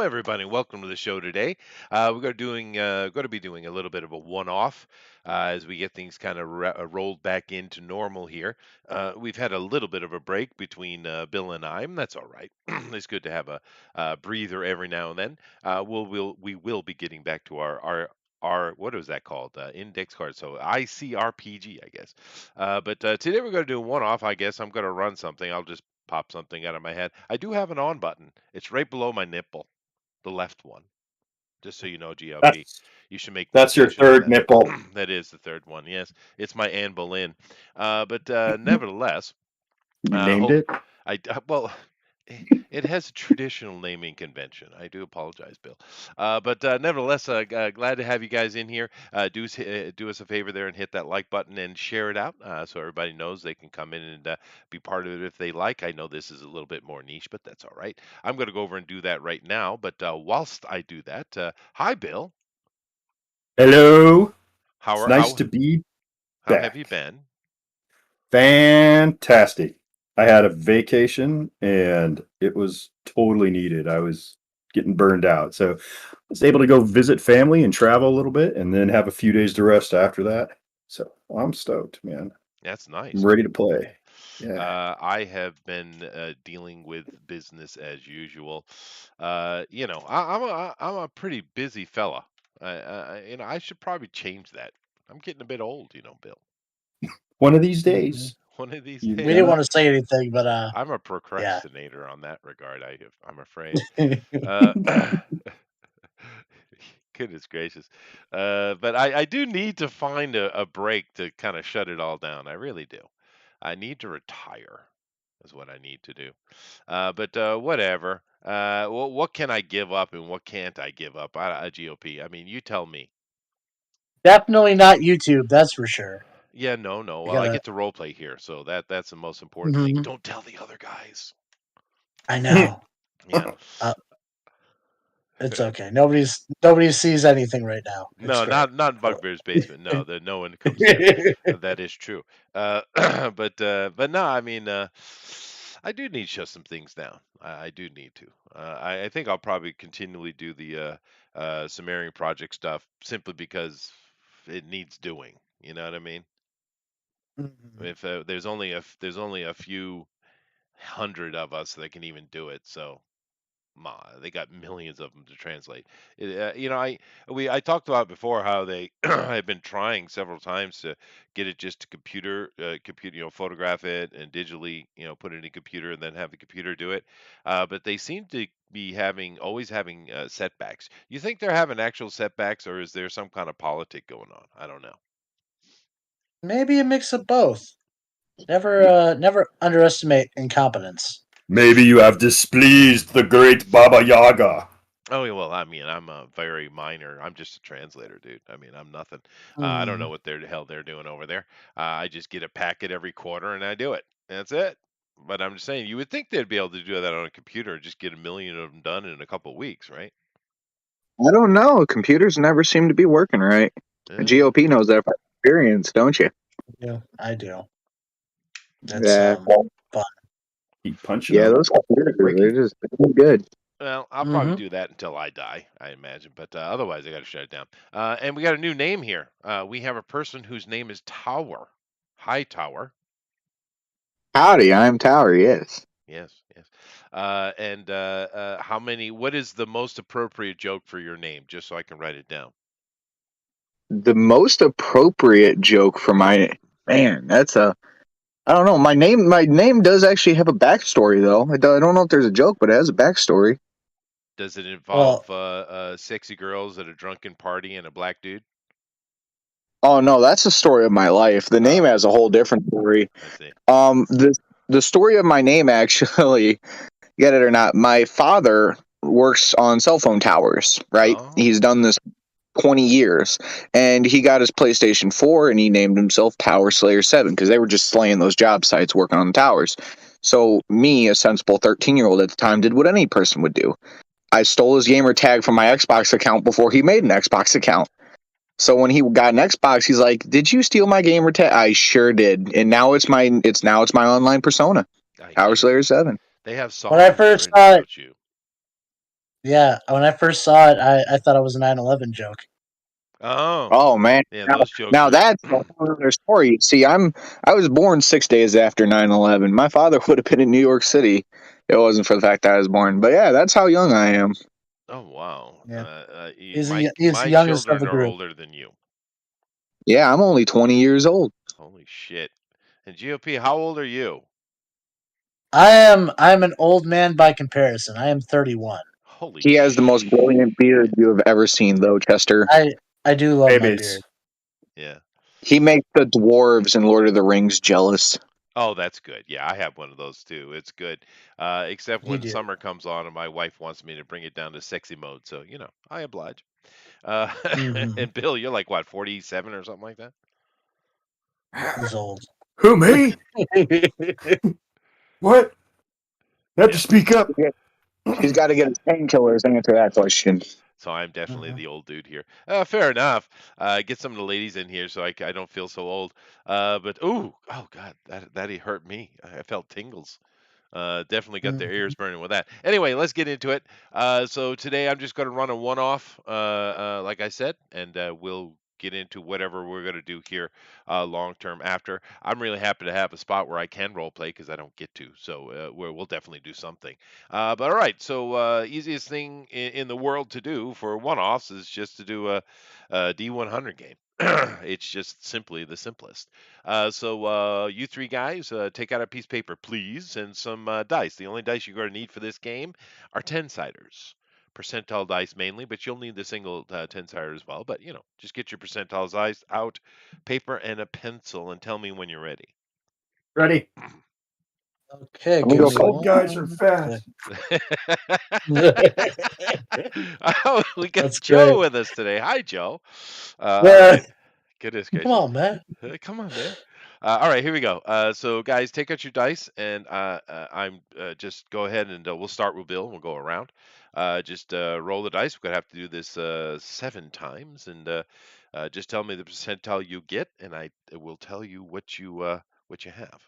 everybody. Welcome to the show today. Going to be doing a little bit of a one-off as we get things kind of rolled back into normal here. We've had a little bit of a break between Bill and I, and that's all right. It's good to have a breather every now and then. We will be getting back to our what is that called? Index card. So ICRPG, I guess. But today we're going to do a one-off. I guess I'm going to run something. I'll just pop something out of my head. I do have an on button. It's right below my nipple, the left one. Just so you know, GLP, That's you should make that's your mention of third that. nipple. That is the third one. Yes, it's my Anne Boleyn. But nevertheless, You named hope it? well. It has a traditional naming convention. I do apologize, Bill. But nevertheless, glad to have you guys in here. Do us a favor there and hit that like button and share it out so everybody knows they can come in and be part of it if they like. I know this is a little bit more niche, but that's all right. I'm going to go over and do that right now. But whilst I do that, hi, Bill. Hello. How It's are nice to be how have you back. been? Fantastic. I had a vacation and it was totally needed. I was getting burned out. So I was able to go visit family and travel a little bit and then have a few days to rest after that. So I'm stoked, man. That's I'm nice. ready to play. Yeah. I have been dealing with business as usual. I'm a pretty busy fella. I should probably change that. I'm getting a bit old, Bill. One of these Mhm. days, One of these you've We days. didn't got want to say anything, but I'm a yeah. procrastinator on that regard. I'm afraid. Uh, Goodness gracious. But I do need to find a break to kind of shut it all down. I really do. I need to retire, is what I need to do. But whatever. What can I give up and what can't I give up? GOP. I mean, you tell me. Definitely not YouTube, that's for sure. Yeah, no, no. I Well, I gotta. get to role play here, so that's the most important thing. Mhm. Don't tell the other guys. I know. Yeah. Uh, it's okay. Nobody sees anything right now. It's No, great. not in Bugbear's basement. No, that no one comes near. That is true. But no, I mean, I do need to shut some things down. I do need to. I think I'll probably continually do the Sumerian project stuff simply because it needs doing. You know what I mean? Mhm. If there's only a few hundred of us that can even do it, so they got millions of them to translate. I talked about before how they have been trying several times to get it just to computer, photograph it and digitally, put it in a computer and then have the computer do it. But they seem to be always having setbacks. You think they're having actual setbacks, or is there some kind of politic going on? I don't know. Maybe a mix of both. Never underestimate incompetence. maybe you have displeased the great Baba Yaga. Oh, yeah, well, I mean, I'm a very minor. I'm just a translator, dude. I mean, I'm nothing. I don't know Mhm. what the hell they're doing over there. I just get a packet every quarter and I do it. That's it. But I'm just saying, you would think they'd be able to do that on a computer and just get a million of them done in a couple of weeks, right? I don't know. Computers never seem to be working right. Uh, GOP knows that from experience, don't you? Yeah, I do. That's Yeah. fun. Keep punching Yeah, them. those computers, they're Breaking. just they're good. well, I'll probably Mhm. do that until I die, I imagine. But otherwise, I got to shut it down. And we got a new name here. We have a person whose name is Tower. Hi, Tower. Howdy, I'm Tower, yes. Yes, yes. What is the most appropriate joke for your name, just so I can write it down? The most appropriate joke for my man, that's a I don't know. My name does actually have a backstory though. I don't know if there's a joke, but it has a backstory. Does it Well, involve sexy girls at a drunken party and a black dude? Oh no, that's the story of my life. The name Oh, has a whole different story. I see. The story of my name actually, get it or not, my father works on cell phone towers, right? He's Oh, done this 20 years. And he got his PlayStation 4 and he named himself Tower Slayer 7 because they were just slaying those job sites working on the towers. So, me, a sensible 13-year-old at the time, did what any person would do. I stole his gamer tag from my Xbox account before he made an Xbox account. So when he got an Xbox, he's like, "Did you steal my gamer tag?" I sure did, and now it's my online persona, I Tower get it. Slayer 7. They have when I songs first written saw it, about you. Yeah, when I first saw it, I thought it was a 9/11 joke. Oh, Oh man, yeah, now those jokes now are. that's a whole other story. See, I was born 6 days after 9/11. My father would have been in New York City. If it wasn't for the fact that I was born. But yeah, that's how young I am. Oh wow. Yeah, My he's the my youngest of the children are group. older than you. Yeah, I'm only 20 years old. Holy shit. And GOP, how old are you? I'm an old man by comparison. I am 31. Holy He has the most brilliant beard shit. you have ever seen, though, Chester. I do love my beard. Babies. Yeah. He makes the dwarves in Lord of the Rings jealous. Oh, that's good. Yeah, I have one of those too. It's good. Except You when do. summer comes on and my wife wants me to bring it down to sexy mode. So, I oblige. Uh, Hmm. and Bill, you're like what, 47 or something like that? He's old. Who, me? What? You have to Yeah. speak up. He's got to get his painkillers to answer that question. So I'm definitely Mhm. the old dude here. Fair enough. Get some of the ladies in here so I don't feel so old. But oh God, that he hurt me. I felt tingles. Definitely got their Mhm. ears burning with that. Anyway, let's get into it. So today I'm just going to run a one-off, like I said, and we'll get into whatever we're going to do here long term after. I'm really happy to have a spot where I can role play because I don't get to. So we'll definitely do something. But all right, so easiest thing in the world to do for one-offs is just to do a D100 game. It's just simply the simplest. So you three guys, take out a piece of paper, please, and some dice. The only dice you're going to need for this game are 10-siders. Percentile dice mainly, but you'll need the single 10-sider as well. But, just get your percentile dice out, paper and a pencil, and tell me when you're ready. Ready? Okay, I'm gonna give go me Some first. guys are 1 second. fast. Oh, we got That's great. Joe with us today. Hi, Joe. All Yeah, right. Goodness come gracious. on, man. Come on, man. All right, here we go. So, guys, take out your dice, and I'm just go ahead and we'll start with Bill. We'll go around. Just roll the dice. We're gonna have to do this 7 times, and just tell me the percentile you get, and I will tell you what you have.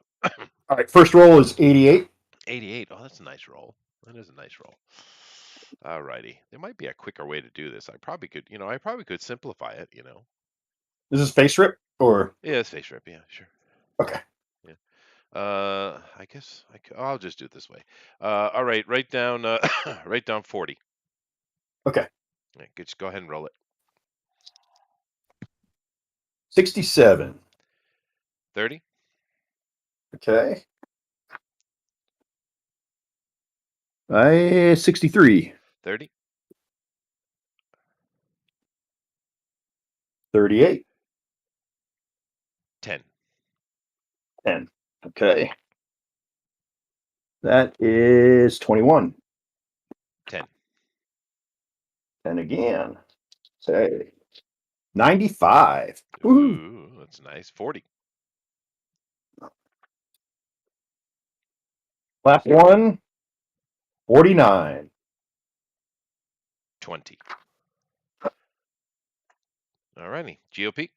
All right, first roll is 88. 88. Oh, that's a nice roll. That is a nice roll. All righty. There might be a quicker way to do this. I probably could simplify it. This is face rip or Yeah, it's face rip. Yeah, sure. okay. Yeah. I guess I'll just do it this way. All right, write down write down 40. Okay. Yeah, just go ahead and roll it. 67. 30, Okay. 63. 30, 38. 10, 10. Okay. That is 21. 10. 10 again. Say 95. Woohoo. Ooh, that's nice. 40, Last one. 49. 20. All righty. GOP,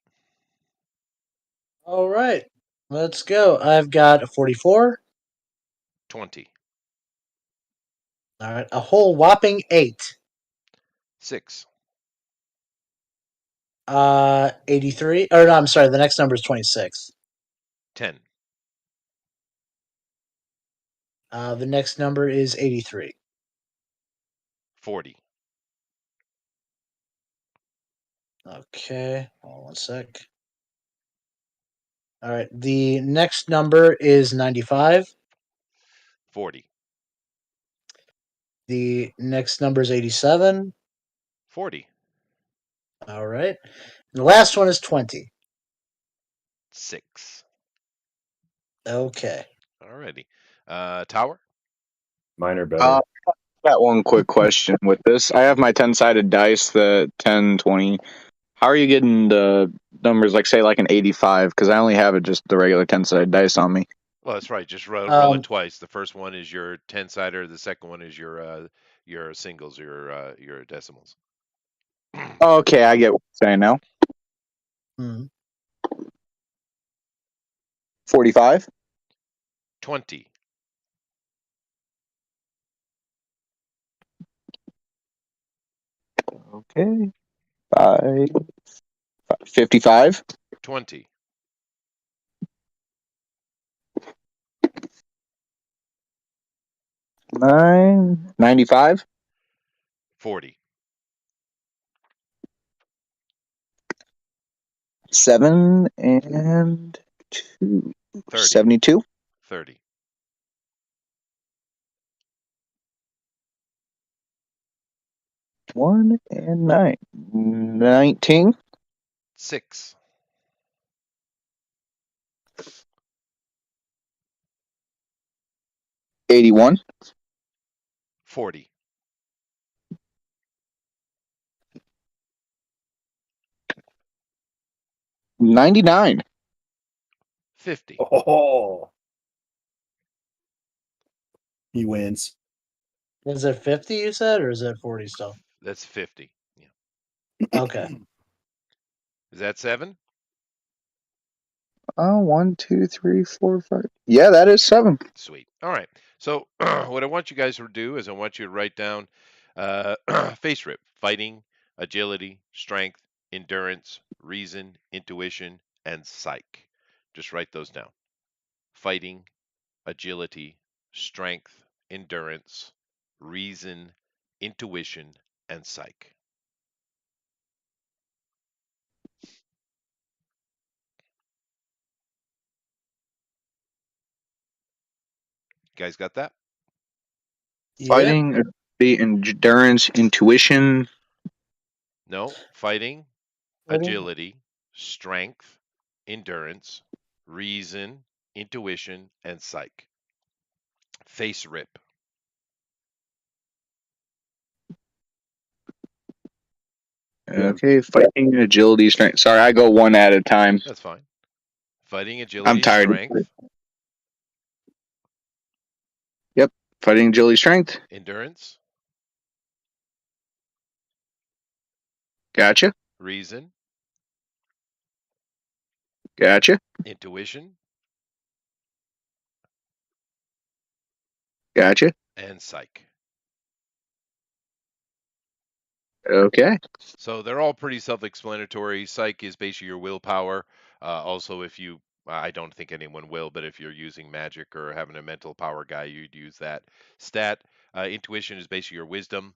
All right, let's go. I've got a 44. 20, All right, a whole whopping 8. 6, 83. Or no, I'm sorry. The next number is 26. 10, The next number is 83. 40, Okay, hold on 1 sec. All right, the next number is 95. 40, The next number is 87. 40, All right, and the last one is 20. 6. Okay. All righty. Tower. Mine are Uh, better. got one quick question with this. I have my 10-sided dice, the 10, 20. How are you getting the numbers, like, say, like an 85? Because I only have it just the regular 10-sided dice on me. Well, that's right. Just roll it Um, twice. The first one is your 10-sider. The second one is your singles, your decimals. Okay, I get what you're saying now. hmm, 45? 20, Okay. 55. 20, 9. 95. 40, 7 and 2. 30, 72. 30, 1 and 9. 19. 6, 81. 40, 99. 50. Oh, he wins. Is it 50 you said, or is it 40 still? That's 50. Yeah. Okay. Is that 7? Oh, 1, 2, 3, 4, 5. Yeah, that is 7. Sweet. All right. So what I want you guys to do is I want you to write down face rip, fighting, agility, strength, endurance, reason, intuition, and psych. Just write those down. Fighting, agility, strength, endurance, reason, intuition, and psych. You guys got that? Yeah. Fighting, the endurance, intuition. No. Fighting, Fighting. agility, strength, endurance, reason, intuition, and psych. Face rip. Okay, fighting, agility, strength. Sorry, I go one at a time. That's fine. Fighting, I'm agility, tired. strength, Yep. Fighting, agility, strength. endurance, Gotcha. reason, Gotcha. intuition, Gotcha. and psych. Okay. So they're all pretty self-explanatory. Psych is basically your willpower. Also, if you, I don't think anyone will, but if you're using magic or having a mental power guy, you'd use that. Stat, intuition is basically your wisdom.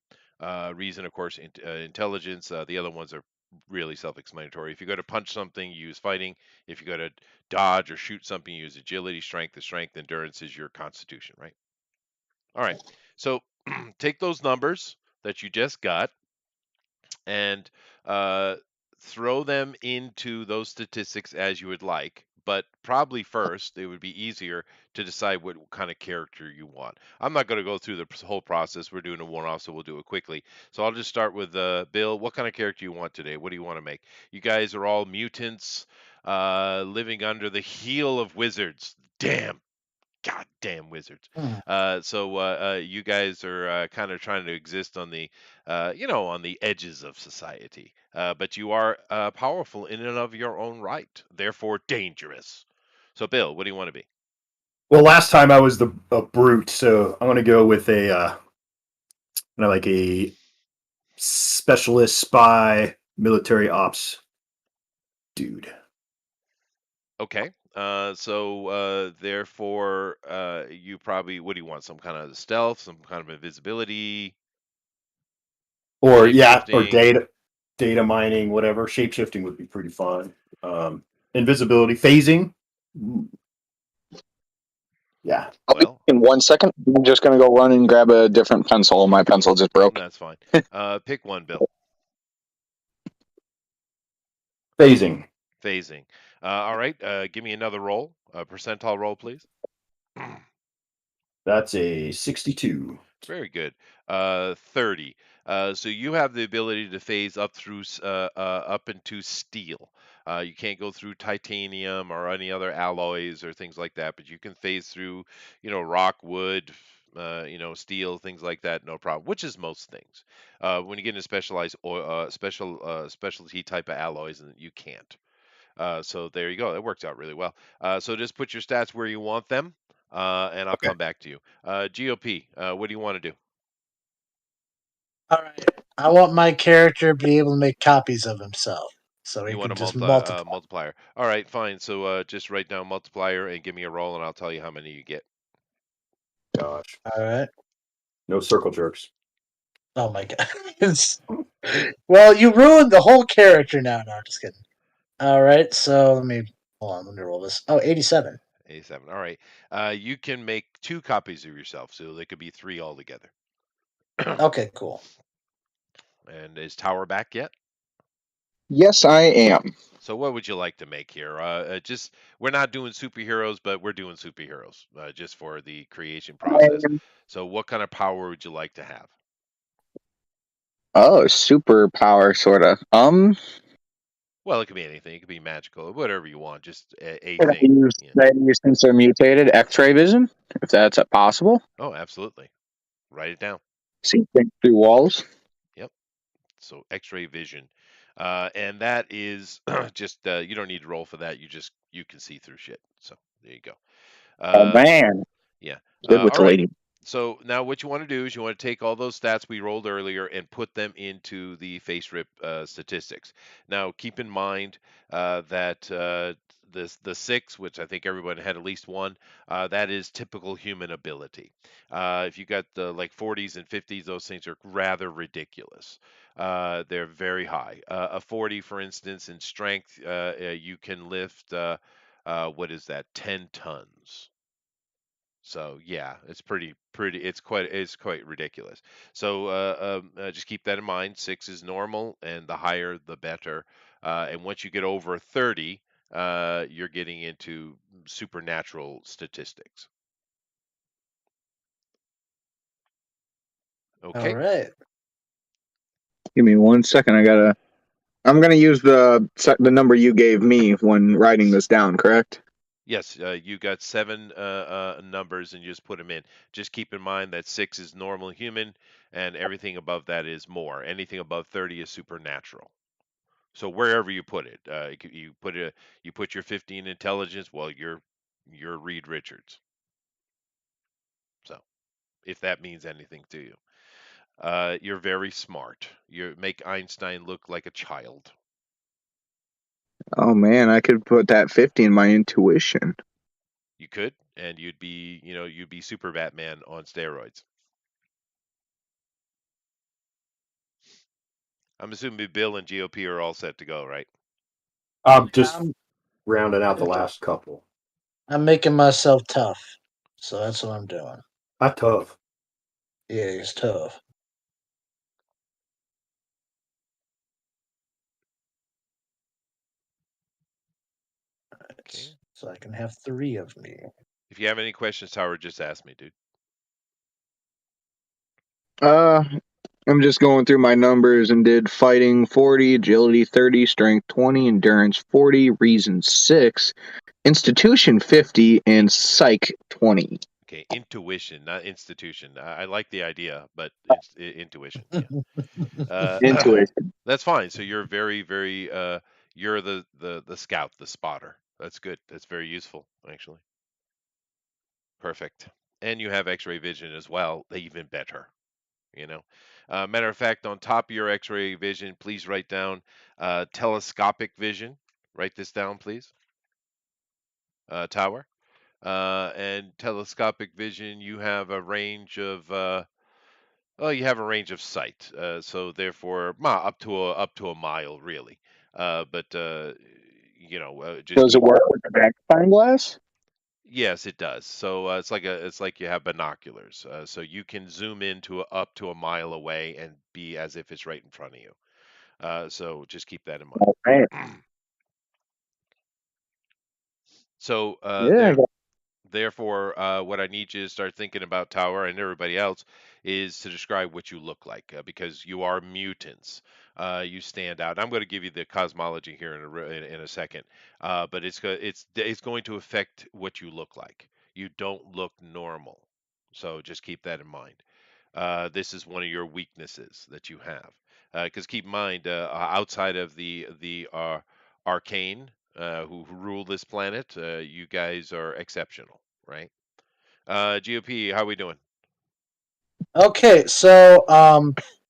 Reason, of course, intelligence. The other ones are really self-explanatory. If you go to punch something, you use fighting. If you go to dodge or shoot something, you use agility. Strength is strength. Endurance is your constitution, right? All right. So take those numbers that you just got and uh, throw them into those statistics as you would like. But probably first, it would be easier to decide what kind of character you want. I'm not going to go through the whole process. We're doing a one-off, so we'll do it quickly. So I'll just start with Bill. What kind of character you want today? What do you want to make? You guys are all mutants, living under the heel of wizards. Damn, goddamn wizards. Hmm. So you guys are kind of trying to exist on the, on the edges of society. But you are powerful in and of your own right, therefore dangerous. So, Bill, what do you want to be? Well, last time I was the a brute, so I'm gonna go with a like a specialist spy military ops dude. Okay. Therefore, you probably, what do you want? Some kind of stealth, some kind of invisibility, Or shape yeah, or shifting. data mining, whatever. Shapeshifting would be pretty fun. Invisibility, phasing. Yeah. I'll be Well, in 1 second. I'm just gonna go run and grab a different pencil. My pencil just broke. that's fine. Pick one, Bill. Phasing. Phasing. All right. Give me another roll, a percentile roll, please. That's a 62. Very good. 30. So you have the ability to phase up through up into steel. You can't go through titanium or any other alloys or things like that, but you can phase through, rock, wood, steel, things like that, no problem. Which is most things. When you get into specialized oil, specialty type of alloys, and you can't. So there you go. That works out really well. So just put your stats where you want them, and I'll Okay. come back to you. GOP, what do you want to do? All right. I want my character to be able to make copies of himself, so he You want can a just multiply. multiplier. All right, fine. So just write down multiplier and give me a roll, and I'll tell you how many you get. Gosh, All right. no circle jerks. Oh my god. Well, you ruined the whole character now. No, just kidding. All right. So let me hold on. Let me roll this. Oh, 87. 87. All right. You can make 2 copies of yourself, so there could be 3 altogether. Okay, cool. And is Tower back yet? Yes, I am. So what would you like to make here? Just we're not doing superheroes, but we're doing superheroes just for the creation process. So what kind of power would you like to have? Oh, superpower, sort of. Well, it could be anything. It could be magical, whatever you want. Just a Could I thing. use, Yeah. could I use since they're mutated, X-ray vision, if that's possible? Oh, absolutely. Write it down. See things through walls. Yep. So X-ray vision, and that is just you don't need to roll for that. You can see through shit. So there you go. Oh Uh, man, yeah. good with All the right. lady. So now what you want to do is you want to take all those stats we rolled earlier and put them into the face rip statistics. Now keep in mind that the 6, which I think everyone had at least one, that is typical human ability. If you got the like 40s and 50s, those things are rather ridiculous. They're very high. A 40, for instance, in strength, you can lift what is that, 10 tons. So yeah, it's pretty. It's quite ridiculous. So just keep that in mind. 6 is normal, and the higher the better. And once you get over 30, you're getting into supernatural statistics. All Okay. right. Give me 1 second. I'm gonna use the number you gave me when writing this down. Correct? Yes, you got 7 numbers, and you just put them in. Just keep in mind that 6 is normal human, and everything above that is more. Anything above 30 is supernatural. So wherever you put it, you put your 15 intelligence. Well, you're Reed Richards. So if that means anything to you, you're very smart. You make Einstein look like a child. Oh man, I could put that 50 in my intuition. You could, and you'd be Super Batman on steroids. I'm assuming Bill and GOP are all set to go, right? I'm Yeah, just rounding out the last couple. I'm making myself tough, so that's what I'm doing. Not tough. Yeah, he's tough. Okay. So I can have 3 of me. If you have any questions, Howard, just ask me, dude. Uh, I'm just going through my numbers and did fighting 40, agility 30, strength 20, endurance 40, reason 6, institution 50, and psych 20. Okay, intuition, not institution. I like the idea, but it's intuition. Yeah. Intuition. That's fine. So you're very, very you're the scout, the spotter. That's good. That's very useful, actually. Perfect. And you have X-ray vision as well. Even better. You know. Matter of fact, on top of your X-ray vision, please write down telescopic vision. Write this down, please. Tower. And telescopic vision, you have a range of you have a range of sight, so therefore, up to a mile, really. But just Does it keep. work with the magnifying glass? Yes, it does. So it's like you have binoculars, so you can zoom up to a mile away and be as if it's right in front of you. So just keep that in Oh, man. mind. So Yeah, I therefore, what I need you to start thinking about, Tower, and everybody else, is to describe what you look like, because you are mutants. You stand out. I'm going to give you the cosmology here in a second, but it's going to affect what you look like. You don't look normal, so just keep that in mind. This is one of your weaknesses that you have, because keep in mind, outside of the arcane, who rule this planet, you guys are exceptional, right? GOP, how we doing? Okay, so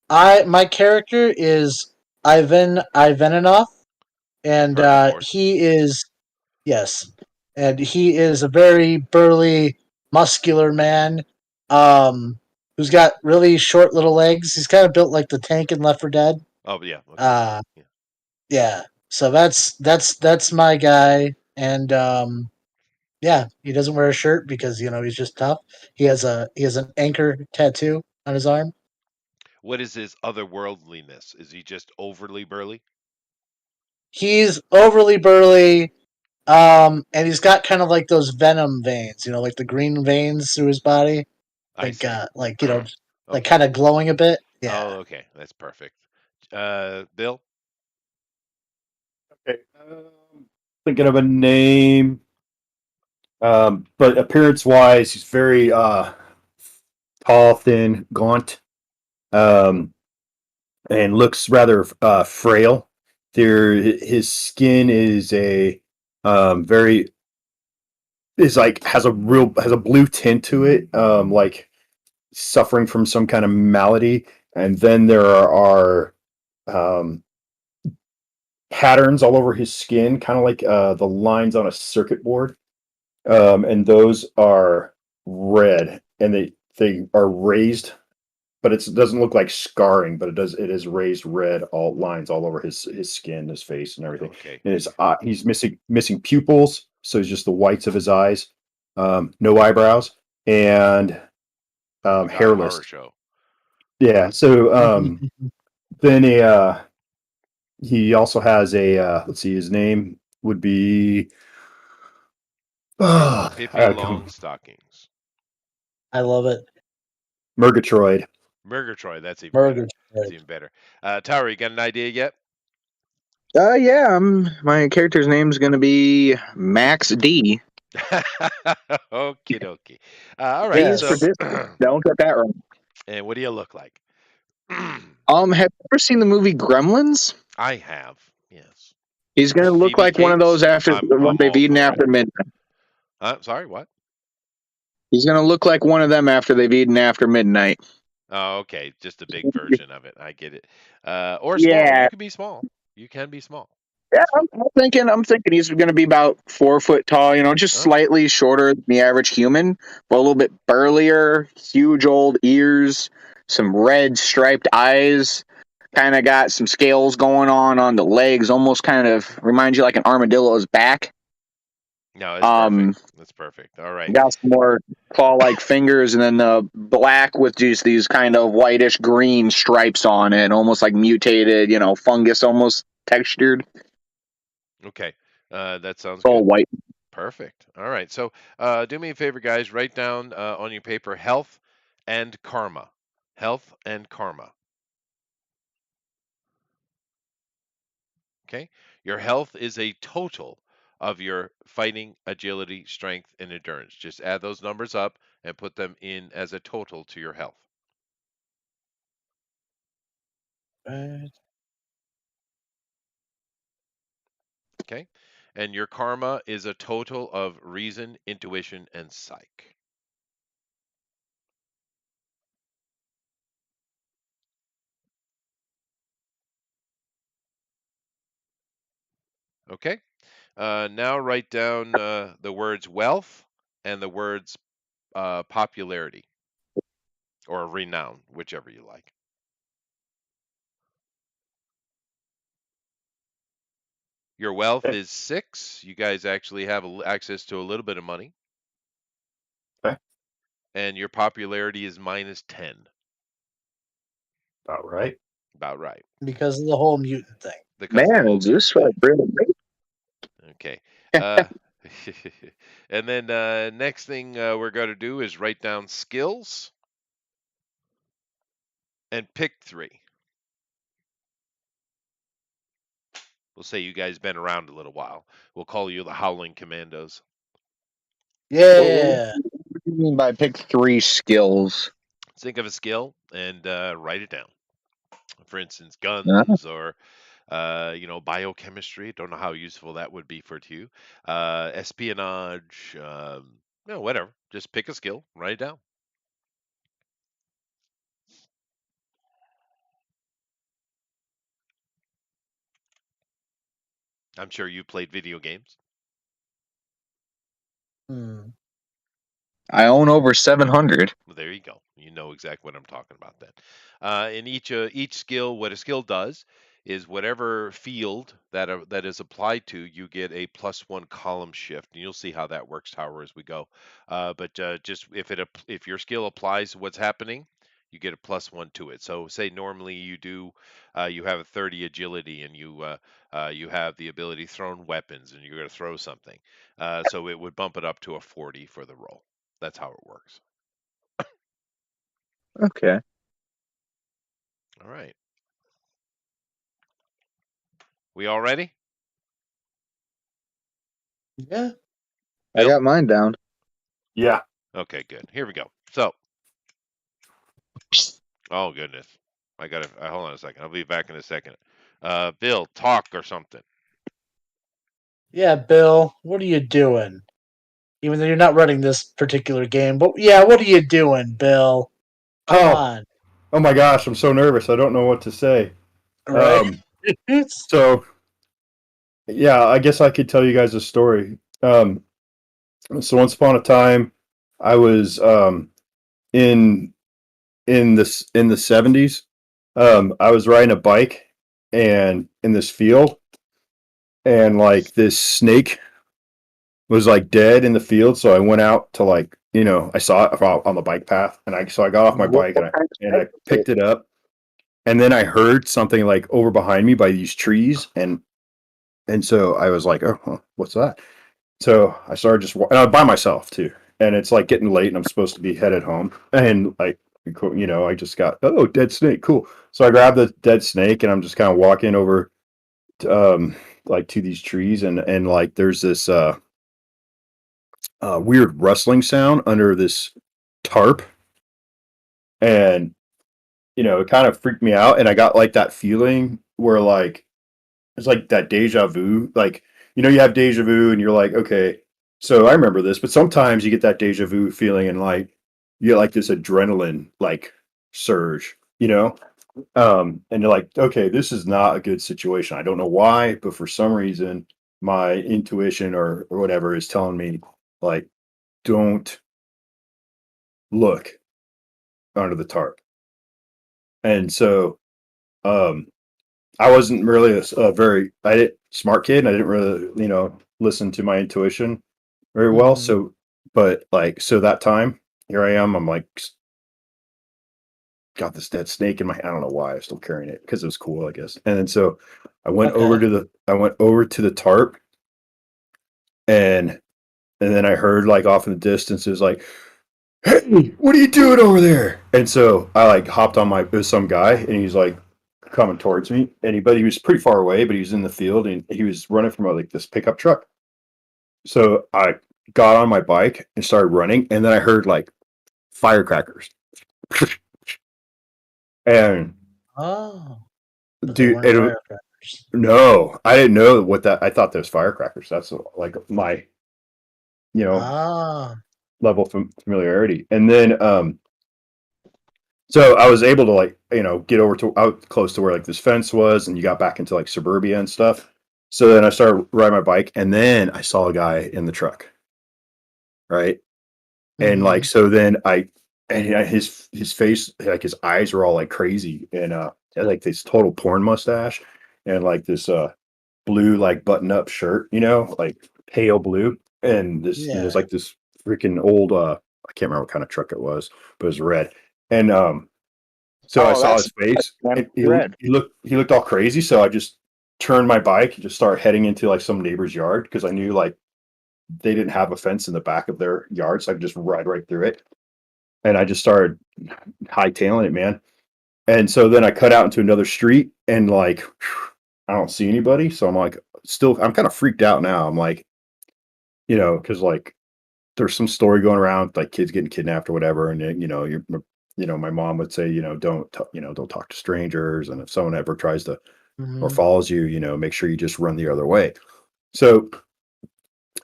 my character is Ivan Ivanov, I've and heard of the horse. he is yes, and he is a very burly, muscular man, who's got really short little legs. He's kind of built like the tank in Left 4 Dead. Oh yeah, okay, yeah, Uh, yeah. yeah. So that's my guy, and yeah, he doesn't wear a shirt because he's just tough. He has an anchor tattoo on his arm. What is his otherworldliness? Is he just overly burly? He's overly burly, and he's got kind of like those venom veins, like the green veins through his body, I see. like Okay. kind of glowing a bit. Oh, Yeah, okay. That's perfect. Bill? Okay. Thinking of a name. But appearance wise, he's very tall, thin, gaunt, um, and looks rather frail. His skin is a very is like has a blue tint to it, like suffering from some kind of malady. And then there are um, patterns all over his skin, kind of like the lines on a circuit board, and those are red, and they are raised, but it doesn't look like scarring, but it is raised red all lines all over his skin, his face, and everything. Okay. And his he's missing pupils, so it's just the whites of his eyes, no eyebrows, and The guy hairless. horror show. Yeah. So then he also has a let's see, his name would be Pippi uh, Longstockings. I love it. Murgatroyd. Murgatroyd, that's even better. Burger. That's even better. Tower, you got an idea yet? Yeah, my character's name's gonna be Max D. Okie dokie. All right, D is for so, Yes. disco. Don't get that wrong. and what do you look like? Have you ever seen the movie Gremlins? I have, yes. He's gonna look Phoebe like one of those Cates? after when I'm they've all eaten for it. after midnight. Sorry, what? He's gonna look like one of them after they've eaten after midnight. Oh, okay, just a big version of it. I get it. Or small. Yeah, You can be small. You can be small. yeah. That's fine. I'm thinking he's gonna be about 4 foot tall. Just Okay. slightly shorter than the average human, but a little bit burlier. Huge old ears, some red striped eyes. Kind of got some scales going on the legs. Almost kind of reminds you like an armadillo's back. No, it's perfect. Um, That's perfect. All right. got some more claw-like fingers, and then the black with just these kind of whitish green stripes on it, almost like mutated, fungus, almost textured. Okay. That sounds All good. white. Perfect. All right. So, do me a favor, guys. Write down on your paper health and karma. Health and karma. Okay. Your health is a total of your fighting, agility, strength, and endurance. Just add those numbers up and put them in as a total to your health. Okay. And your karma is a total of reason, intuition, and psych. Okay. Now write down the words wealth and the words popularity or renown, whichever you like. Your wealth Okay. is 6. You guys actually have access to a little bit of money. Okay. And your popularity is -10. All right. About right. Because of the whole mutant thing. Because of the Man, whole is this mutant thing. really great? Okay. Uh, and then next thing we're going to do is write down skills and pick 3. We'll say you guys been around a little while. We'll call you the Howling Commandos. What Yeah. do you mean by pick 3 skills? Think of a skill and write it down. For instance, Huh? guns or biochemistry. Don't know how useful that would be for you. Espionage, whatever. Just pick a skill, write it down. I'm sure you played video games. Hmm. I own over 700. Well, there you go. You know exactly what I'm talking about then. In each skill, what a skill does is whatever field that is applied to, you get a +1 column shift, and you'll see how that works, Tower, as we go. But just if your skill applies to what's happening, you get a +1 to it. So say normally you have a 30 agility, and you have the ability thrown weapons, and you're going to throw something. So it would bump it up to a 40 for the roll. That's how it works. Okay. All right. We all ready? Yeah. I Bill? got mine down. Yeah. Okay, good. Here we go. So, oh goodness. I gotta hold on a second. I'll be back in a second. Bill, talk or something. Yeah, Bill, what are you doing? Even though you're not running this particular game, but yeah, what are you doing, Bill? Come Oh, on, oh my gosh, I'm so nervous. I don't know what to say. right? Um, so yeah, I guess I could tell you guys a story. So once upon a time, I was in in the 70s. I was riding a bike and in this field, and like this snake was like dead in the field. So I went out to like I saw it on the bike path, and I got off my What bike kind of and I snake is it? picked it up, and then I heard something like over behind me by these trees, and so I was like, oh, huh, what's that? So I started and I was by myself too, and it's like getting late, and I'm supposed to be headed home, and like I just got dead snake, cool. So I grabbed the dead snake, and I'm just kind of walking over, like to these trees, and like there's this weird rustling sound under this tarp, and it kind of freaked me out, and I got like that feeling where like it's like that deja vu. Like, you have deja vu and you're like, okay, so I remember this, but sometimes you get that deja vu feeling and like you get like this adrenaline like surge, and you're like, okay, this is not a good situation. I don't know why, but for some reason, my intuition or whatever is telling me like, don't look under the tarp. And so, um, I wasn't really a very I didn't smart kid, and I didn't really, listen to my intuition very well. Mhm. So, but like, so that time, here I am. I'm like, got this dead snake in my. I don't know why I'm still carrying it because it was cool, I guess. And then so, Okay. I went over to the tarp, and then I heard like off in the distance, it was like, "Hey, what are you doing over there?" And so I like hopped on it was some guy, and he's like coming towards me, but he was pretty far away, but he was in the field, and he was running from like this pickup truck. So I got on my bike and started running, and then I heard like firecrackers. And Oh, but they dude, weren't firecrackers. no, I didn't know what that. I thought those firecrackers. That's like my you know Ah. level of familiarity. And then so I was able to like get over to out close to where like this fence was, and you got back into like suburbia and stuff. So then I started riding my bike, and then I saw a guy in the truck, right? And like Mhm. so then his face, like his eyes were all like crazy, and had, like this total porn mustache, and like this blue like button up shirt, like pale blue, and it was Yeah. like this freaking old I can't remember what kind of truck it was, but it was red. And so I Oh, saw that's his face, them and red. he looked all crazy, so I just turned my bike and just started heading into like some neighbor's yard because I knew like they didn't have a fence in the back of their yard, so I could just ride right through it. And I just started hightailing it, man. And so then I cut out into another street, and like I don't see anybody. So I'm like, still, I'm kind of freaked out now. I'm like, because like there's some story going around, like kids getting kidnapped or whatever. And then, my mom would say, don't talk to strangers. And if someone ever tries to or Mhm. follows you, make sure you just run the other way. So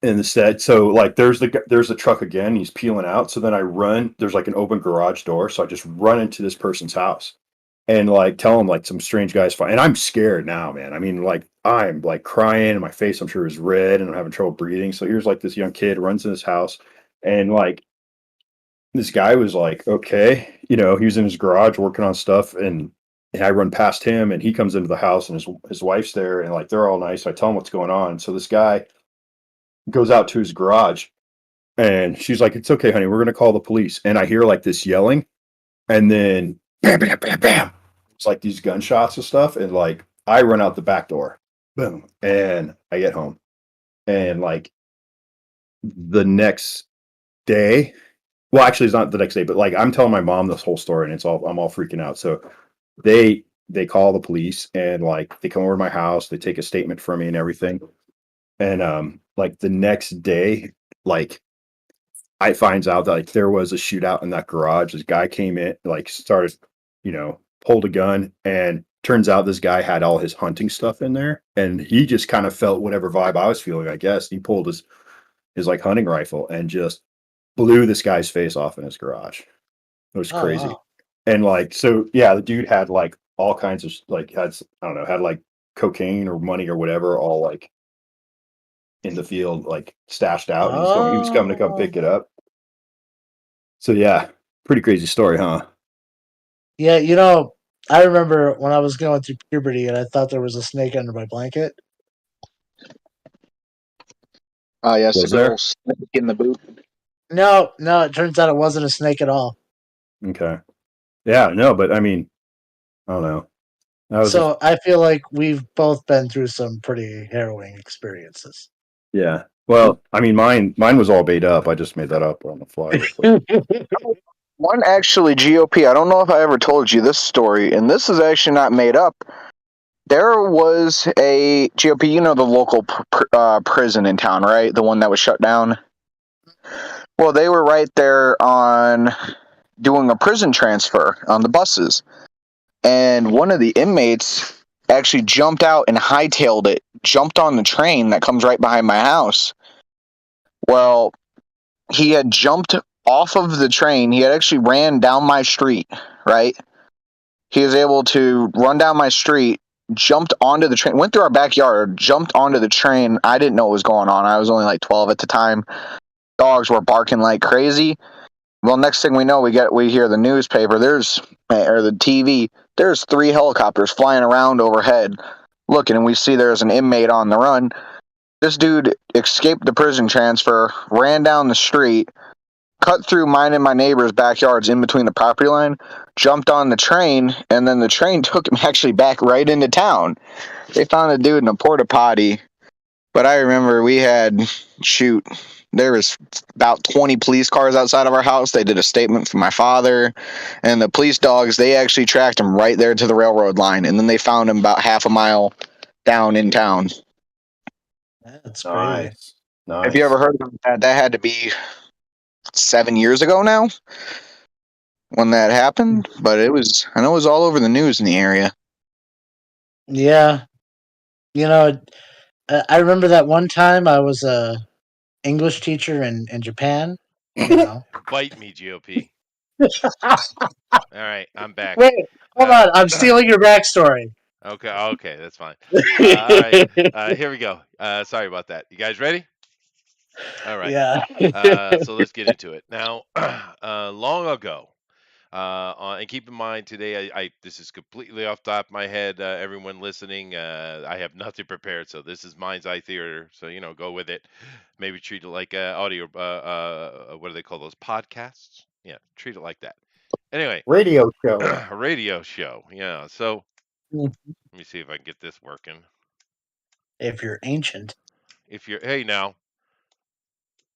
instead, so like there's the truck again. He's peeling out. So then I run. There's like an open garage door. So I just run into this person's house, and like tell him like some strange guy's fine. And I'm scared now, man. I mean, like I'm like crying, and my face I'm sure is red, and I'm having trouble breathing. So here's like this young kid runs in his house, and like this guy was like, okay, he was in his garage working on stuff, and I run past him, and he comes into the house, and his wife's there, and like they're all nice. So I tell him what's going on. So this guy goes out to his garage, and she's like, "It's okay, honey. We're gonna call the police." And I hear like this yelling, and then bam, bam, bam, bam. It's like these gunshots and stuff, and like I run out the back door, boom, and I get home, and like the next day, well, actually, it's not the next day, but like I'm telling my mom this whole story, and I'm all freaking out. So they call the police, and like they come over to my house, they take a statement from me and everything, and like the next day, like I finds out that like there was a shootout in that garage. This guy came in, like started, pulled a gun, and turns out this guy had all his hunting stuff in there, and he just kind of felt whatever vibe I was feeling. I guess he pulled his like hunting rifle and just blew this guy's face off in his garage. It was Oh crazy. wow. And like, so yeah, the dude had like all kinds of like I don't know, had like cocaine or money or whatever, all like in the field, like stashed out, and he was coming to come Oh pick it up. So yeah, pretty crazy story, huh? yeah. I remember when I was going through puberty and I thought there was a snake under my blanket. Yes, a Was good old there? snake in the boot. No, no. It turns out it wasn't a snake at all. Okay. Yeah, no, but I mean, I don't know. That was just So I feel like we've both been through some pretty harrowing experiences. yeah. Well, I mean, mine was all made up. I just made that up on the fly real quick. One actually, GOP. I don't know if I ever told you this story, and this is actually not made up. There was a GOP. You know the local prison in town, right? The one that was shut down. Well, they were right there on doing a prison transfer on the buses, and one of the inmates actually jumped out and hightailed it, jumped on the train that comes right behind my house. Well, he had jumped off of the train. He had actually ran down my street, right? He was able to run down my street, jumped onto the train, went through our backyard, jumped onto the train. I didn't know what was going on. I was only like 12 at the time. Dogs were barking like crazy. Well, next thing we know, we hear the newspaper. Or the TV. There's 3 helicopters flying around overhead, looking, and we see there's an inmate on the run. This dude escaped the prison transfer, ran down the street, cut through mine and my neighbor's backyards in between the property line, jumped on the train, and then the train took him actually back right into town. They found a dude in a porta potty, but I remember shoot, there was about 20 police cars outside of our house. They did a statement for my father, and the police dogs, they actually tracked him right there to the railroad line, and then they found him about half a mile down in town. That's crazy. Nice. Have you ever Nice. heard of that? That had to be 7 years ago now when that happened, but I know it was all over the news in the area. Yeah, you know, I remember that one time I was a English teacher in Japan. You know, Bite me, GOP. All right, I'm back. wait, hold Uh, on, I'm stealing your backstory. okay, that's fine. All right, here we go. Sorry about that. You guys ready? All right. Yeah. So let's get into it. Now, long ago, and keep in mind today, I this is completely off the top of my head. Everyone listening, I have nothing prepared, so this is mind's eye theater. So go with it. Maybe treat it like audio. What do they call those podcasts? Yeah, treat it like that. Anyway, Radio show. a radio show. Yeah. So let me see if I can get this working. If you're ancient. If you're, hey now,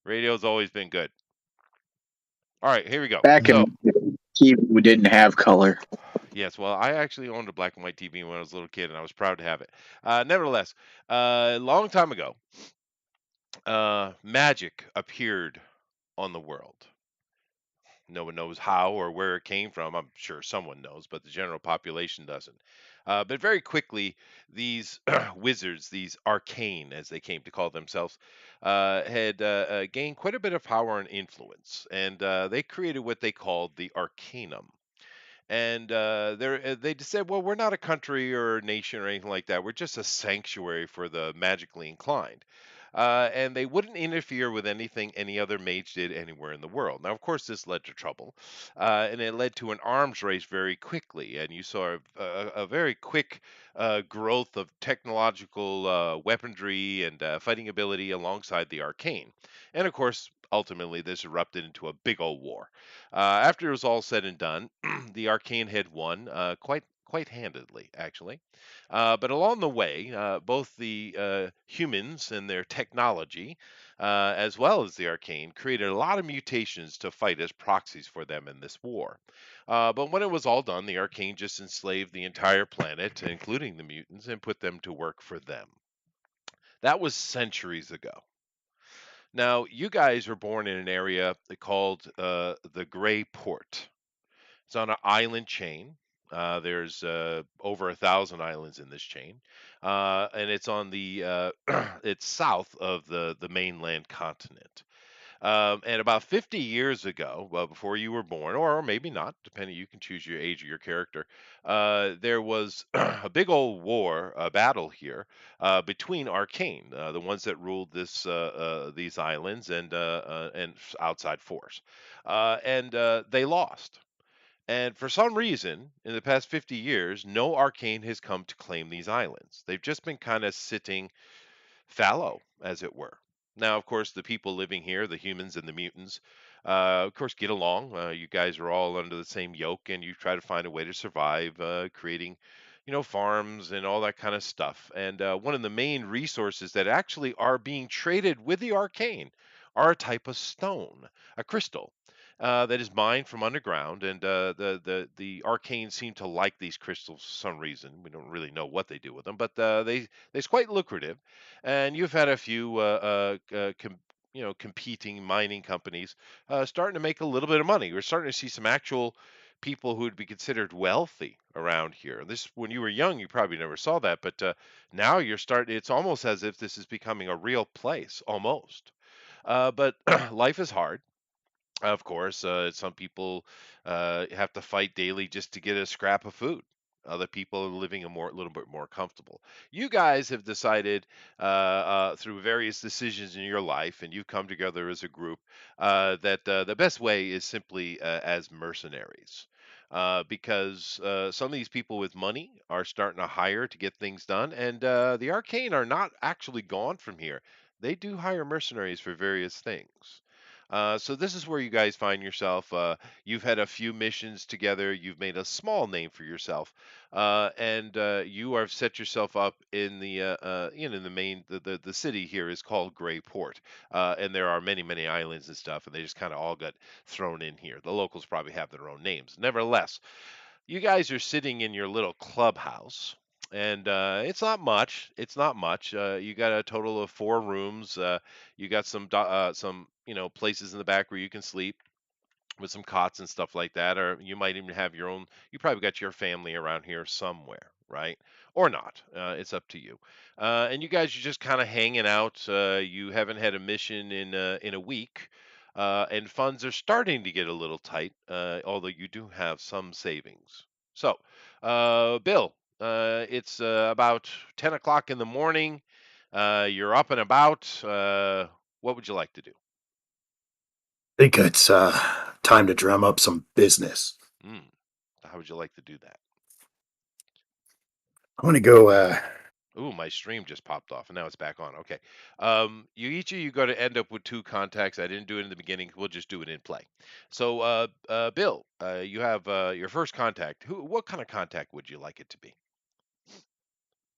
radio's always been good. All right, here we go. Back in So, TV, we didn't have color. yes, well, I actually owned a black and white TV when I was a little kid, and I was proud to have it. Nevertheless, a long time ago, magic appeared on the world. No one knows how or where it came from. I'm sure someone knows, but the general population doesn't. But very quickly, these wizards, these arcane, as they came to call themselves, had gained quite a bit of power and influence. And they created what they called the Arcanum. And they just said, well, we're not a country or a nation or anything like that. We're just a sanctuary for the magically inclined. And they wouldn't interfere with anything any other mage did anywhere in the world. Now, of course, this led to trouble, and it led to an arms race very quickly. And you saw a very quick growth of technological weaponry and fighting ability alongside the arcane. And of course, ultimately, this erupted into a big old war. After it was all said and done, the arcane had won quite handedly, actually. But along the way, both the humans and their technology, as well as the arcane, created a lot of mutations to fight as proxies for them in this war. But when it was all done, the arcane just enslaved the entire planet, including the mutants, and put them to work for them. That was centuries ago. Now, you guys were born in an area called the Gray Port. It's on an island chain. There's over 1,000 islands in this chain, and it's on the it's south of the mainland continent. And about 50 years ago, well, before you were born, or maybe not, depending, you can choose your age or your character, there was a big old war, a battle here between Arcane, the ones that ruled these islands, and outside force, and they lost. And for some reason, in the past 50 years, no arcane has come to claim these islands. They've just been kind of sitting fallow, as it were. Now, of course, the people living here, the humans and the mutants, of course, get along. You guys are all under the same yoke, and you try to find a way to survive, creating, farms and all that kind of stuff. And one of the main resources that actually are being traded with the arcane are a type of stone, a crystal. That is mined from underground, and the arcane seem to like these crystals for some reason. We don't really know what they do with them, but they're quite lucrative. And you've had a few competing mining companies starting to make a little bit of money. We're starting to see some actual people who would be considered wealthy around here. This, when you were young, you probably never saw that, but now you're starting. It's almost as if this is becoming a real place, almost. But life is hard. Of course, some people have to fight daily just to get a scrap of food. Other people are living a little bit more comfortable. You guys have decided through various decisions in your life, and you've come together as a group, that the best way is simply as mercenaries. Because some of these people with money are starting to hire to get things done, and the arcane are not actually gone from here. They do hire mercenaries for various things. So this is where you guys find yourself. You've had a few missions together. You've made a small name for yourself, and you have set yourself up in the main the city here is called Grayport, and there are many islands and stuff, and they just kind of all got thrown in here. The locals probably have their own names. Nevertheless, you guys are sitting in your little clubhouse, and it's not much. It's not much. You got a total of 4 rooms. You got some places in the back where you can sleep with some cots and stuff like that, or you might even have your own. You probably got your family around here somewhere, right? Or not. It's up to you. And you guys are just kind of hanging out. You haven't had a mission in a week. And funds are starting to get a little tight, although you do have some savings. So, Bill, it's about 10 o'clock in the morning. You're up and about. What would you like to do? I think it's time to drum up some business. Mm, how would you like to do that? I want to go. Ooh, my stream just popped off and now it's back on. Okay. Each of you got to end up with 2 contacts. I didn't do it in the beginning. We'll just do it in play. So, Bill, you have your first contact. What kind of contact would you like it to be?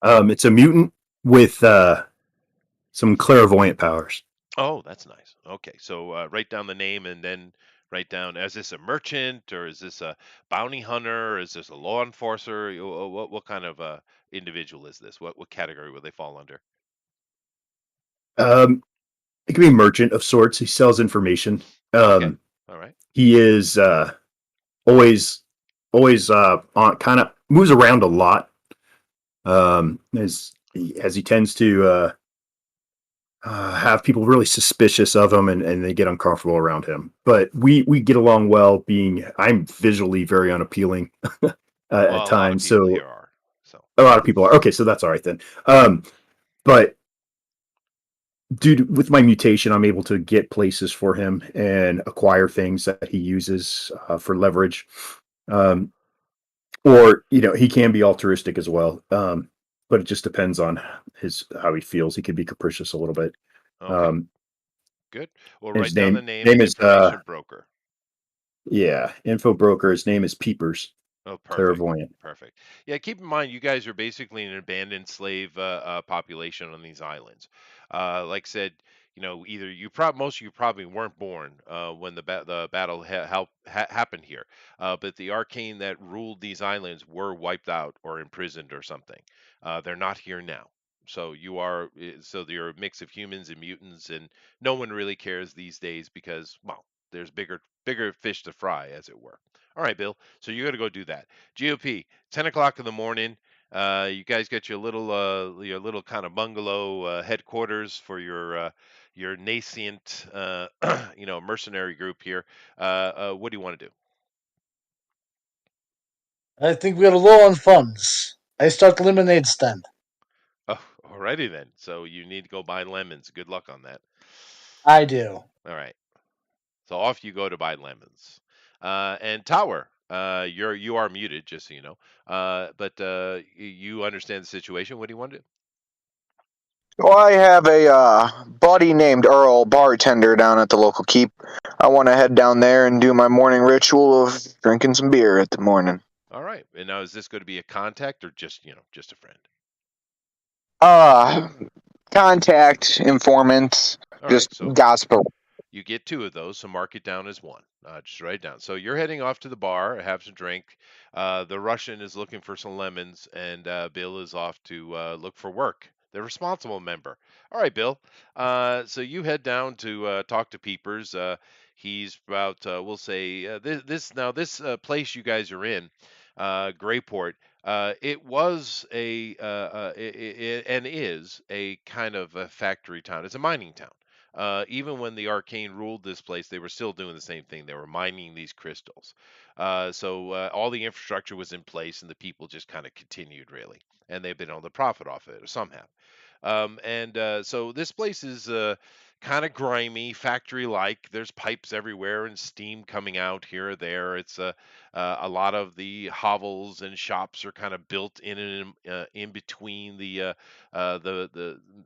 It's a mutant with some clairvoyant powers. Oh, that's nice. Okay. So, write down the name and then write down, is this a merchant or is this a bounty hunter or is this a law enforcer? What kind of individual is this? What category will they fall under? Um, it could be a merchant of sorts. He sells information. Okay. All right. He is always always on kind of moves around a lot. As he tends to have people really suspicious of him, and they get uncomfortable around him. But we get along well. Being I'm visually very unappealing at Well, a lot of times, people so here are. So a lot of people are okay. So that's all right then. But with my mutation, I'm able to get places for him and acquire things that he uses for leverage. Um, or he can be altruistic as well. But it just depends on how he feels. He could be capricious a little bit. okay, Um, good. We'll his write down the name is information broker. yeah, info broker. His name is Peepers, Oh, perfect. clairvoyant. Perfect. Yeah, keep in mind, you guys are basically an abandoned slave population on these islands. Like I said, either most of you probably weren't born when the battle happened here, but the arcane that ruled these islands were wiped out or imprisoned or something. They're not here now. So you're a mix of humans and mutants, and no one really cares these days because, well, there's bigger fish to fry, as it were. All right, Bill. So you got to go do that. GOP, 10 o'clock in the morning. You guys got your little kind of bungalow headquarters for your nascent mercenary group here. What do you want to do? I think we are low on funds. I start lemonade stand. Oh, alrighty then. So you need to go buy lemons. Good luck on that. I do. All right. So off you go to buy lemons. And Tower, you are muted, just so you know. But you understand the situation. What do you want to do? Well, I have a buddy named Earl, bartender down at the local keep. I want to head down there and do my morning ritual of drinking some beer at the morning. All right. And now is this going to be a contact or just a friend? Uh, Contact, informant, All right. just So gospel. you get two of those, so mark it down as one. Just write it down. So you're heading off to the bar, have some drink. The Russian is looking for some lemons, and Bill is off to look for work. The responsible member. All right, Bill. So you head down to talk to Peepers. He's about, we'll say, this place you guys are in, Grayport. It was and is a kind of a factory town. It's a mining town. Even when the Arcane ruled this place, they were still doing the same thing. They were mining these crystals. So all the infrastructure was in place, and the people just kind of continued, really. And they've been able to profit off of it, or some have. And so this place is kind of grimy, factory like. There's pipes everywhere and steam coming out here or there. It's a lot of the hovels and shops are kind of built in between the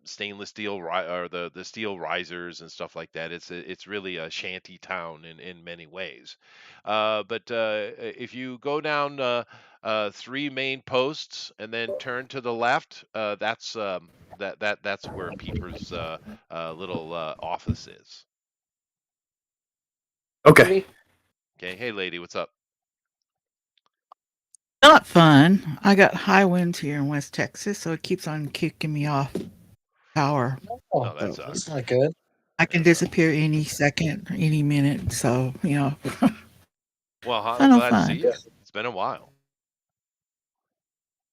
stainless steel or the steel risers and stuff like that. It's really a shanty town in many ways. But if you go down three main posts and then turn to the left, that's where Peeper's little office is. Okay. Lady? Okay, hey lady, what's up? Not fun. I got high winds here in West Texas, so it keeps on kicking me off power. Oh, Oh, that So that's sucks. not good. I can disappear any second, any minute. So, Well, kind of glad to see fun. you. It's been a while.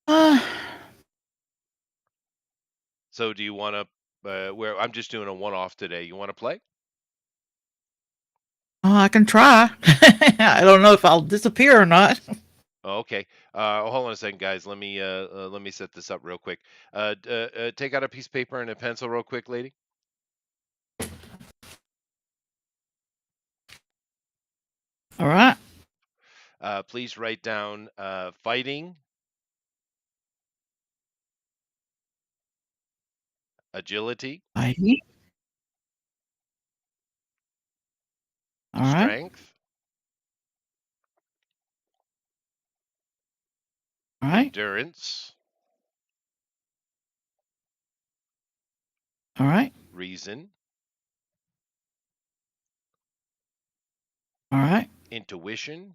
Uh, So, do you want to? Where I'm just doing a one-off today. You want to play? I can try. I don't know if I'll disappear or not. Oh, okay. Hold on a second, guys. Let me set this up real quick. Take out a piece of paper and a pencil, real quick, lady. All right. Please write down fighting, agility, Righty. All right. strength, All right. endurance, All right. reason, All right. intuition,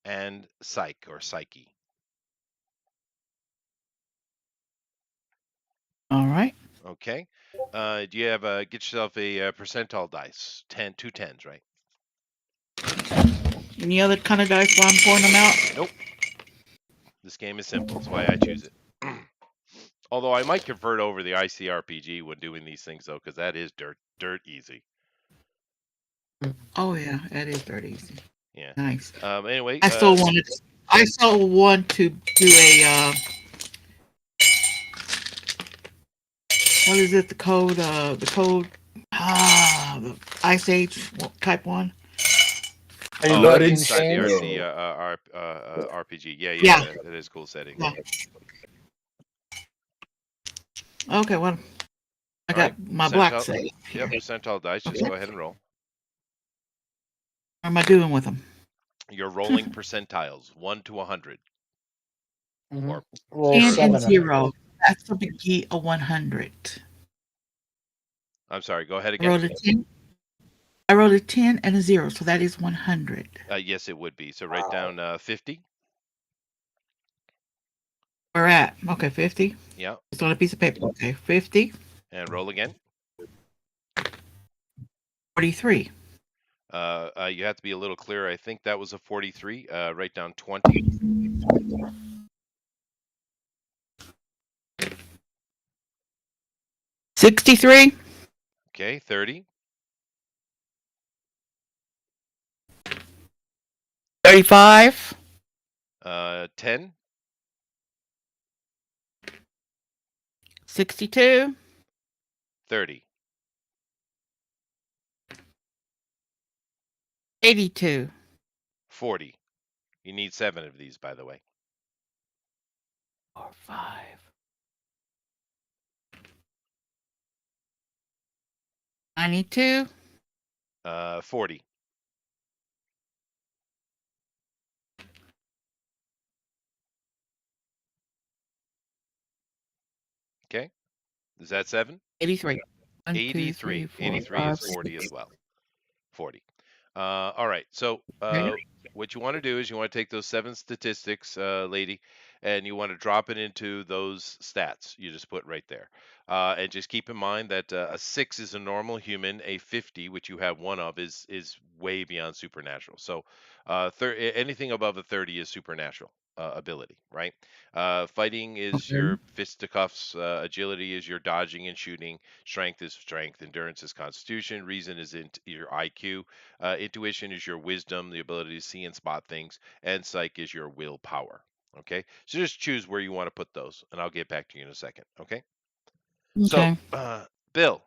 and psyche. All right. Okay. Do you have get yourself a, percentile dice? 2 tens, right? Any other kind of dice while I'm pouring them out? Nope. This game is simple. That's why I choose it. Although I might convert over the ICRPG when doing these things though, because that is dirt easy. Oh yeah, that is dirt easy. Yeah. Nice. Anyway, I still wanted. I still want to do a. What is it? The code. The code. The Ice Age type one. Are you oh, collecting Flooded inside the chains? RC snow. RPG. Yeah, yeah, Yeah. that is cool setting. Yeah. Okay. Well, I All right, got my black percentile. save Yep, here. percentile dice. Just Okay. go What ahead and roll. am I doing with them? You're rolling percentiles, 1 to 100, Mm-hmm. or Roll 10 0 to and 7 of 100. them. 0. That's a biggie of 100. I'm sorry. Go ahead I again. rolled a 10. I rolled a 10 and a 0, so that is 100. Yes, it would be. So write Wow. down 50. Where at? Okay, 50. Yeah, It's on a piece of paper. Okay, 50, and roll again. 43, You have to be a little clearer. I think that was a 43. Write down 20. 63, Okay, 30. 35, 10. 62, 30. 82, 40. You need 7 of these, by the way. 4, 5, 92, 40. Okay, is that 7? 83. 1, 2, 3, 83. 4, 83 is 5, 40 as 6. well. 40. All right. So, Okay. what you want to do is you want to take those 7 statistics, lady, and you want to drop it into those stats you just put right there. And just keep in mind that a 6 is a normal human. A 50, which you have one of, is way beyond supernatural. So, anything above a 30 is supernatural. Ability, right? Fighting is Okay. your fisticuffs. Agility is your dodging and shooting. Strength is strength. Endurance is constitution. Reason is your IQ. Intuition is your wisdom, the ability to see and spot things, and psych is your willpower. Okay, so just choose where you want to put those, and I'll get back to you in a second. Okay, so Okay. Bill,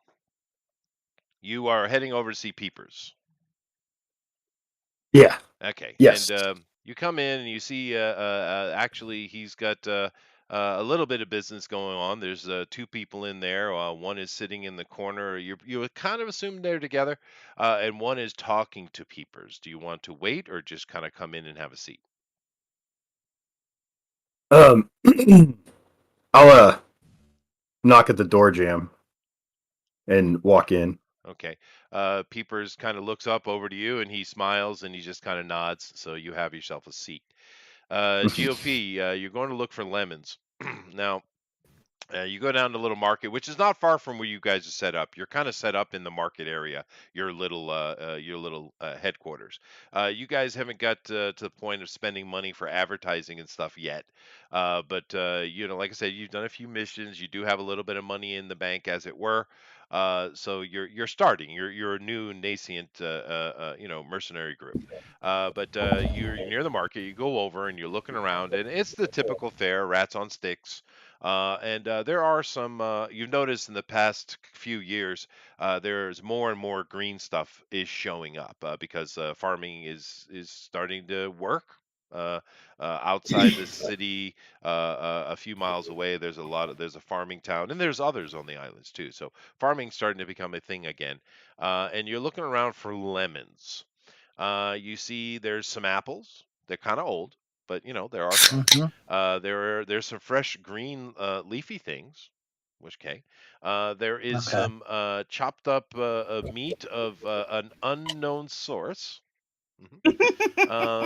you are heading over to see Peepers. Yeah. Okay, and Yes. you come in and you see actually he's got a little bit of business going on. There's 2 people in there. One is sitting in the corner. You would kind of assume they're together, and one is talking to Peepers. Do you want to wait or just kind of come in and have a seat? Um, I'll knock at the door jam and walk in. Okay. Peepers kind of looks up over to you and he smiles and he just kind of nods. So you have yourself a seat. GOP, you're going to look for lemons. Now, you go down to Little Market, which is not far from where you guys are set up. You're kind of set up in the market area, your little headquarters. You guys haven't got to the point of spending money for advertising and stuff yet, but like I said, you've done a few missions. You do have a little bit of money in the bank, as it were. So you're starting. You're a new nascent mercenary group. But you're near the market. You go over and you're looking around, and it's the typical fare: rats on sticks. And there are some, you've noticed in the past few years, there's more and more green stuff is showing up because farming is starting to work. Uh, Outside the city, a few miles away, there's a farming town, and there's others on the islands too. So farming's starting to become a thing again. And you're looking around for lemons. You see there's some apples. They're kind of old, but there are some. Mm-hmm. There's some fresh green leafy things, which okay. There is Okay. some chopped up meat of an unknown source. Mhm.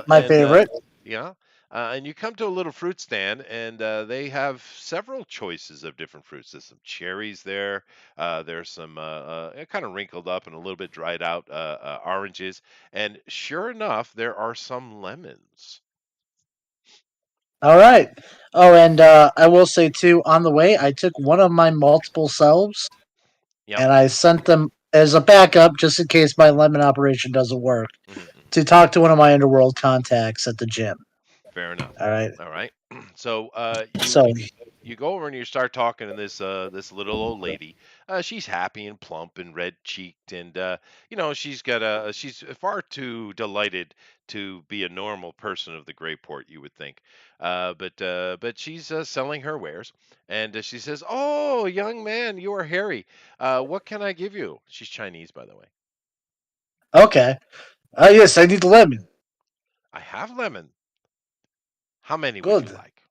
My And favorite. yeah, and you come to a little fruit stand, and they have several choices of different fruits. There's some cherries there. There's some kind of wrinkled up and a little bit dried out oranges, and sure enough, there are some lemons. All right. Oh, and I will say too, on the way, I took one of my multiple selves Yep. and I sent them as a backup, just in case my lemon operation doesn't work, Hmm, hmm. to talk to one of my underworld contacts at the gym. Fair enough. All right. All right. So So, you go over and you start talking to this little old lady. She's happy and plump and red cheeked, and she's far too delighted to be a normal person of the Great Port, you would think. But she's selling her wares, and she says, "Oh, young man, you are Harry. What can I give you?" She's Chinese, by the way. okay. Yes, I need lemon. I have lemon. How many would you Good. like?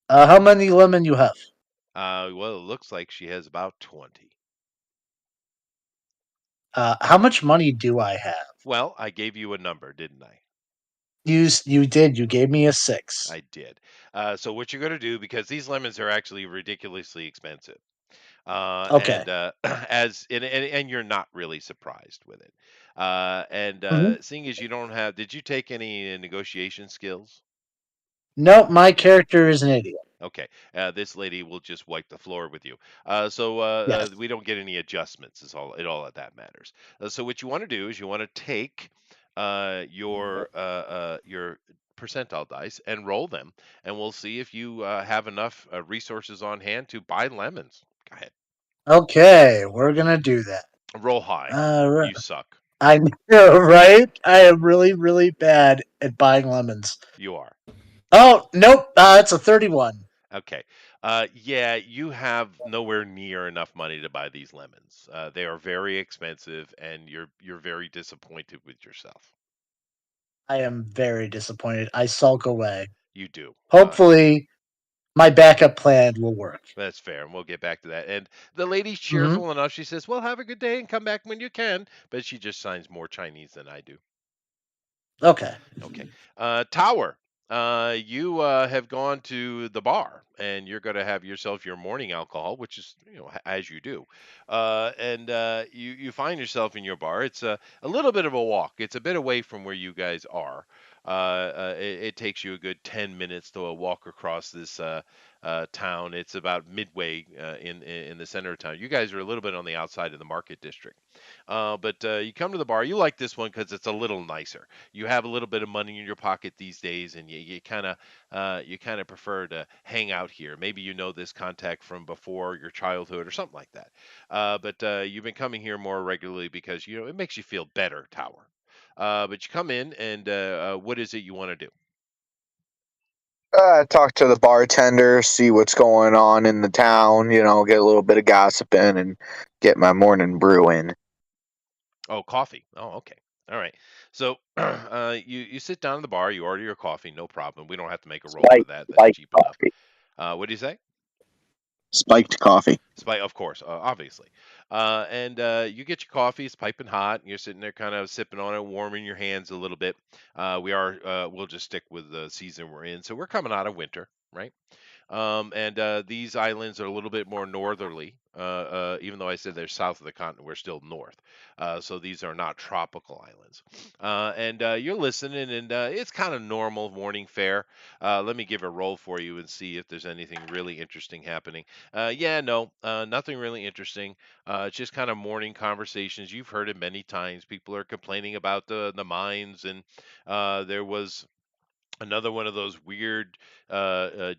How many lemon you have? Well, it looks like she has about 20. How much money do I have? Well, I gave you a number, didn't I? You did. You gave me a six. I did. So what you're going to do, because these lemons are actually ridiculously expensive, Okay. and and you're not really surprised with it. And Hmm. seeing as you don't have, did you take any negotiation skills? Nope, my character is an idiot. Okay, this lady will just wipe the floor with you. Yes. We don't get any adjustments. Is all that matters. So what you want to do is you want to take your percentile dice and roll them, and we'll see if you have enough resources on hand to buy lemons. Go ahead, Okay, we're gonna do that. roll high. Right. You suck. I know, right? I am really, really bad at buying lemons. You are. Oh, nope. It's a 31. Okay. Yeah, you have nowhere near enough money to buy these lemons. They are very expensive, and you're very disappointed with yourself. I am very disappointed. I sulk away. You do. Hopefully, my backup plan will work. That's fair, and we'll get back to that. And the lady's Hmm. cheerful enough. She says, "Well, have a good day and come back when you can." But she just signs more Chinese than I do. Okay. Okay. Tower, you have gone to the bar and you're going to have yourself your morning alcohol, which is, as you do. And you find yourself in your bar. It's a little bit of a walk, it's a bit away from where you guys are. It takes you a good 10 minutes to walk across this town. It's about midway in the center of town. You guys are a little bit on the outside of the market district. But you come to the bar. You like this one because it's a little nicer. You have a little bit of money in your pocket these days, and you kind of prefer to hang out here. Maybe you know this contact from before your childhood or something like that. But you've been coming here more regularly because it makes you feel better, Tower. But you come in, and what is it you want to do? Talk to the bartender, see what's going on in the town, get a little bit of gossip in and get my morning brew in. Oh, coffee. Oh, okay. All right. So you sit down at the bar. You order your coffee. No problem. We don't have to make a roll for Spiked, that. That's spiked cheap enough. coffee. What do you say? Spiked coffee. Of course, obviously. And you get your coffee, it's piping hot, and you're sitting there kind of sipping on it, warming your hands a little bit. We'll just stick with the season we're in. So we're coming out of winter, right? And these islands are a little bit more northerly. Even though I said they're south of the continent, we're still north. So these are not tropical islands. And you're listening, and it's kind of normal morning fare. Let me give a roll for you and see if there's anything really interesting happening. Yeah, no, nothing really interesting. It's just kind of morning conversations. You've heard it many times. People are complaining about the mines, and there was another one of those weird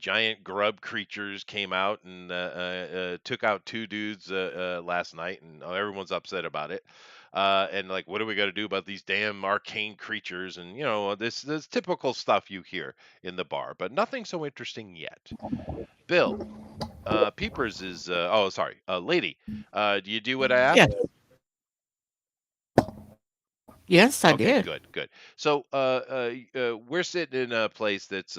giant grub creatures came out and took out two dudes last night, and everyone's upset about it. And like, what are we going to do about these damn arcane creatures? And this typical stuff you hear in the bar, but nothing so interesting yet. Bill, Peepers is. Oh, sorry, lady. Do you do what I Yes. asked? Yes, I Okay, did. good, good. So, we're sitting in a place that's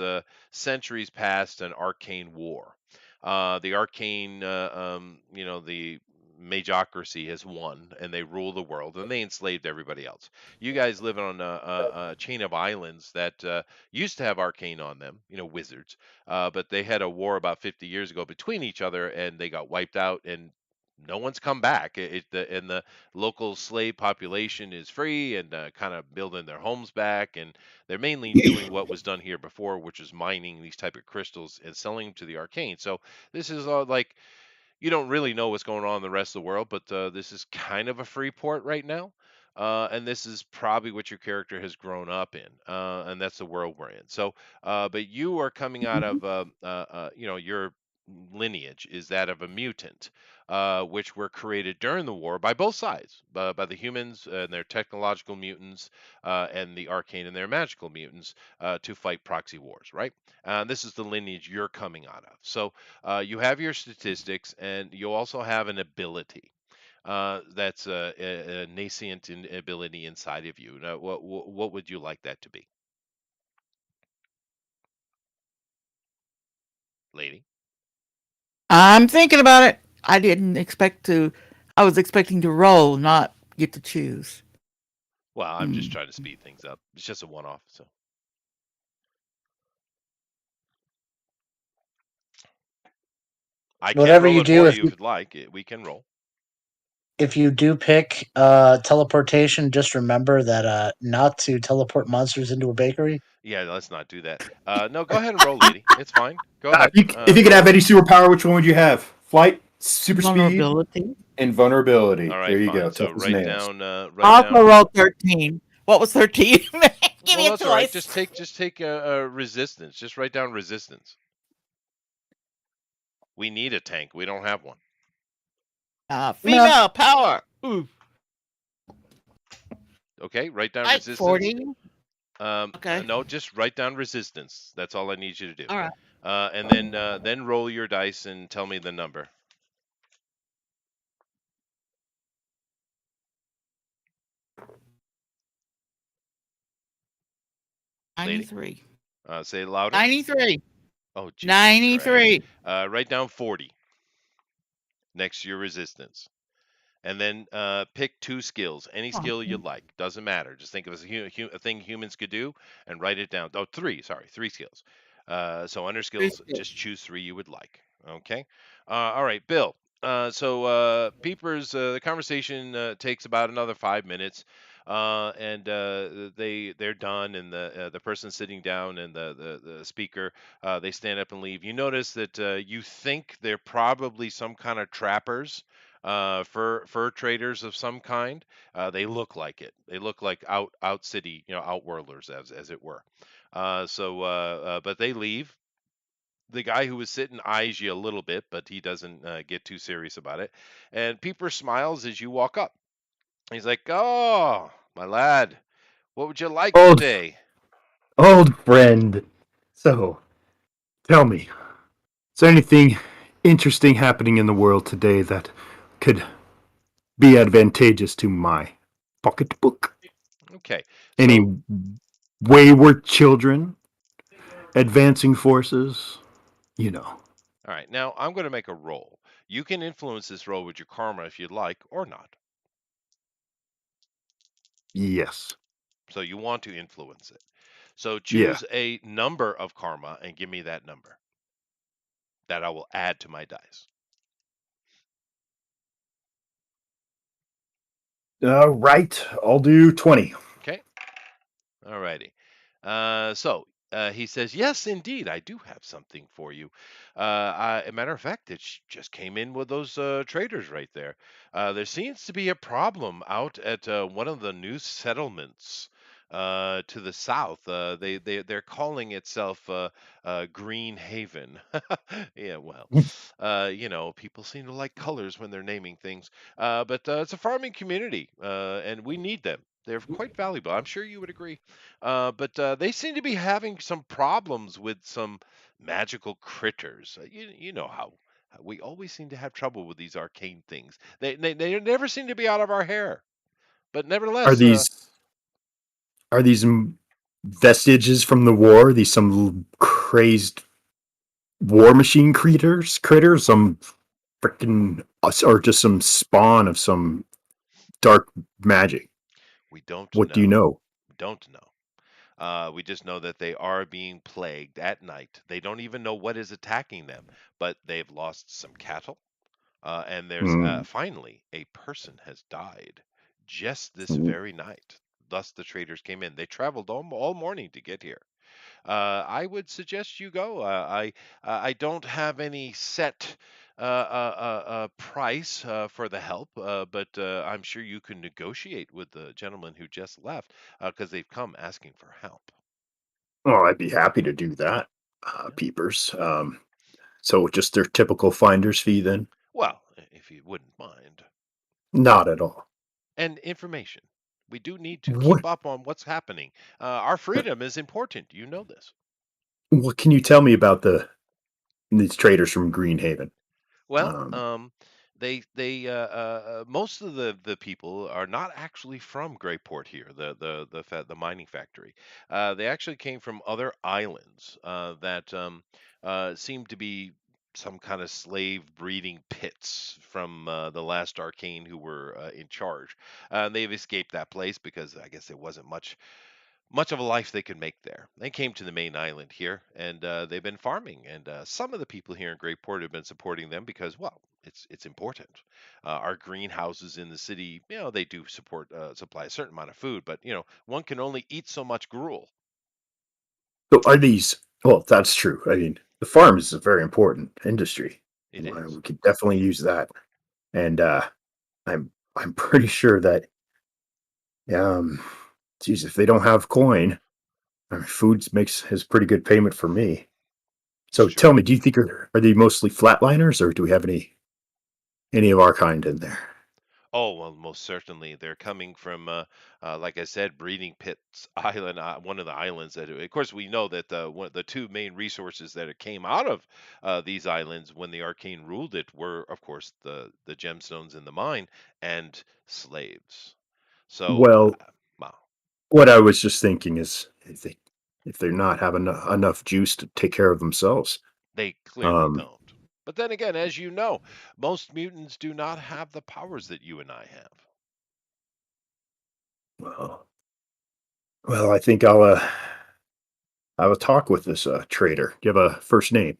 centuries past an arcane war. The arcane, the magocracy has won, and they rule the world, and they enslaved everybody else. You guys live on a chain of islands that used to have arcane on them, wizards, but they had a war about 50 years ago between each other, and they got wiped out, and no one's come back. And the local slave population is free and kind of building their homes back, and they're mainly doing what was done here before, which is mining these type of crystals and selling them to the arcane. So this is like you don't really know what's going on in the rest of the world, but this is kind of a free port right now. And this is probably what your character has grown up in, and that's the world we're in. So, but you are coming out of, your lineage is that of a mutant, which were created during the war by both sides, by the humans and their technological mutants, and the arcane and their magical mutants, to fight proxy wars, right? This is the lineage you're coming out of. So, you have your statistics, and you also have an ability. That's a nascent ability inside of you. Now, what would you like that to be, lady? I'm thinking about it. I didn't expect to. I was expecting to roll, not get to choose. Well, I'm just Hmm. trying to speed things up. It's just a one-off, so I can Whatever roll you it do, for if you if you you'd like. We can roll. if you do pick teleportation, just remember that not to teleport monsters into a bakery. Yeah, let's not do that. No, go ahead and roll, lady. It's fine. Go ahead. If you could have Roll. any superpower, which one would you have? Flight, super speed, Vulnerability. and vulnerability. All right, There you go. fine. So Tough as nails. I also rolled 13. What was 13? Give Well, me a that's all right. choice. Just take resistance. Just write down resistance. We need a tank. We don't have one. No, Female power. Ooh. Okay, write down Like resistance. 40. Okay. No, just write down resistance. That's all I need you to do. All right. And then roll your dice and tell me the number, lady. 93. Say it louder. 93. Oh, Jesus Christ. 93. Write down 40 next to your resistance. And then pick two skills, any Oh, skill you like. Doesn't matter. Just think of as a thing humans could do and write it down. Oh, three. Sorry, three skills. So under skills, just choose three you would like. Okay. All right, Bill. Peepers, the conversation takes about another 5 minutes, and they're done, and the person sitting down and the speaker, they stand up and leave. You notice that you think they're probably some kind of trappers, fur traders of some kind. They look like it. They look like out city, outworlders, as it were. But they leave. The guy who was sitting eyes you a little bit, but he doesn't get too serious about it. And Peeper smiles as you walk up. He's like, "Oh, my lad, what would you like Old, today?" old friend. So, tell me, is there anything interesting happening in the world today that could be advantageous to my pocketbook? Okay, so Any wayward children? Advancing forces? You know. all right, now I'm going to make a roll. You can influence this roll with your karma if you'd like, or not. Yes. So you want to influence it. So Yeah. choose a number of karma and give me that number that I will add to my dice. Right. I'll do 20. Okay. All righty. He says, "Yes, indeed, I do have something for you. A matter of fact, it just came in with those traders right there. There seems to be a problem out at one of the new settlements to the south. They're calling itself Green Haven. Yeah, well, people seem to like colors when they're naming things. But it's a farming community, and we need them. They're quite valuable. I'm sure you would agree. But they seem to be having some problems with some magical critters. You know how we always seem to have trouble with these arcane things. They never seem to be out of our hair. But Are nevertheless, these vestiges from the war? These some crazed war machine critters, some freaking or just some spawn of some dark magic. we don't What do you know. know? Don't know. We just know that they are being plagued at night. They don't even know what is attacking them, but they've lost some cattle. And there's Mm. finally a person has died just this very night. Thus, the traders came in. They traveled all morning to get here. I would suggest you go. I don't have any set price for the help, but I'm sure you can negotiate with the gentleman who just left because they've come asking for help. Oh, I'd be happy to do that, Yeah. peepers. So just their typical finder's fee then? Well, if you wouldn't mind. Not at all. And information. We do need to keep What up on what's happening. Our freedom is important. You know this. what can you tell me about these traders from Greenhaven? Well, Um, most of the people are not actually from Greyport here, the mining factory. They actually came from other islands that seem to be some kind of slave breeding pits from the last arcane who were in charge. They've escaped that place because I guess there wasn't much of a life they could make there. They came to the main island here, and they've been farming. And some of the people here in Greyport have been supporting them because, well, it's important. Our greenhouses in the city, they do supply a certain amount of food, but one can only eat so much gruel. so are these well, that's true. I mean, the farm is a very important industry. It is. We could definitely use that. And I'm pretty sure that um geez, if they don't have coin, I mean, food makes has pretty good payment for me. So tell Sure. me, do you think are they mostly flatliners or do we have any of our kind in there? Oh, well, most certainly. They're coming from, like I said, Breeding Pits Island, one of the islands that, of course, we know that the two main resources that it came out of these islands when the Arcane ruled it were, of course, the gemstones in the mine and slaves. So, Well, wow, what I was just thinking is if they're not having enough juice to take care of themselves. they clearly Um, don't. But then again, as you know, most mutants do not have the powers that you and I have. well, well, I think I'll talk with this trader. Give a first name.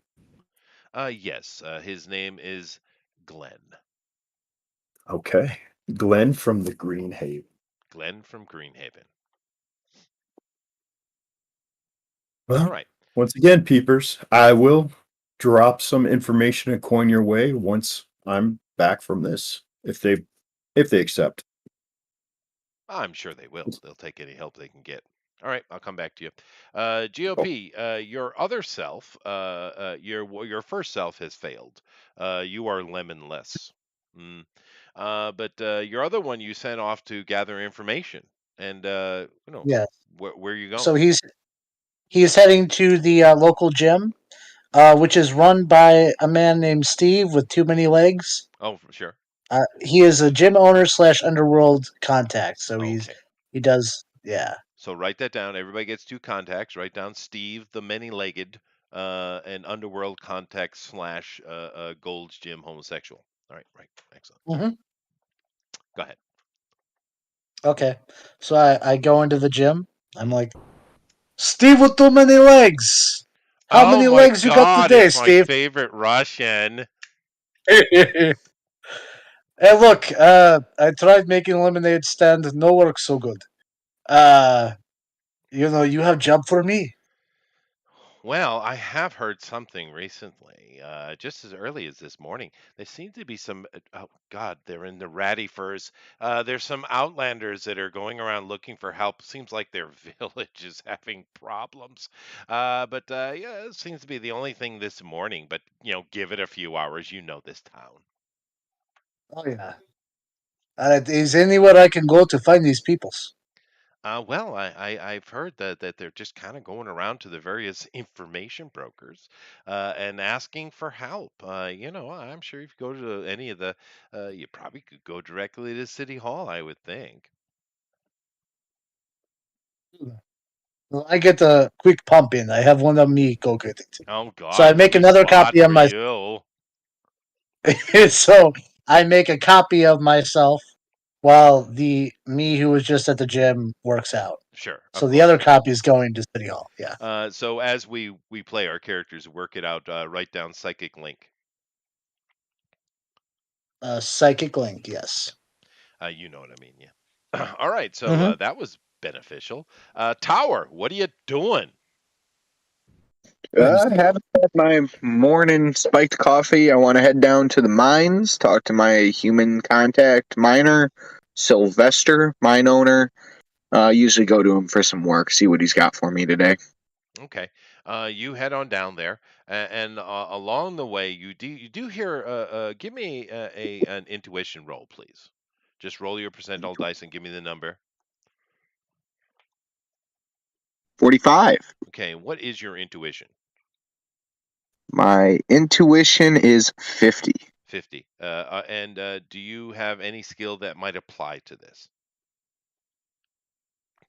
Yes, his name is Glenn. Okay, Glenn from the Green Haven. Glenn from Greenhaven. All Well, right. once again, peepers, I will drop some information and coin your way once I'm back from this, if they accept. I'm sure they will. They'll take any help they can get. All right, I'll come back to you. Oh, GOP, your other self, your first self has failed. You are lemonless. Mm. But your other one you sent off to gather information. And Yes. where are you So going? he's heading to the local gym, which is run by a man named Steve with too many legs. Oh, sure. He is a gym owner slash underworld contact. So Okay. he does, yeah. So write that down. Everybody gets two contacts. Write down Steve, the many-legged, and underworld contact slash Gold's Gym homosexual. All right, right. Excellent. hmm Go ahead. Okay. So I go into the gym. I'm like, Steve with too many legs. How Oh many my legs you got God, today, it's my Steve? favorite Russian. Hey, look, I tried making a lemonade stand. No work so good. Uh, you have job for me. Well, I have heard something recently, just as early as this morning. There seem to be some, oh God, they're in the ratty furs. There's some outlanders that are going around looking for help. Seems like their village is having problems. But yeah, it seems to be the only thing this morning. But, give it a few hours. You know this town. Oh yeah. Is anywhere I can go to find these peoples? Well, I've heard that they're just kind of going around to the various information brokers and asking for help. I'm sure if you go to any of you probably could go directly to City Hall, I would think. Well, I get a quick pump in. I have one of me go get it. Oh So I God, make too another spot copy of for my. you. So I make a copy of myself while the me who was just at the gym works out. Sure, of So the other course. copy is going to City Hall. Yeah. So as we play our characters, work it out. Write down psychic link. Psychic link, yes. You know what I mean, yeah. All right, so Hmm. that was beneficial. Tower, what are you doing? I'm I haven't had my morning spiked coffee. I want to head down to the mines, talk to my human contact miner, Sylvester, mine owner. Usually go to him for some work, see what he's got for me today. Okay, you head on down there, and along the way, you do hear. Give me an intuition roll, please. Just roll your percentile dice and give me the number. 45. Okay, what is your intuition? My intuition is 50. 50. And do you have any skill that might apply to this?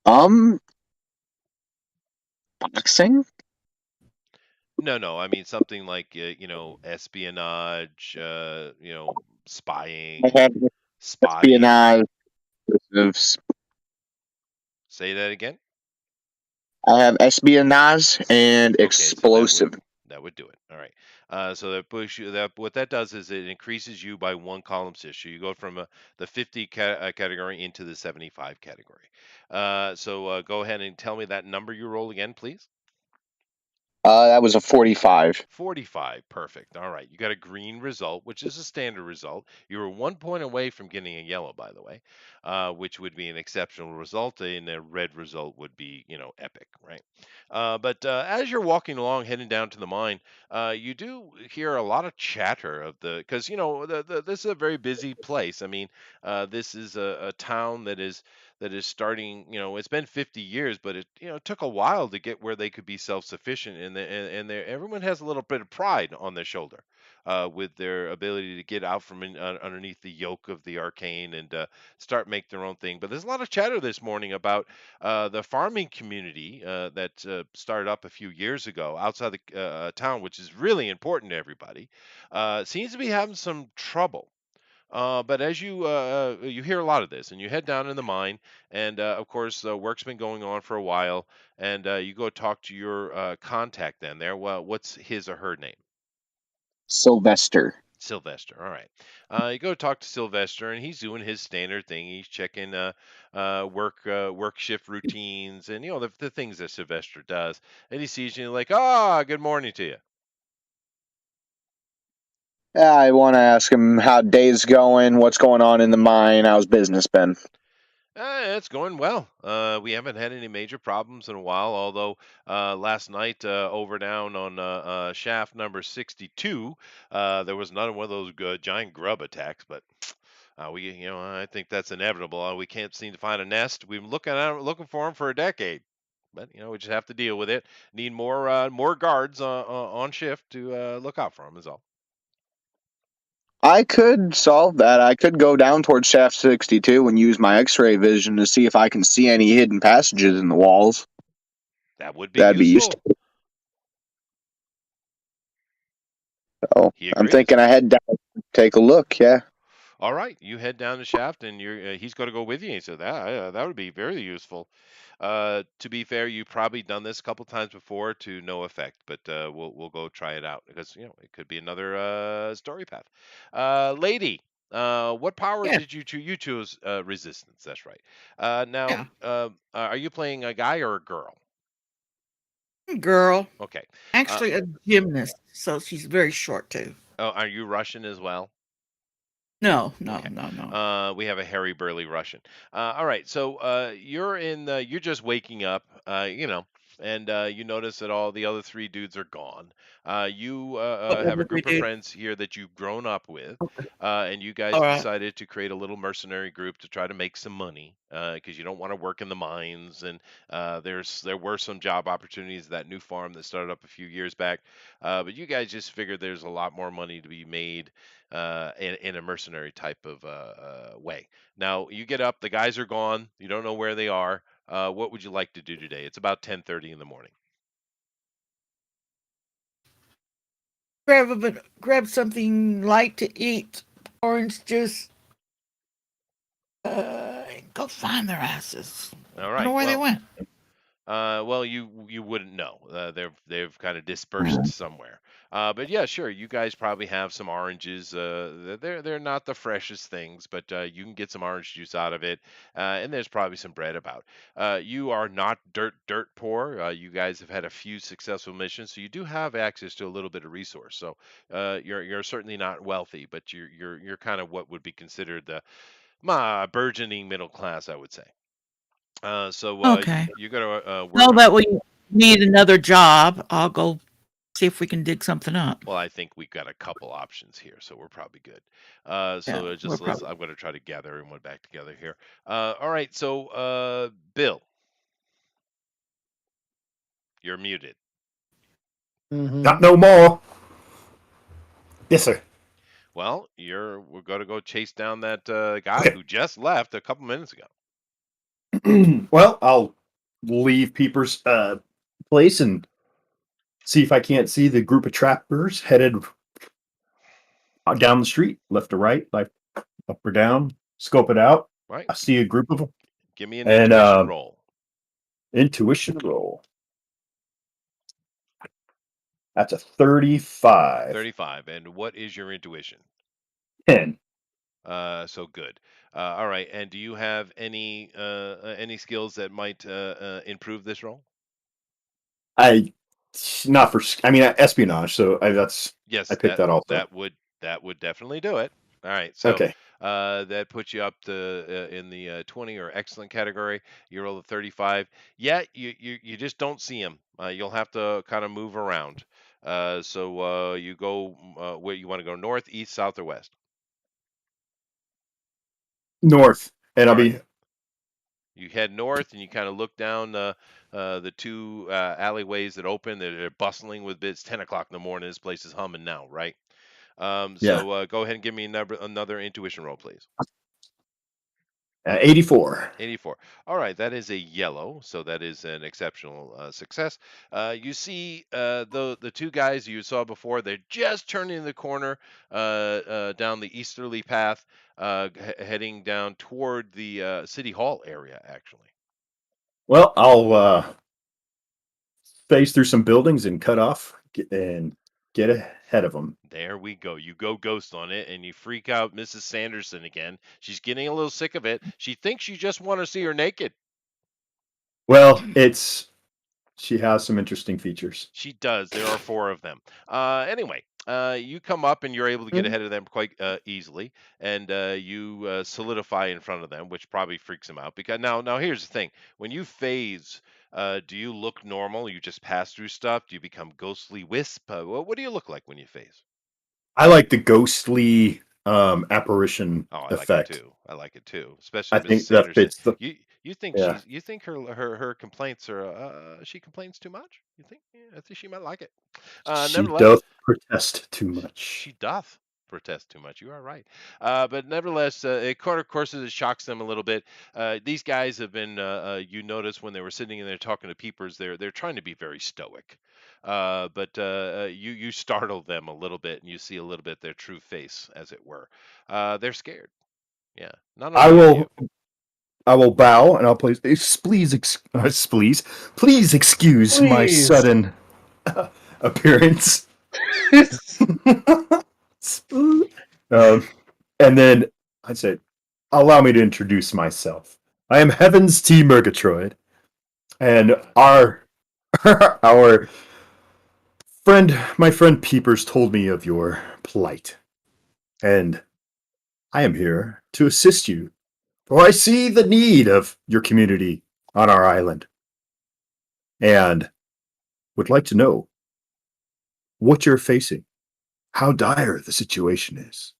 Um, Boxing? No, no. I mean something like espionage, I spying, have spotting. espionage. Say that again. I have espionage and Okay, so that would explosive. that would do it. All right. So that push you that what that does is it increases you by one column position. So you go from the 50 category into the 75 category. So go ahead and tell me that number you roll again, please. That was a 45. 45, perfect. All right, you got a green result, which is a standard result. You were 1 point away from getting a yellow, by the way, which would be an exceptional result, and a red result would be, epic, right? But as you're walking along, heading down to the mine, you do hear a lot of chatter of because this is a very busy place. I mean, this is a town that is starting, it's been 50 years, but it took a while to get where they could be self-sufficient, and everyone has a little bit of pride on their shoulder with their ability to get out from underneath the yoke of the arcane and start make their own thing. But there's a lot of chatter this morning about the farming community that started up a few years ago outside the town, which is really important to everybody. Seems to be having some trouble. But as you hear a lot of this, and you head down in the mine, and of course, work's been going on for a while, and you go talk to your contact then there. Well, what's his or her name? Sylvester. Sylvester. All right. You go talk to Sylvester, and he's doing his standard thing. He's checking work shift routines, and the things that Sylvester does. And he sees you like, good morning to you. Yeah, I want to ask him how day's going, what's going on in the mine, how's business been. It's going well. We haven't had any major problems in a while, although last night over down on shaft number 62, there was another one of those giant grub attacks. But I think that's inevitable. We can't seem to find a nest. We've been looking for them for a decade, but we just have to deal with it. Need more guards on shift to look out for them. Is all. I could solve that. I could go down towards shaft 62 and use my x-ray vision to see if I can see any hidden passages in the walls. That would be That'd be useful. useful. So He I'm agrees. thinking I head down, take a look. Yeah. All right, you head down the shaft, and he's going to go with you. So that would be very useful. To be fair, you've probably done this a couple times before to no effect, but we'll go try it out because it could be another story path. Lady, what power yeah, did you choose? You chose resistance. That's right. Now, yeah. are you playing a guy or a girl? Girl, Okay. Uh, actually a gymnast, so she's very short too. oh, are you Russian as well? No, no, Okay. no, no. We have a hairy burly Russian. All right. So you're just waking up, and you notice that all the other three dudes are gone. You What have a would we group of do? friends here that you've grown up with, Okay. and you guys All right. decided to create a little mercenary group to try to make some money because you don't want to work in the mines. And there were some job opportunities at that new farm that started up a few years back, but you guys just figured there's a lot more money to be made in a mercenary type of way. Now you get up, the guys are gone, you don't know where they are. What would you like to do today? It's about 10:30 in the morning. Grab something light to eat, orange juice. Go find their asses. All I don't know right. where they Well, went. well, you wouldn't know. They've kind of dispersed somewhere. But yeah, sure, you guys probably have some oranges. They're not the freshest things, but you can get some orange juice out of it, and there's probably some bread about. You are not dirt poor. You guys have had a few successful missions, so you do have access to a little bit of resource. So you're certainly not wealthy, but you're kind of what would be considered the burgeoning middle class, I would say. Okay. You got to Know work. that we need another job. I'll go see if we can dig something up. Well, I think we've got a couple options here, so we're probably good. Yeah, we're Just let's. probably I'm going to try to gather everyone back together here. All right. Bill, you're muted. Hmm. Not no more. Yes, sir. Well, we're going to go chase down that guy Okay. who just left a couple minutes ago. Well, I'll leave Peeper's place and see if I can't see the group of trappers headed down the street, left or right, like up or down. Scope it out. Right. I see a group of them, Give me an and intuition roll. intuition roll. That's a 35. 35. And what is your intuition? 10. So good. All right. And do you have any skills that might improve this roll? I not for I mean espionage, so I Yes, picked that also. that would definitely do it. All right, so Okay. that puts you up to in the 20 or excellent category. You roll a 35. Yeah, you just don't see him. You'll have to kind of move around. You go where you want to go: north, east, south, or west. North. And I'll North. be You head north and you kind of look down the two alleyways that open. They're bustling with bits. 10 o'clock in the morning. This place is humming now, right? yeah. Go ahead and give me another intuition roll, please. 84. 84. All right, that is a yellow, so that is an exceptional success. You see the two guys you saw before, they're just turning the corner down the easterly path, heading down toward the city hall area, actually. Well, I'll phase through some buildings and cut off and get ahead of them. There we go. You go ghost on it, and you freak out Mrs. Sanderson again. She's getting a little sick of it. She thinks you just want to see her naked. Well, she has some interesting features. She does. There are four of them. You come up and you're able to get ahead of them quite easily, and you solidify in front of them, which probably freaks them out. Because now here's the thing: when you phase, do you look normal? You just pass through stuff? Do you become ghostly wisp? What do you look like when you phase? I like the ghostly apparition Oh, I like it effect. too. I like it too, especially I Mrs. think that Sanderson. fits the yeah. You think her complaints are she complains too much? You think? Yeah, I think she might like it. She Nevertheless, doth protest too she much. doth protest too much. You are right. But nevertheless, of course, it shocks them a little bit. These guys have been, you notice when they were sitting in there talking to peepers, they're trying to be very stoic. You startle them a little bit, and you see a little bit their true face, as it were. They're scared. Yeah, not I only of you. will I will bow and I'll please excuse my Please. sudden appearance. um, and then I said, allow me to introduce myself. I am Heaven's T. Murgatroyd, and our my friend Peepers told me of your plight, and I am here to assist you. For I see the need of your community on our island, and would like to know what you're facing, how dire the situation is,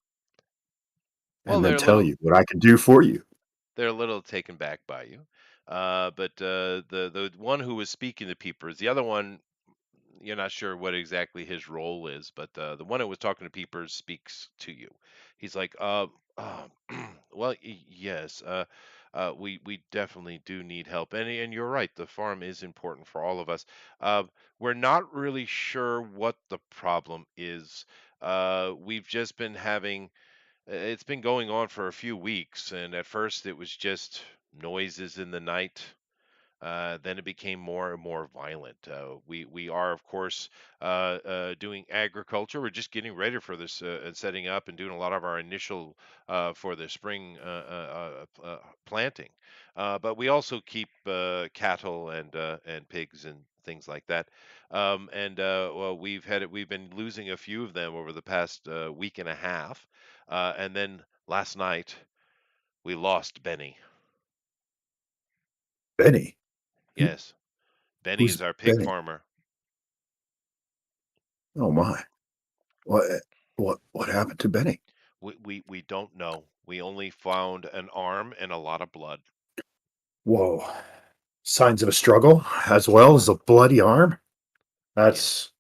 Well, and then tell you what I can do for you. they're a little taken back by you. The one who was speaking to peepers, the other one you're not sure what exactly his role is, but the one that was talking to Peepers speaks to you. He's like, well, yes, we definitely do need help, and you're right. The farm is important for all of us. We're not really sure what the problem is. We've just been having. It's been going on for a few weeks, and at first it was just noises in the night. then it became more and more violent. We are, of course, doing agriculture. We're just getting ready for this and setting up and doing a lot of our initial for the spring planting. But we also keep cattle and pigs and things like that. Well, we've been losing a few of them over the past week and a half, and then last night we lost Benny. Benny. Who, Yes, Benny is who's our pig Benny? farmer. Oh my. What what happened to Benny? We don't know. We only found an arm and a lot of blood. Whoa. Signs of a struggle as well as a bloody arm? Yes, That's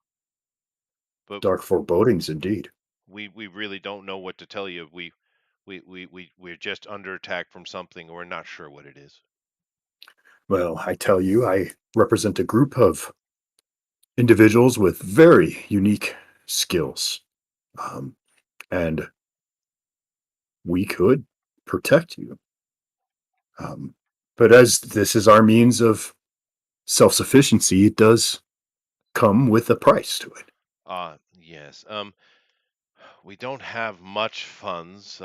but dark forebodings indeed. we really don't know what to tell you. We're just under attack from something, and we're not sure what it is. Well, I tell you, I represent a group of individuals with very unique skills. Um, and we could protect you. Um, but as this is our means of self sufficiency, it does come with a price to it. Yes. We don't have much funds.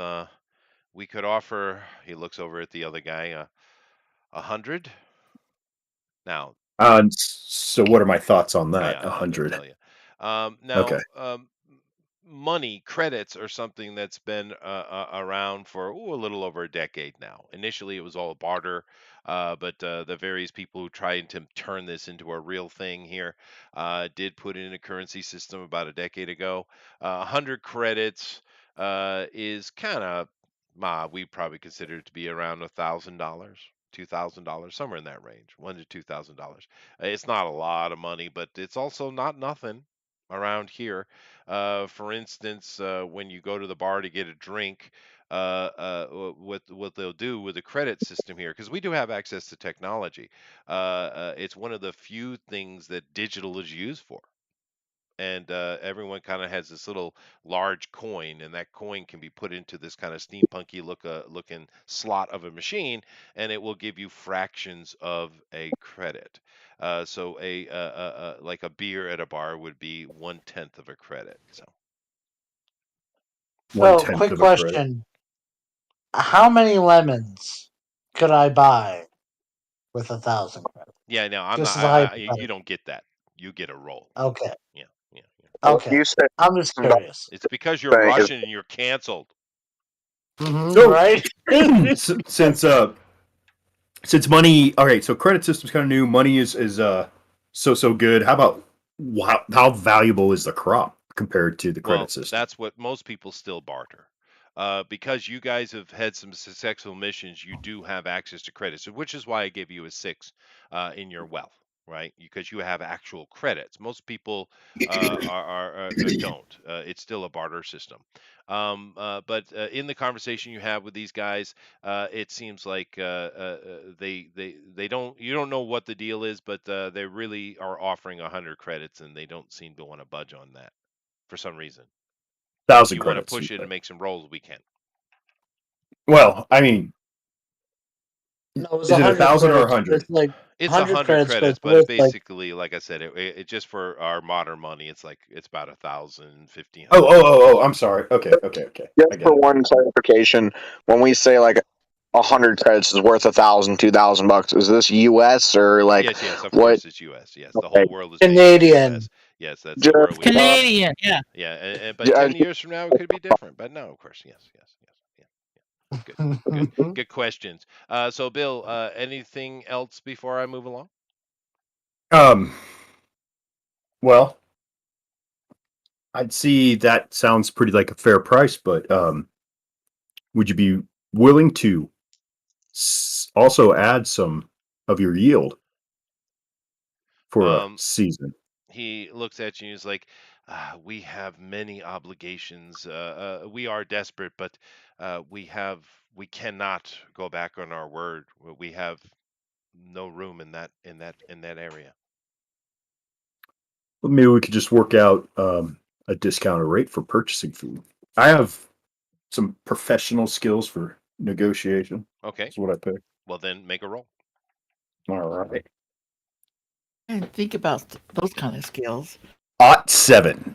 We could offer. He looks over at the other guy. 100. Now, So, what are my thoughts on that? yeah, A I'm not going to 100. tell you. Okay. Money credits are something that's been around for a little over a decade now. Initially, it was all barter, but the various people who tried to turn this into a real thing here did put in a currency system about a decade ago. 100 credits is kind of, we probably consider it to be around $1,000. $2,000, somewhere in that range, $1,000 to $2,000. It's not a lot of money, but it's also not nothing around here. For instance, when you go to the bar to get a drink, what they'll do with the credit system here, because we do have access to technology, it's one of the few things that digital is used for. And everyone kind of has this little large coin, and that coin can be put into this kind of steampunky looking slot of a machine, and it will give you fractions of a credit. So like a beer at a bar would be 1/10 of a credit. So One So, tenth quick of a credit. question: how many lemons could I buy with 1,000 credits? yeah, no, I'm not. Just as a You hypothetical. don't get that. You get a roll. Okay. Yeah, yeah, yeah. Well, Okay. you said I'm just about curious. It's because you're saying is Russian and you're canceled. So, Right? since since money, all right, so credit system's kind of new. Money is so good. How about how valuable is the crop compared to the credit Well, system? that's what most people still barter. Because you guys have had some successful missions, you do have access to credits, which is why I gave you a 6 in your wealth, right? Because you have actual credits. Most people don't. It's still a barter system. But in the conversation you have with these guys, it seems like they don't. You don't know what the deal is, but they really are offering 100 credits, and they don't seem to want to budge on that for some reason. But if Thousand you want to credits. You push it say. and make some rolls, we can. Well, I mean, No, it was is it a 100 thousand or a credits. hundred? It's like It's a 100 hundred credits, but credits, it's but it worth like, basically, like I said, it just for our modern money, it's like it's about 1,000, Oh, oh, oh, oh. $1,500. I'm sorry. Okay, okay, okay. just I get for it. one clarification, when we say like 100 credits is worth 1,000, $2,000, is this U.S. or like Yes, yes, of what? course, it's U.S. Yes, the Okay, whole world is paying in Canadian. U.S. Yes, that's where just we have our Canadian, yeah. yeah, but I 10 years from now it could be different. But no, of course, yes, yes, yes, yeah, yeah. Good, good, good questions. So Bill, anything else before I move along? Um, well, I'd see that sounds pretty like a fair price, but would you be willing to also add some of your yield for a Um, season? he looks at you and he's like, "We have many obligations. We are desperate, but we cannot go back on our word. We have no room in that area." Well, maybe we could just work out a discounted rate for purchasing food. I have some professional skills for negotiation. Okay, That's what I pick. well then make a roll. All right. And think about those kind of skills. Ot 7.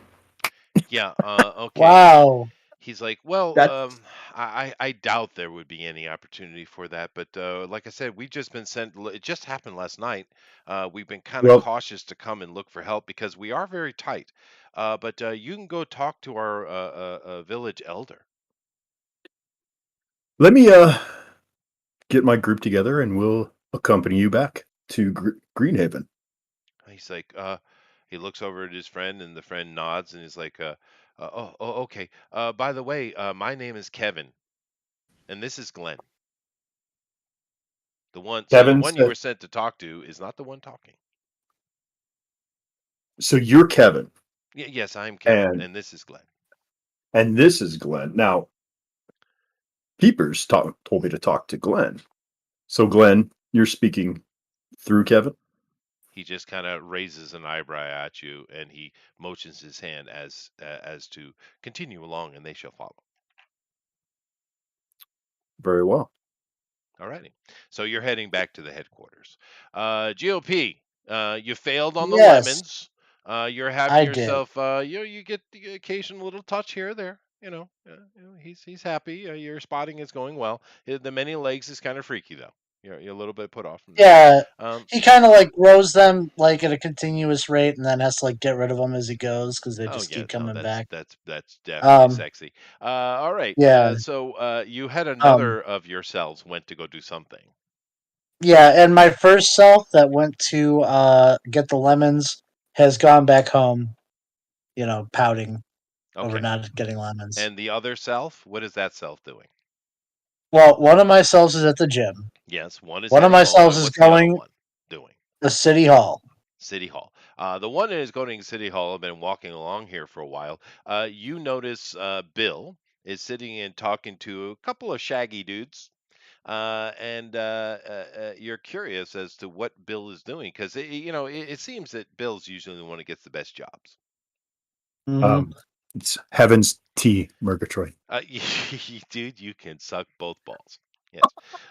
Yeah. Okay. Wow. He's like, well, That's I doubt there would be any opportunity for that, but like I said, we just been sent. It just happened last night. We've been kind of well. cautious to come and look for help because we are very tight. But you can go talk to our village elder. Let me get my group together, and we'll accompany you back to Greenhaven. He's like, he looks over at his friend, and the friend nods, and he's like, okay. By the way, my name is Kevin, and this is Glenn. The one, so the Kevin one you said, were sent to talk to is not the one talking. "So you're Kevin, Yes, I'm Kevin, and and this is Glenn. this is Glenn." Now, Peepers told me to talk to Glenn. So, Glenn, you're speaking through Kevin. He just kind of raises an eyebrow at you, and he motions his hand as to continue along, and they shall follow. Very well. Alrighty. So you're heading back to the headquarters. GOP, you failed on the Yes, lemons. You're having I did. yourself, you get the occasional little touch here or there. He's happy. Your spotting is going well. The many legs is kind of freaky though. You're a little bit put off from that. Yeah, Um, he kind of like rows them like at a continuous rate, and then has to like get rid of them as he goes because they oh just yeah, keep no, coming back. that's definitely Um, sexy. All right. yeah, So you had um, another of yourselves went to go do something. yeah, and my first self that went to get the lemons has gone back home, pouting over Okay. not getting lemons. And the other self, what is that self doing? Well, one of my selves is at the gym. Yes, one is One of heading my home, selves and is what's the other going one doing? to City Hall. City Hall. The one that is going to City Hall, I've been walking along here for a while. You notice Bill is sitting and talking to a couple of shaggy dudes. And you're curious as to what Bill is doing because it seems that Bill's usually the one that gets the best jobs. Hmm. Um, it's Heaven's Tea, Murgatroyd. Dude, you can suck both balls. Yes.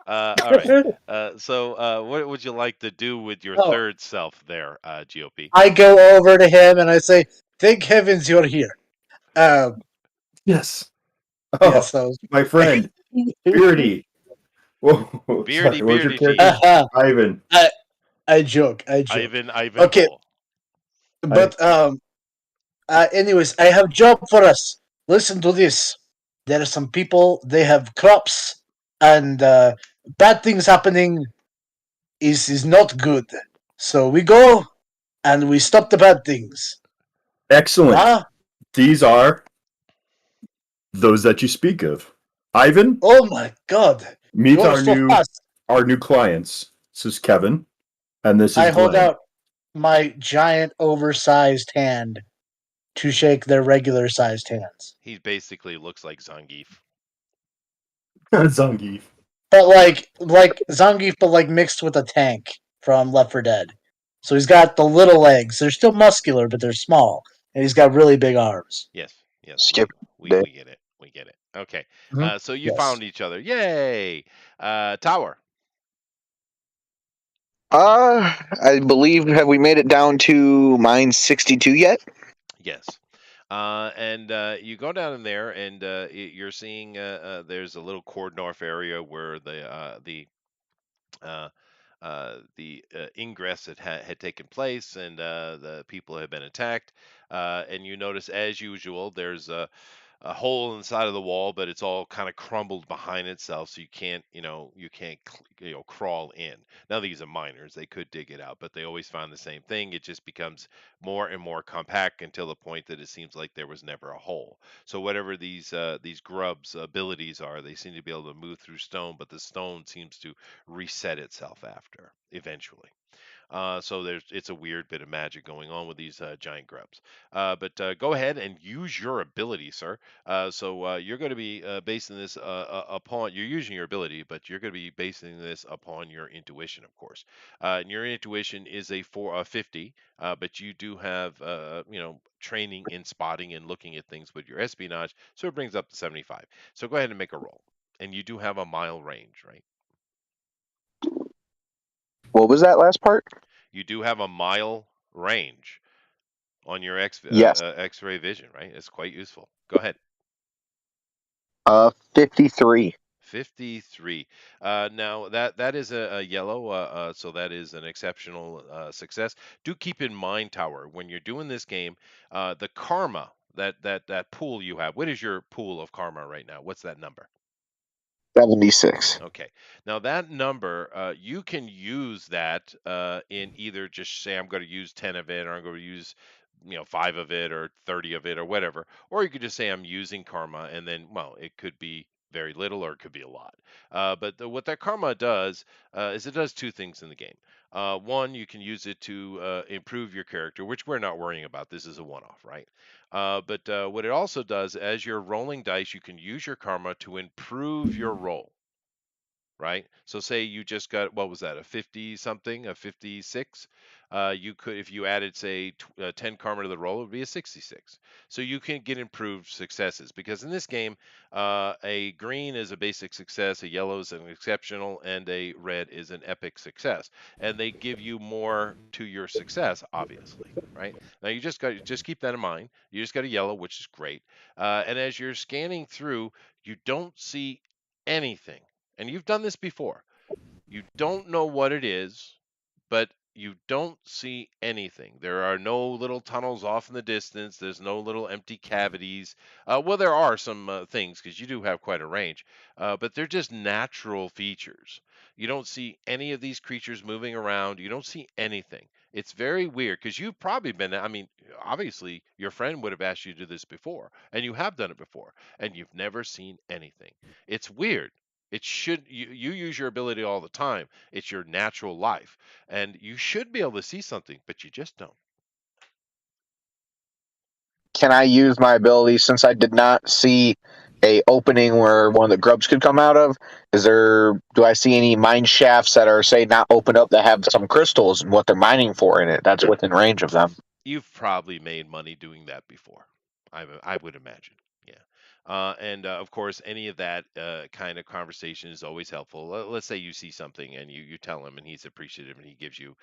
All right. So, what would you like to do with your Oh, third self there, GOP? I go over to him and I say, "Thank heavens you're here." Uh, Yes. Oh, yes, that was. my friend, Beardy. Whoa, sorry. Beardy, What was your beardy character? jeez. Ivan. I I joke, I joke. Ivan Okay, Ivanhoe. I but anyways, I have job for us. Listen to this. There are some people. They have crops, and bad things happening is not good. So we go and we stop the bad things. excellent. Huh? These are those that you speak of. Ivan, Oh my God! You meet are so fast. our new clients. This is Kevin, and this is I hold Glenn. out my giant, oversized hand to shake their regular sized hands. He basically looks like Zangief. Zangief. But like Zangief, but like mixed with a tank from Left 4 Dead. So he's got the little legs. They're still muscular, but they're small, and he's got really big arms. Yes, yes, Skip day. we get it. We get it. Okay. Mhm. So you Yes. found each other. Yay! Tower. I believe, have we made it down to mine 62 yet? Yes. And you go down in there, and you're seeing there's a little cordon off area where uh, ingress had taken place, and the people had been attacked. And you notice, as usual, there's a hole in the side of the wall, but it's all kind of crumbled behind itself, so you can't crawl in. Now these are miners; they could dig it out, but they always find the same thing. It just becomes more and more compact until the point that it seems like there was never a hole. So whatever these grubs' abilities are, they seem to be able to move through stone, but the stone seems to reset itself after eventually. So it's a weird bit of magic going on with these giant grubs. But go ahead and use your ability, sir. So you're going to be basing this upon you're using your ability, but you're going to be basing this upon your intuition, of course. And your intuition is a 50, but you do have training in spotting and looking at things with your espionage, so it brings up to 75. So go ahead and make a roll. And you do have a mile range, right? What was that last part? You do have a mile range on your Yes. X-ray vision, right? It's quite useful. Go ahead. 53. 53. Now that is a yellow, so that is an exceptional success. Do keep in mind, Tower, when you're doing this game, the karma that pool you have. What is your pool of karma right now? What's that number? 76. Okay. Now that number, you can use that in either just say I'm going to use 10 of it, or I'm going to use 5 of it, or 30 of it, or whatever. Or you could just say I'm using karma, and then well, it could be very little or it could be a lot. What that karma does is it does two things in the game. One, you can use it to improve your character, which we're not worrying about. This is a one-off, right? But what it also does, as you're rolling dice, you can use your karma to improve your roll, right? So say you just got, what was that, a 50 something, a 56? You could, if you added, say, 10 karma to the roll, it would be a 66. So you can get improved successes, because in this game, a green is a basic success, a yellow is an exceptional, and a red is an epic success. And they give you more to your success, obviously, right? Now you just keep that in mind. You just got a yellow, which is great. And as you're scanning through, you don't see anything, and you've done this before. You don't know what it is, but you don't see anything. There are no little tunnels off in the distance. There's no little empty cavities. Well, there are some things, because you do have quite a range, but they're just natural features. You don't see any of these creatures moving around. You don't see anything. It's very weird, because you've probably been, I mean, obviously, your friend would have asked you to do this before, and you have done it before, and you've never seen anything. It's weird. It should, you use your ability all the time. It's your natural life, and you should be able to see something, but you just don't. Can I use my ability, since I did not see a opening where one of the grubs could come out of? Do I see any mine shafts that are, say, not opened up, that have some crystals and what they're mining for in it that's within range of them? You've probably made money doing that before. I would imagine. Yeah. And Of course, any of that kind of conversation is always helpful. Let's say you see something and you tell him, and he's appreciative, and he gives you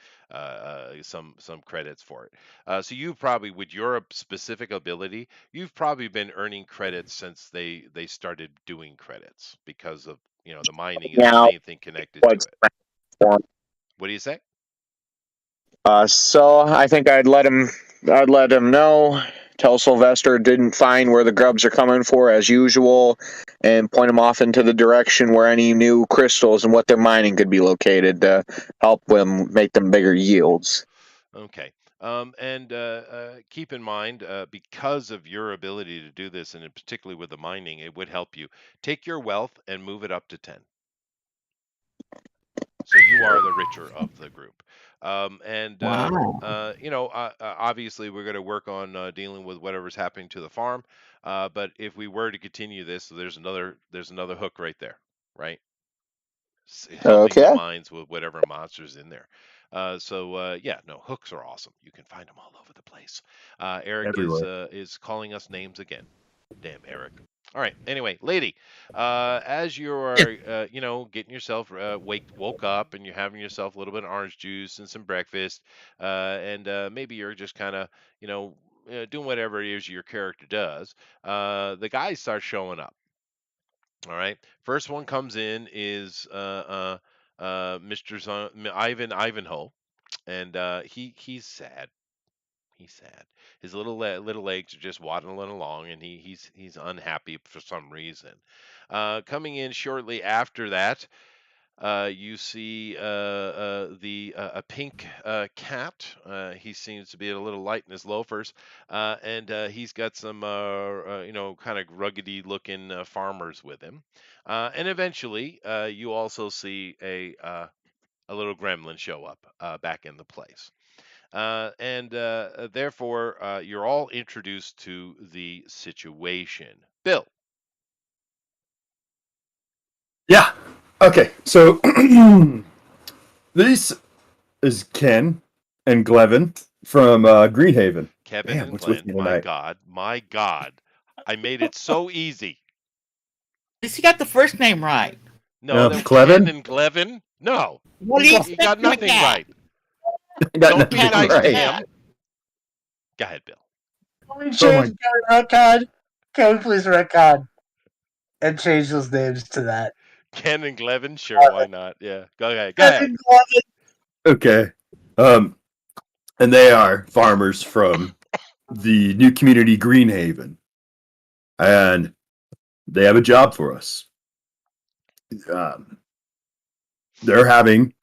some credits for it. So you probably, with your specific ability, you've probably been earning credits since they started doing credits, because of the mining is the Now, main thing connected to what's it. What do you say? so I think I'd let him know. Tell Sylvester didn't find where the grubs are coming for as usual, and point him off into the direction where any new crystals and what they're mining could be located to help them make them bigger yields. Okay. And Keep in mind, because of your ability to do this, and particularly with the mining, it would help you. Take your wealth and move it up to 10. So you are the richer of the group. Wow. Obviously, we're going to work on dealing with whatever's happening to the farm. But if we were to continue this, there's another hook right there, right? Helping the Okay. mines with whatever monsters in there. Yeah, no, hooks are awesome. You can find them all over the place. Eric Everywhere. is calling us names again. Damn, Eric. All right. Anyway, lady, as you Yeah. are, getting yourself woke up, and you're having yourself a little bit of orange juice and some breakfast, and maybe you're just kind of, doing whatever it is your character does. The guys start showing up. All right. First one comes in is Mr. Ivan Ivanhoe, and he's sad. He's sad. His little legs are just waddling along, and he's unhappy for some reason. Coming in shortly after that, you see a pink cat. He seems to be a little light in his loafers, and he's got some kind of ruggedy looking farmers with him. And eventually, you also see a little gremlin show up back in the place. And therefore, you're all introduced to the situation. Bill. Yeah. Okay. So this is Ken and Glevin from Greenhaven. Kevin Man, and what's with Glenn. me My tonight? God. My God. I made it so easy. At least you got the first name right. No, that Ken Clevin? and Glevin. No, What do you Go he expect got from a nothing cat? right. Got Don't be Cat nothing is nice a to right. him. cat. Go ahead, Bill. Can we Oh my! change retcon? Can we please retcon and change those names to that? Ken and Glevin, sure, why not? Yeah, go ahead. Go ahead. Kevin Glovin. Okay. Um, and they are farmers from the new community Greenhaven, and they have a job for us. Um, they're having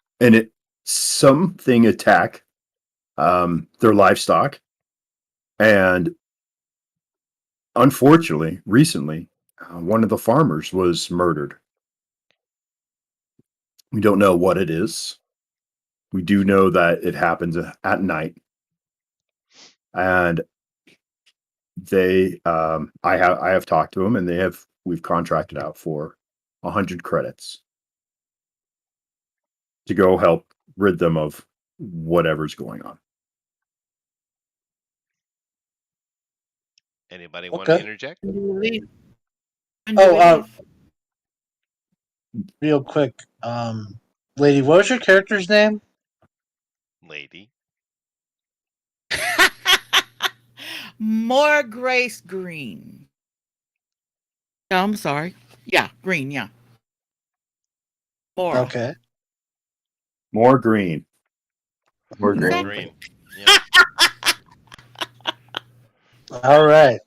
something attack their livestock, and unfortunately, recently, one of the farmers was murdered. We don't know what it is. We do know that it happens at night, and I have talked to them, and we've contracted out for 100 credits to go help rid them of whatever's going on. Anybody want to Okay. interject? When do we leave? When do Oh, we leave? real quick, lady, what was your character's name? Lady. More Grace Green. Oh, I'm sorry. Yeah, Green. Yeah, Mora. Okay. More green. More More green. Exactly. green. Yep. All right.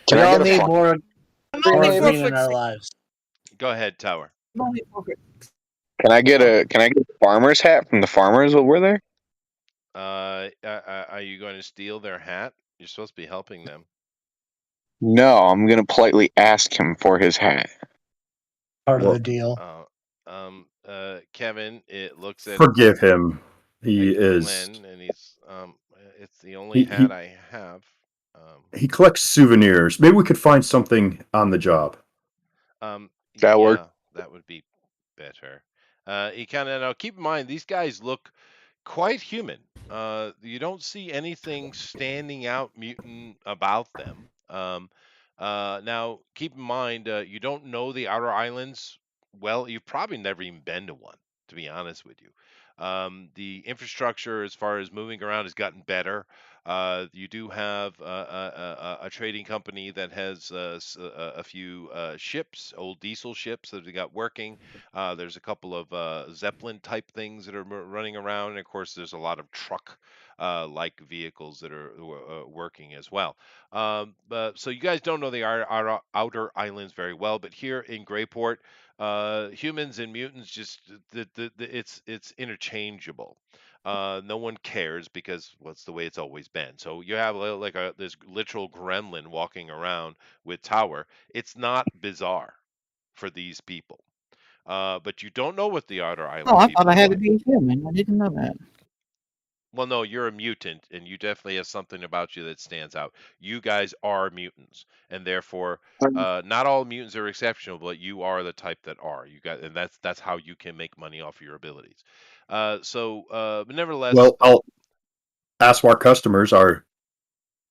Can We I all get a need farm? I'm more only Name? 4 green in foot our 6. lives. Go ahead, Tower. I'm only 4 foot. Can I get a farmer's hat from the farmers over there? Are you going to steal their hat? You're supposed to be helping them. No, I'm gonna politely ask him for his hat. Part of the Well, deal. Kevin, it looks forgive him. at He is Glenn, and it's the only he hat he I have. Um, he collects souvenirs. Maybe we could find something on the job. That work? yeah, that would be better. You kind of now keep in mind these guys look quite human. You don't see anything standing out mutant about them. Now, keep in mind, you don't know the outer islands well. You've probably never even been to one, to be honest with you. The infrastructure, as far as moving around, has gotten better. You do have a trading company that has a few ships, old diesel ships that they got working. There's a couple of Zeppelin type things that are running around, and of course, there's a lot of truck like vehicles that are working as well. But so you guys don't know the outer islands very well, but here in Greyport, humans and mutants just it's interchangeable. No one cares because what's the way it's always been. So you have like this literal gremlin walking around with Tower. It's not bizarre for these people. But you don't know what the outer Oh, island I thought people I are had to like. be human. I didn't know that. Well, no, you're a mutant, and you definitely have something about you that stands out. You guys are mutants, and therefore, not all mutants are exceptional, but you are the type that are. You got, and that's how you can make money off of your abilities. But nevertheless, Well, I'll ask our customers are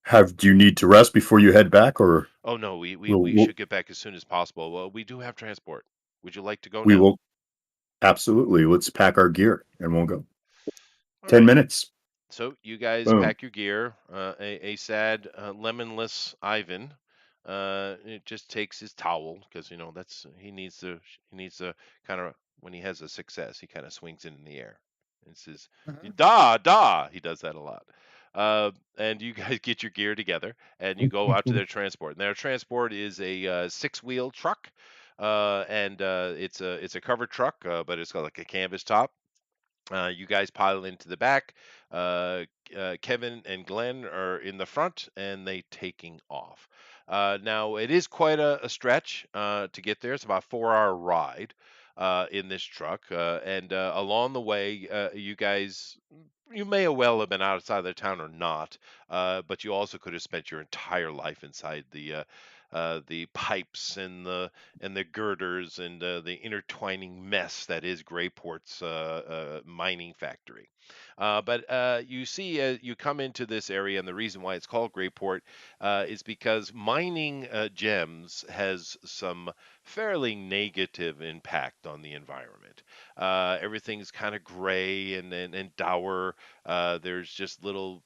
have do you need to rest before you head back, or oh no, we we we'll, we we'll should get back as soon as possible. Well, we do have transport. Would you like to go we now? will absolutely, let's pack our gear and we'll go. All 10 right. minutes. So you guys Boom. pack your gear. A sad, lemonless Ivan, it just takes his towel because that's he needs to kind of when he has a success he kind of swings it in the air and says Mhm. da da. He does that a lot. And you guys get your gear together and you go out to their transport. And their transport is a six-wheel truck, and it's a covered truck, but it's got like a canvas top. You guys pile into the back. Uh, Kevin and Glenn are in the front, and they taking off. Now it is quite a stretch to get there. It's about a 4-hour ride in this truck, and along the way, you guys. You may well have been outside the town or not, but you also could have spent your entire life inside the pipes and the girders and the intertwining mess that is Greyport's mining factory. But you see, you come into this area, and the reason why it's called Greyport is because mining gems has some fairly negative impact on the environment. Everything's kind of gray and dour. There's just little,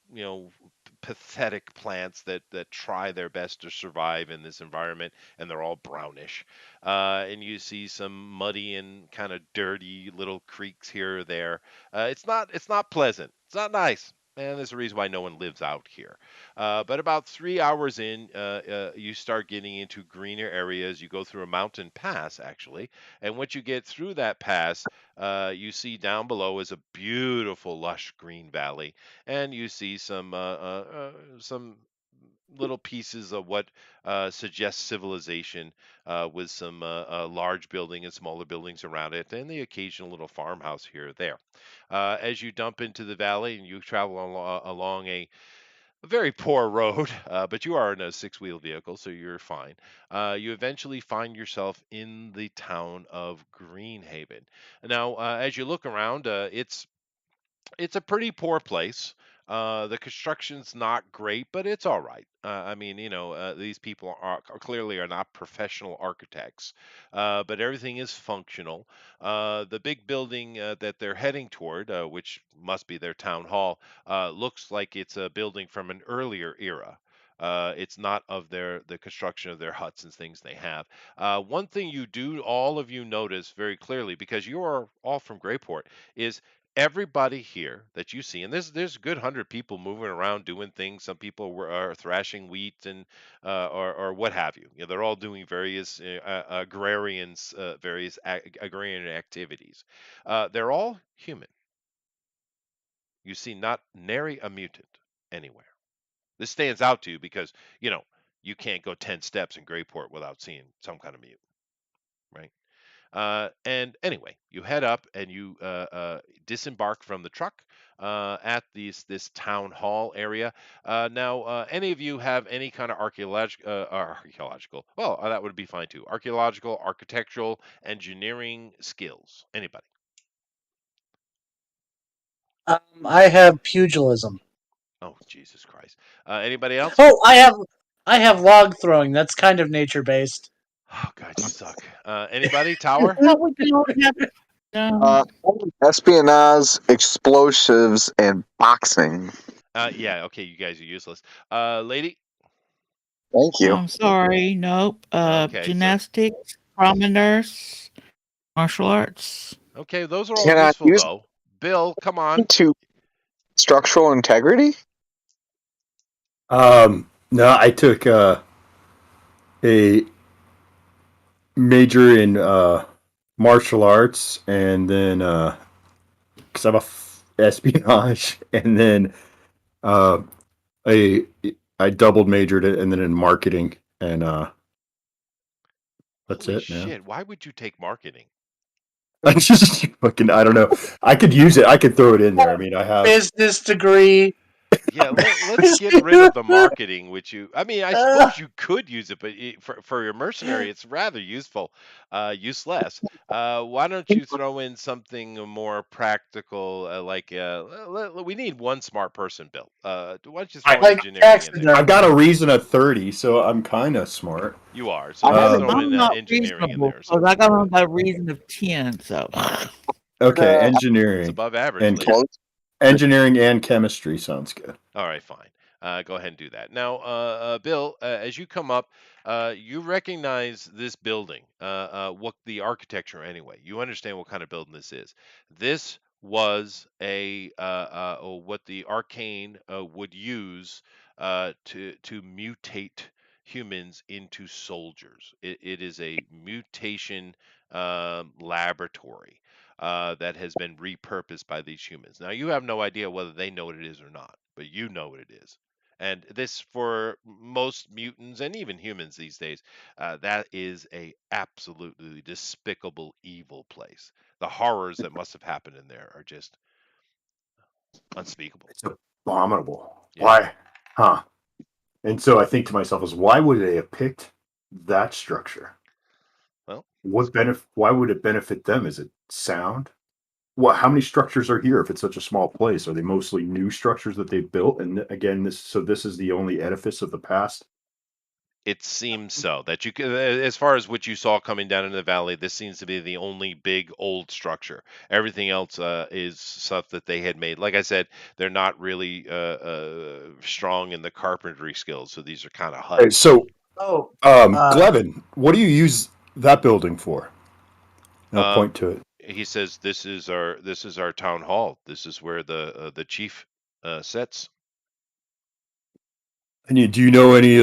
pathetic plants that try their best to survive in this environment, and they're all brownish. And you see some muddy and kind of dirty little creeks here or there. It's not pleasant. It's not nice. And there's a reason why no one lives out here. But about 3 hours in, you start getting into greener areas. You go through a mountain pass, actually. And once you get through that pass, you see down below is a beautiful, lush green valley. And you see some little pieces of what suggests civilization with some large building and smaller buildings around it, and the occasional little farmhouse here or there. As you dump into the valley and you travel along a very poor road, but you are in a six-wheel vehicle, so you're fine. You eventually find yourself in the town of Greenhaven. Now, as you look around, it's a pretty poor place. The construction's not great, but it's all right. I mean, these people are clearly are not professional architects, but everything is functional. The big building that they're heading toward, which must be their town hall, looks like it's a building from an earlier era. It's not of the construction of their huts and things they have. One thing all of you notice very clearly, because you are all from Greyport, is everybody here that you see, and there's a good 100 people moving around doing things. Some people are thrashing wheat and or what have you. They're all doing various agrarian activities. They're all human. You see not nary a mutant anywhere. This stands out to you because you can't go 10 steps in Greyport without seeing some kind of mutant, right? And anyway, you head up and you disembark from the truck at this town hall area. Now, any of you have any kind of archaeological? Well, that would be fine too. Archaeological, architectural, engineering skills. Anybody? I have pugilism. Oh, Jesus Christ! Anybody else? Oh, I have log throwing. That's kind of nature based. Oh God, you suck. Anybody? Tower? Well, we can all have. Uh, espionage, explosives, and boxing. Yeah. Okay, you guys are useless. Lady. Thank you. I'm sorry. Nope. Okay, so Gymnastics, promeneurs, martial arts. okay, those are all Can I useful use though. Bill, come on. it to structural integrity? No, I took a major in martial arts, and then because I'm espionage, and then uh, a I doubled majored it, and then in marketing, and that's Holy it, man. shit! Why would you take marketing? I just fucking I don't know. I could use it. I could throw it in there. I mean, I have. Business degree. Yeah, let's get rid of the marketing, which I mean, I suppose you could use it, but for your mercenary, it's rather useful, useless. Why don't you throw in something more practical, like we need one smart person, Bill. Why don't you throw Like engineering in there? I've got a taxidermy. reason of 30, so I'm kind of smart. You are, so I let's have throw in I'm not engineering in reasonable there or because something I like got on that. a reason of 10. So Okay, uh, It's engineering above average, and lady. engineering and chemistry sounds good. All right, fine. Go ahead and do that. Now, Bill, as you come up, you recognize this building, what the architecture anyway. You understand what kind of building this is. This was what the arcane would use to mutate humans into soldiers. It is a mutation laboratory that has been repurposed by these humans. Now, you have no idea whether they know what it is or not, but you know what it is. And this, for most mutants and even humans these days, that is a absolutely despicable, evil place. The horrors that must have happened in there are just unspeakable. It's abominable. Yeah. Why? Huh? And so I think to myself is why would they have picked that structure? Well, What benefit? Why would it benefit them? Is it sound? What? How many structures are here? If it's such a small place, are they mostly new structures that they built? And again, this is the only edifice of the past. it seems so that you could, as far as what you saw coming down into the valley, this seems to be the only big old structure. Everything else is stuff that they had made. Like I said, they're not really strong in the carpentry skills, so these are kind of Okay, huts. so Oh, Glevin, what do you use that building for? And I'll Um, point to it. he says this is our town hall. This is where the chief sits. And do you know any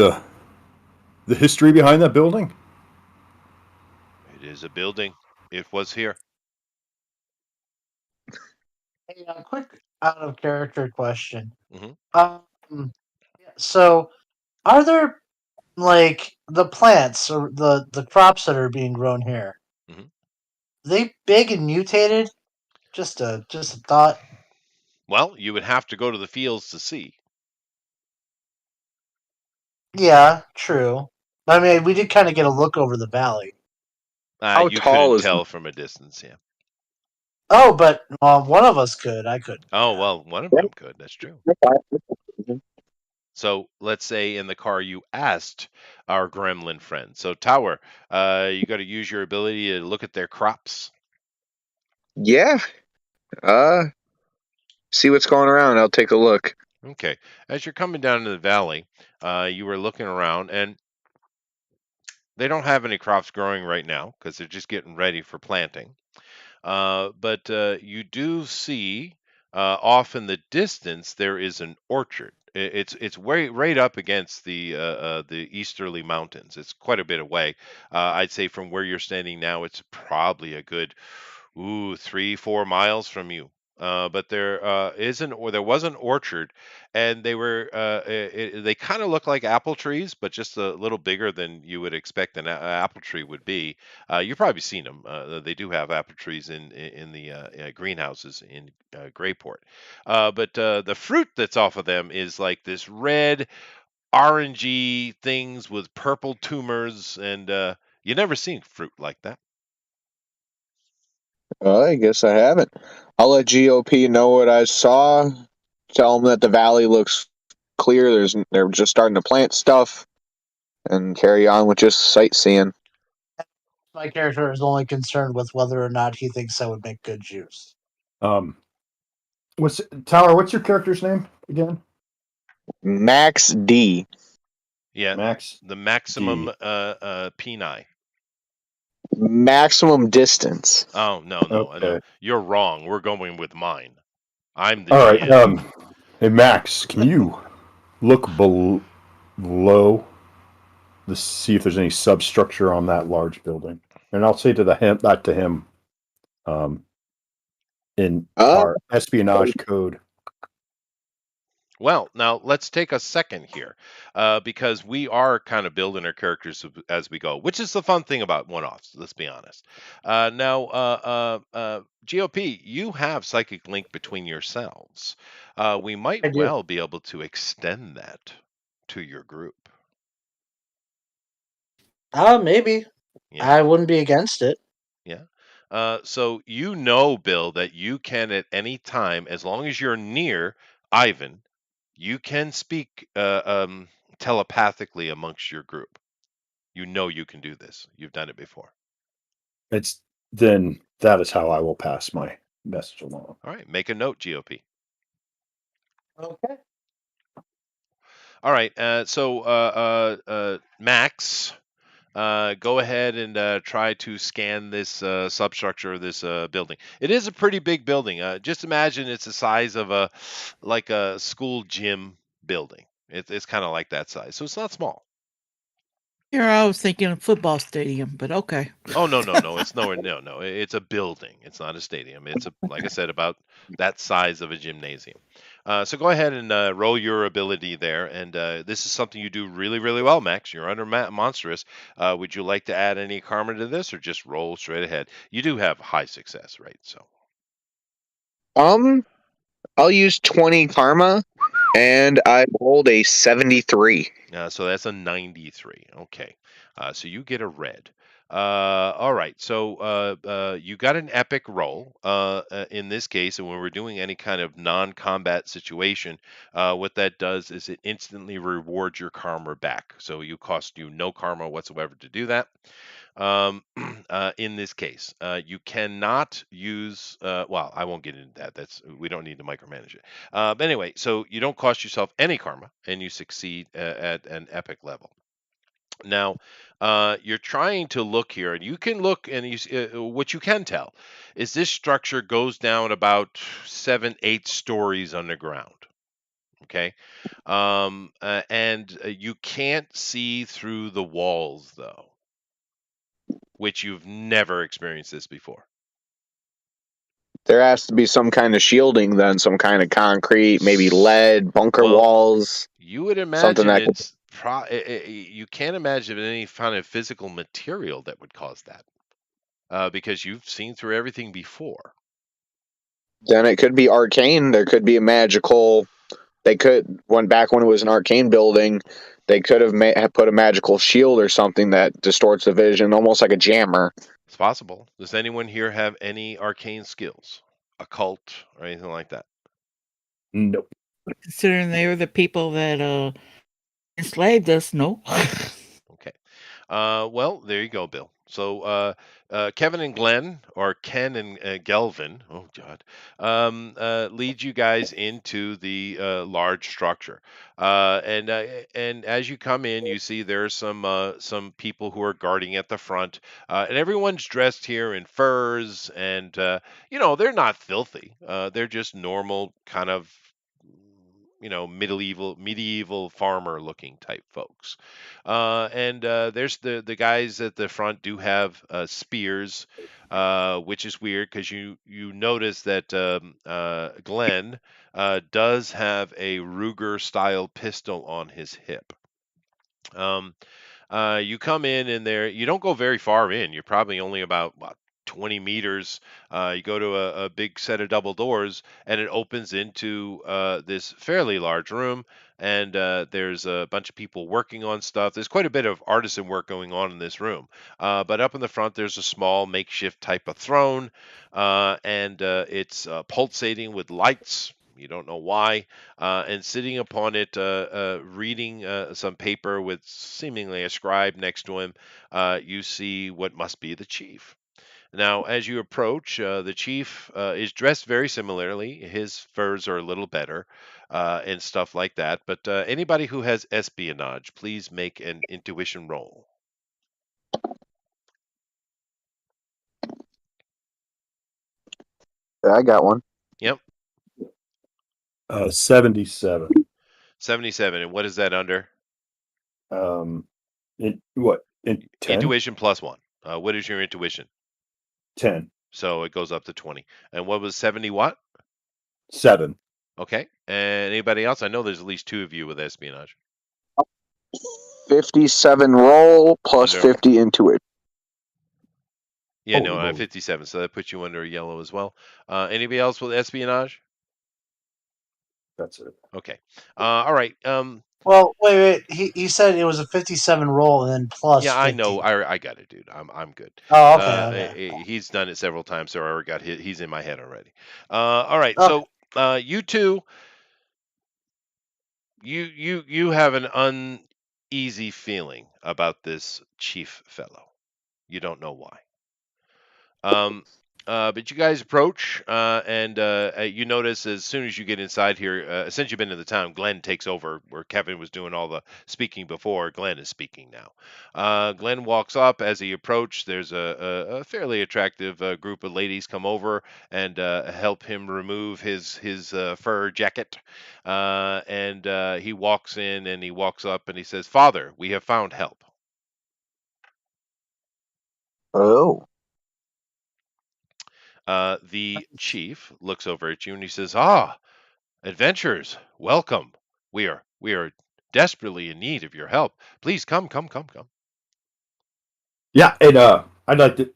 the history behind that building? It is a building. It was here. hey, a quick out of character question. Hmm. Um, so are there like the plants or the crops that are being grown here? Hmm. Are they big and mutated? Just a thought. Well, you would have to go to the fields to see. Yeah, true. I mean, we did kind of get a look over the valley. How You tall couldn't is? tell from a distance, yeah. Oh, but one of us could. I couldn't. Oh Yeah. well, one of them could. That's true. Mhm. So let's say in the car you asked our gremlin friend. So Tower, you got to use your ability to look at their crops. Yeah. Uh, see what's going around. I'll take a look. Okay. As you're coming down to the valley, you were looking around, and they don't have any crops growing right now because they're just getting ready for planting. But you do see off in the distance there is an orchard. It's way right up against the easterly mountains. It's quite a bit away. I'd say from where you're standing now, it's probably a good 3-4 miles from you. But there there was an orchard, and they kind of look like apple trees, but just a little bigger than you would expect an apple tree would be. You've probably seen them. They do have apple trees in the greenhouses in Grayport. But the fruit that's off of them is like this red, orangey things with purple tumors, and you never seen fruit like that. Well, I guess I haven't. I'll let GOP know what I saw. Tell them that the valley looks clear. They're just starting to plant stuff and carry on with just sightseeing. My character is only concerned with whether or not he thinks I would make good juice. Um, what's Tower? What's your character's name again? Max D. Yeah, Max the maximum D. peni. Maximum distance. Oh no, no, no. Okay. You're wrong. We're going with mine. I'm the All right. GM. Hey Max, can you look below to see if there's any substructure on that large building? And I'll say to that to him, um, in Uh, our espionage code. Well, now let's take a second here, because we are kind of building our characters as we go, which is the fun thing about one-offs. Let's be honest. Now, GOP, you have psychic link between yourselves. We might I do. well be able to extend that to your group. Maybe. Yeah. I wouldn't be against it. Yeah. So you know, Bill, that you can at any time, as long as you're near Ivan, you can speak telepathically amongst your group. You know you can do this. You've done it before. It's then that is how I will pass my message along. All right. Make a note, GOP. Okay. All right. Max, go ahead and try to scan this substructure of this building. It is a pretty big building. Just imagine it's the size of a school gym building. It's kind of like that size, so it's not small. Here I was thinking a football stadium, but okay. Oh no, no, no! It's nowhere. No, no. It's a building. It's not a stadium. It's like I said, about that size of a gymnasium. So go ahead and roll your ability there. And this is something you do really, really well, Max. You're under monstrous. Would you like to add any karma to this, or just roll straight ahead? You do have high success, right? So um, I'll use 20 karma, and I rolled a 73. so that's a 93. Okay. So you get a red. All right. So you got an epic roll in this case, and when we're doing any kind of non-combat situation, what that does is it instantly rewards your karma back. So you cost you no karma whatsoever to do that. In this case, you cannot use. Well, I won't get into that. We don't need to micromanage it. But anyway, so you don't cost yourself any karma, and you succeed at an epic level. Now, you're trying to look here, and you can look, and what you can tell is this structure goes down about 7, 8 stories underground. Okay, and you can't see through the walls though, which you've never experienced this before. There has to be some kind of shielding, then some kind of concrete, maybe lead, bunker Well, walls, you would something imagine that could. it's you can't imagine any kind of physical material that would cause that, because you've seen through everything before. Then it could be arcane. There could be a magical. They could when it was an arcane building, they could have put a magical shield or something that distorts the vision, almost like a jammer. It's possible. Does anyone here have any arcane skills, occult, or anything like that? Nope. Considering they were the people that enslaved us, no. Okay. Well, there you go, Bill. So Kevin and Glenn, or Ken and Gelvin, oh God, lead you guys into the large structure. And as you come in, you see there's some people who are guarding at the front, and everyone's dressed here in furs, and they're not filthy. They're just normal kind of medieval farmer looking type folks. And there's the guys at the front do have spears, which is weird because you notice that Glenn does have a Ruger style pistol on his hip. um, you come in and there, you don't go very far in. You're probably only about 20 meters. You go to a big set of double doors, and it opens into this fairly large room. And there's a bunch of people working on stuff. There's quite a bit of artisan work going on in this room. But up in the front, there's a small makeshift type of throne, and it's pulsating with lights. You don't know why. And sitting upon it, reading some paper with seemingly a scribe next to him, you see what must be the chief. Now, as you approach, the chief is dressed very similarly. His furs are a little better and stuff like that. But anybody who has espionage, please make an intuition roll. I got one. Yep, 77. 77. And what is that under? In what? In 10? Intuition plus 1. What is your intuition? 10. So it goes up to 20. And what was 70 what? 7. Okay. And anybody else? I know there's at least 2 of you with espionage. 57 roll plus Under. 50 intuition. Yeah, Holy no, moly. 57. So that puts you under a yellow as well. Anybody else with espionage? That's it. Okay. All right. Well, wait. He said it was a 57 roll and then plus Yeah, 50. I know. I got it, dude. I'm good. Oh, okay. He's done it several times, so I already got he's in my head already. All right. Okay. So you two, you have an uneasy feeling about this chief fellow. You don't know why. But you guys approach, and you notice as soon as you get inside here, since you've been in the town, Glenn takes over where Kevin was doing all the speaking before. Glenn is speaking now. Glenn walks up. As he approaches, there's a fairly attractive group of ladies come over and help him remove his fur jacket. And he walks in and he walks up and he says, "Father, we have found help." Oh. The chief looks over at you and he says, "Ah, adventurers, welcome. We are desperately in need of your help. Please come." Yeah, and I'd like to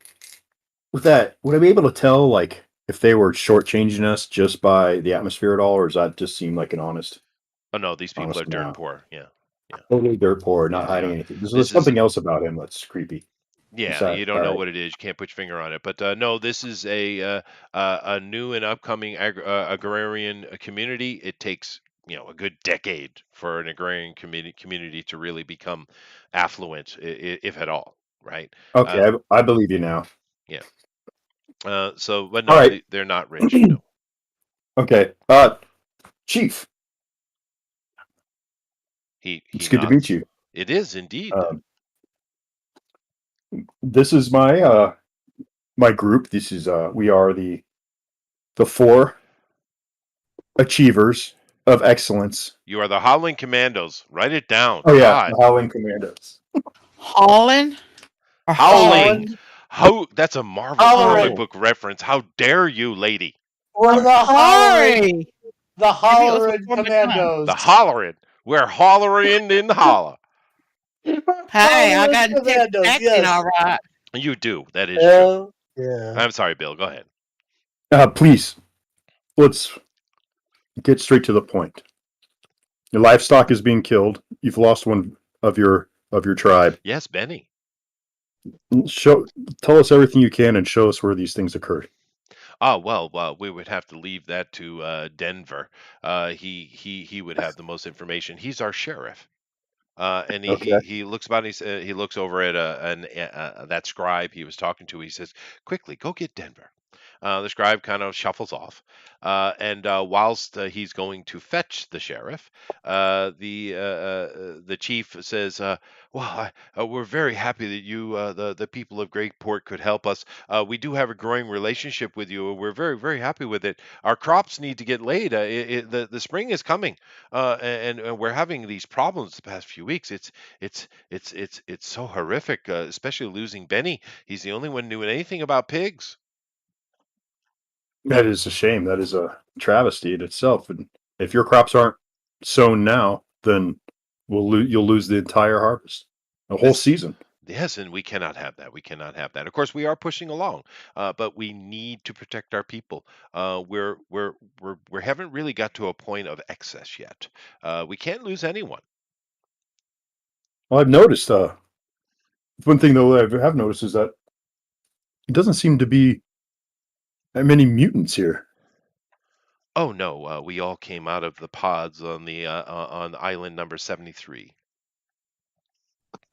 with that, would I be able to tell like if they were shortchanging us just by the atmosphere at all, or does that just seem like an honest Oh no, these people are dirt amount? poor. Yeah. Totally dirt poor, not Yeah, hiding anything. There's this is something else about him that's creepy. yeah. Besides, You don't all know right. what it is. You can't put your finger on it. But no, this is a new and upcoming agrarian community. It takes a good decade for an agrarian community to really become affluent, if at all, right? Okay, Uh, I believe you now. yeah. So, but All no, right. they're not rich. No. Okay. Chief, He it's good to meet nods. you. It is indeed. Um, this is my group. This is we are the four achievers of excellence. You are the Howling Commandos. Write it down. Oh yeah, the God. Howling Commandos. Holland or Howling. Holland? Holland, How that's a Marvel comic Hollerin. Oh, book reference. How dare you, lady? We're I'm the Hollerin, sorry. the Maybe it was Hollerin before my time. The Commandos. hollering. We're hollering in the holler. Hey, I Hollerin got intense Commandos, acting, all yes. right. You do. That is true. Hell yeah. I'm sorry, Bill. Go ahead. Please, let's get straight to the point. Your livestock is being killed. You've lost one of your tribe. Yes, Benny. Show, tell us everything you can, and show us where these things occurred. Oh well, we would have to leave that to Denver. He would have the most information. He's our sheriff. And Okay. he looks about. He looks over at that scribe he was talking to. He says, "Quickly, go get Denver." The scribe kind of shuffles off, and whilst he's going to fetch the sheriff, the chief says, "Well, we're very happy that the people of Greatport could help us. We do have a growing relationship with you, and we're very happy with it. Our crops need to get laid. The spring is coming, and we're having these problems the past few weeks. It's so horrific, especially losing Benny. He's the only one who knew anything about pigs." That is a shame. That is a travesty in itself. And if your crops aren't sown now, then you'll lose the entire harvest, the whole This season. Yes, and we cannot have that. We cannot have that. Of course, we are pushing along, but we need to protect our people. We haven't really got to a point of excess yet. We can't lose anyone. Well, I've noticed. One thing though I have noticed is that it doesn't seem to be that many mutants here. Oh no, we all came out of the pods on island number 73.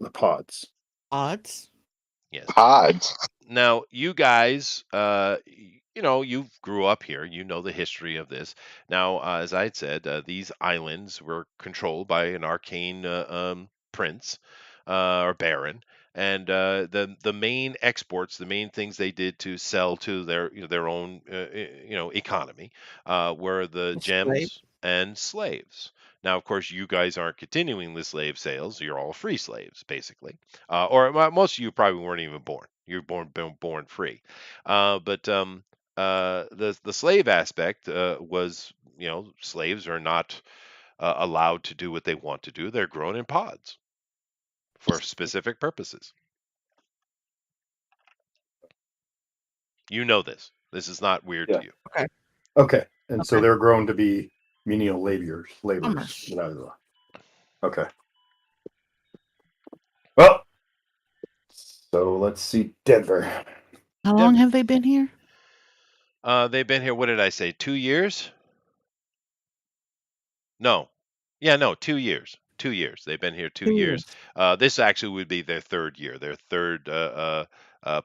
The pods. Odds. Yes. Pods. Now, you guys, you grew up here. You know the history of this. Now, as I had said, these islands were controlled by an arcane prince or baron, and the main exports, the main things they did to sell to their own economy, were the The slave. gems and slaves. Now, of course, you guys aren't continuing the slave sales. You're all free slaves, basically, or most of you probably weren't even born. You're born free. But the slave aspect was, slaves are not allowed to do what they want to do. They're grown in pods for specific purposes. You know this. This is not weird Yeah. to you. Okay. Okay. And so Okay. they're grown to be menial laborers. Almost. Okay. Well, so let's see Denver. How long Denver. have they been here? They've been here. What did I say? 2 years? No. Yeah, no, 2 years. 2 years. They've been here 2 years. 2 years. This actually would be their third year, their third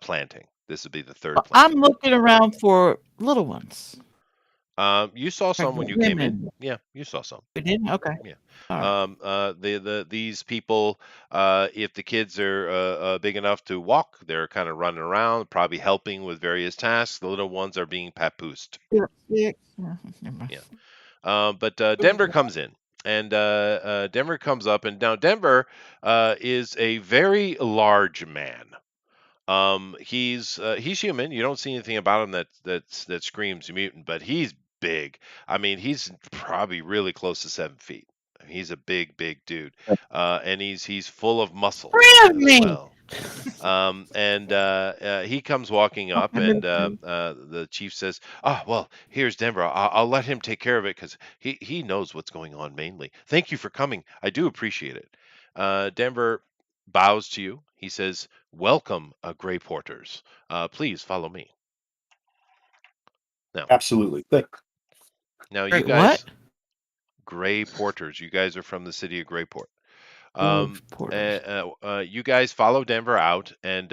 planting. This would be the third I'm planting. looking around for little ones, You saw some when pregnant you came in. women. Yeah, you saw some. We did? Okay. Yeah. All right. These people, if the kids are big enough to walk, they're kind of running around, probably helping with various tasks. The little ones are being papoosed. Yeah, yeah. Never mind. Yeah. But Denver comes in, and Denver comes up, and now Denver is a very large man. He's human. You don't see anything about him that screams mutant, but he's big. I mean, he's probably really close to 7 feet. He's a big dude, and he's full of muscle Friend as me. well. And he comes walking up, I'm and listening. the chief says, "Oh, well, here's Denver. I'll let him take care of it because he knows what's going on mainly. Thank you for coming. I do appreciate it." Denver bows to you. He says, "Welcome, Gray Porters. Please follow me." Now, Absolutely. now you Great, what? guys, Gray Porters. You guys are from the city of Grayport. Grove Um, Porters. you guys follow Denver out, and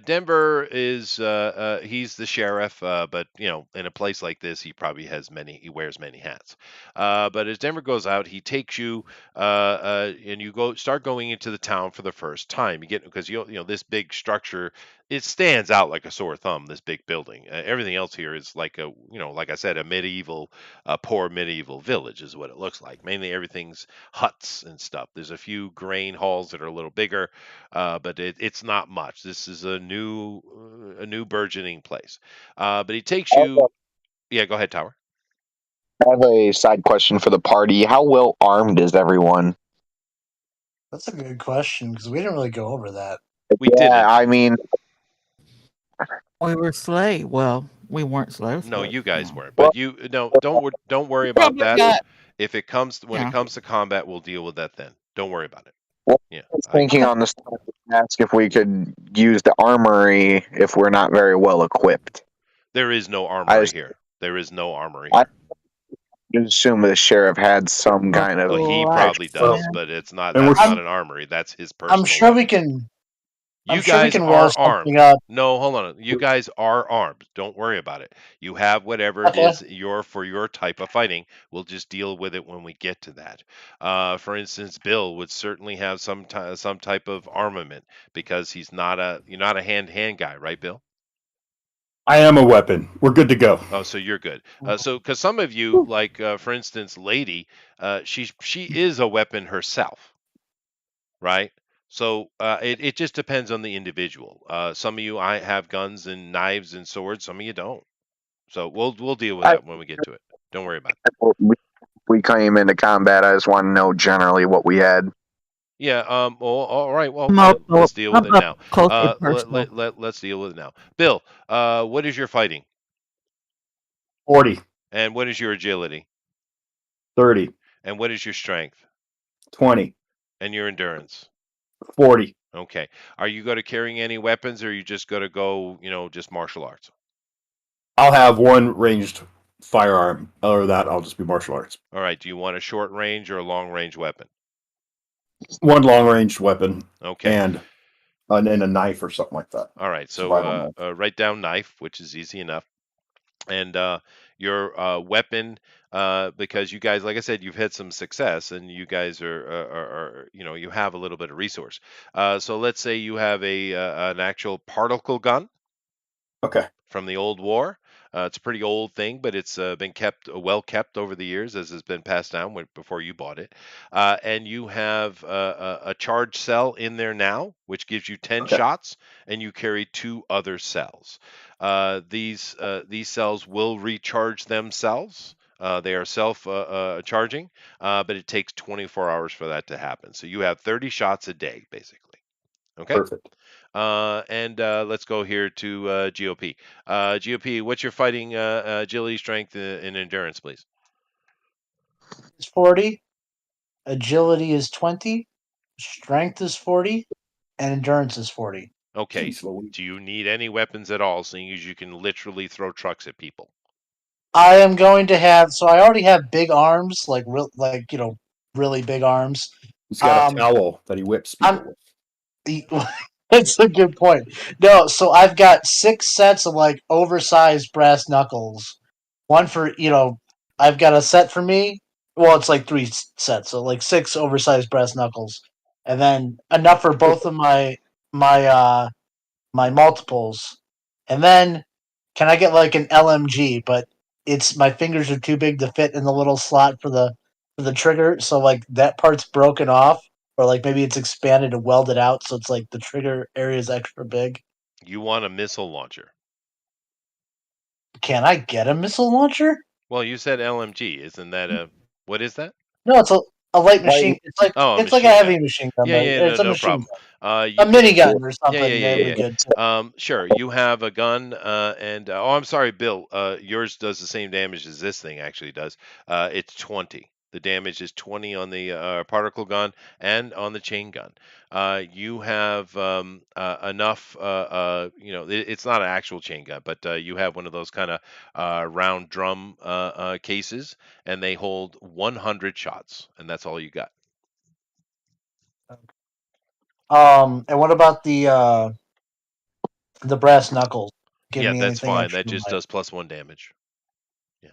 Denver is he's the sheriff, but in a place like this, he wears many hats. But as Denver goes out, he takes you, and you start going into the town for the first time. You get because this big structure. It stands out like a sore thumb. This big building. Everything else here is like like I said, a poor medieval village is what it looks like. Mainly everything's huts and stuff. There's a few grain halls that are a little bigger, but it's not much. This is a new burgeoning place. But he takes you. Yeah, go ahead, Tower. I have a side question for the party. How well armed is everyone? That's a good question because we didn't really go over that. We Yeah, didn't. I mean, We were slave. Well, we weren't slaves, No, but you guys weren't. well, But you no, don't worry about probably that. got, If it comes when it yeah. comes to combat, we'll deal with that then. Don't worry about it. well, Yeah, I was I thinking Okay. on the side to ask if we could use the armory if we're not very well equipped. there is no I armory just, here. There is no armory I here. assume the sheriff had some A kind Well, of he black probably does, man. Well, but it's not. and we're That's not I'm an armory. That's his I'm personal sure we weapon. can. I'm You sure we guys can roll are armed. something up. No, hold on. You guys are armed. Don't worry about it. You have whatever it Okay. is for your type of fighting. We'll just deal with it when we get to that. For instance, Bill would certainly have some type of armament because you're not a hand guy, right, Bill? I am a weapon. We're good to go. Oh, so you're good. So because some of you, like for instance, Lady, she is a weapon herself, right? So it just depends on the individual. Some of you I have guns and knives and swords. Some of you don't. So we'll deal with I, that when we get to it. Don't worry about it. we came into combat. I just want to know generally what we had. Yeah. Well, all right. Well, I'm up, let's deal with I'm it up now. close and personal. Let's deal with it now. Bill, what is your fighting 40, and what is your agility 30, and what is your strength 20, and your endurance? 40. Okay. Are you going to carrying any weapons, or are you just going to go, just martial arts? I'll have one ranged firearm. Other than that, I'll just be martial arts. All right. Do you want a short range or a long range weapon? One long range weapon Okay. and a knife or something like that. All right. So Survival knife. write down knife, which is easy enough, and your weapon, because you guys, like I said, you've had some success, and you guys are you have a little bit of resource. So let's say you have an actual particle gun Okay. from the old war. It's a pretty old thing, but it's been kept well kept over the years as it's been passed down before you bought it. And you have a charge cell in there now, which gives you 10 Okay. shots, and you carry two other cells. These cells will recharge themselves. They are self charging, but it takes 24 hours for that to happen. So you have 30 shots a day, basically. Okay. Perfect. And let's go here to GOP. GOP, what's your fighting agility, strength, and endurance, please? It's 40. Agility is 20. Strength is 40, and endurance is 40. Okay. Jeez Louise. Do you need any weapons at all, seeing as you can literally throw trucks at people? I am going to have. So I already have big arms, really big arms. He's got a Um, towel that he whips people I'm. with. That's a good point. No, so I've got 6 sets of like oversized brass knuckles. One for I've got a set for me. Well, it's like 3 sets, so like 6 oversized brass knuckles, and then enough for both of my my multiples. And then can I get like an LMG? But it's my fingers are too big to fit in the little slot for the trigger, so like that part's broken off, or like maybe it's expanded and welded out, so it's like the trigger area is extra big. You want a missile launcher. Can I get a missile launcher? Well, you said LMG. Isn't that what is that? No, it's a light Like, machine. It's like Oh, a it's like a machine gun. heavy machine gun, Yeah, but yeah, no, it's a no machine problem. gun. You A can minigun or Yeah, yeah, something yeah, that yeah, would be good too. Sure. You have a gun, and oh, I'm sorry, Bill. Yours does the same damage as this thing actually does. It's 20. The damage is 20 on the particle gun and on the chain gun. You have enough, it's not an actual chain gun, but you have one of those kind of round drum cases, and they hold 100 shots, and that's all you got. And what about the brass knuckles? Give Yeah, me that's anything fine. extra That in just life? does +1 damage. Yeah.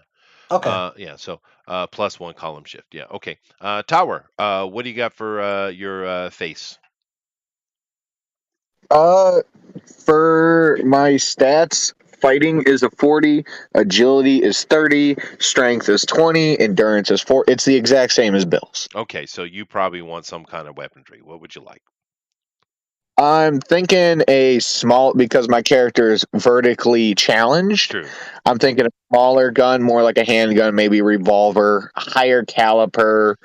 Okay. Yeah, so +1 column shift. Yeah, okay. Tower, what do you got for your face? Uh, for my stats, fighting is a 40, agility is 30, strength is 20, endurance is 4. It's the exact same as Bill's. Okay, so you probably want some kind of weaponry. What would you like? I'm thinking a small, because my character is vertically challenged. True. I'm thinking a smaller gun, more like a handgun, maybe revolver, higher caliper,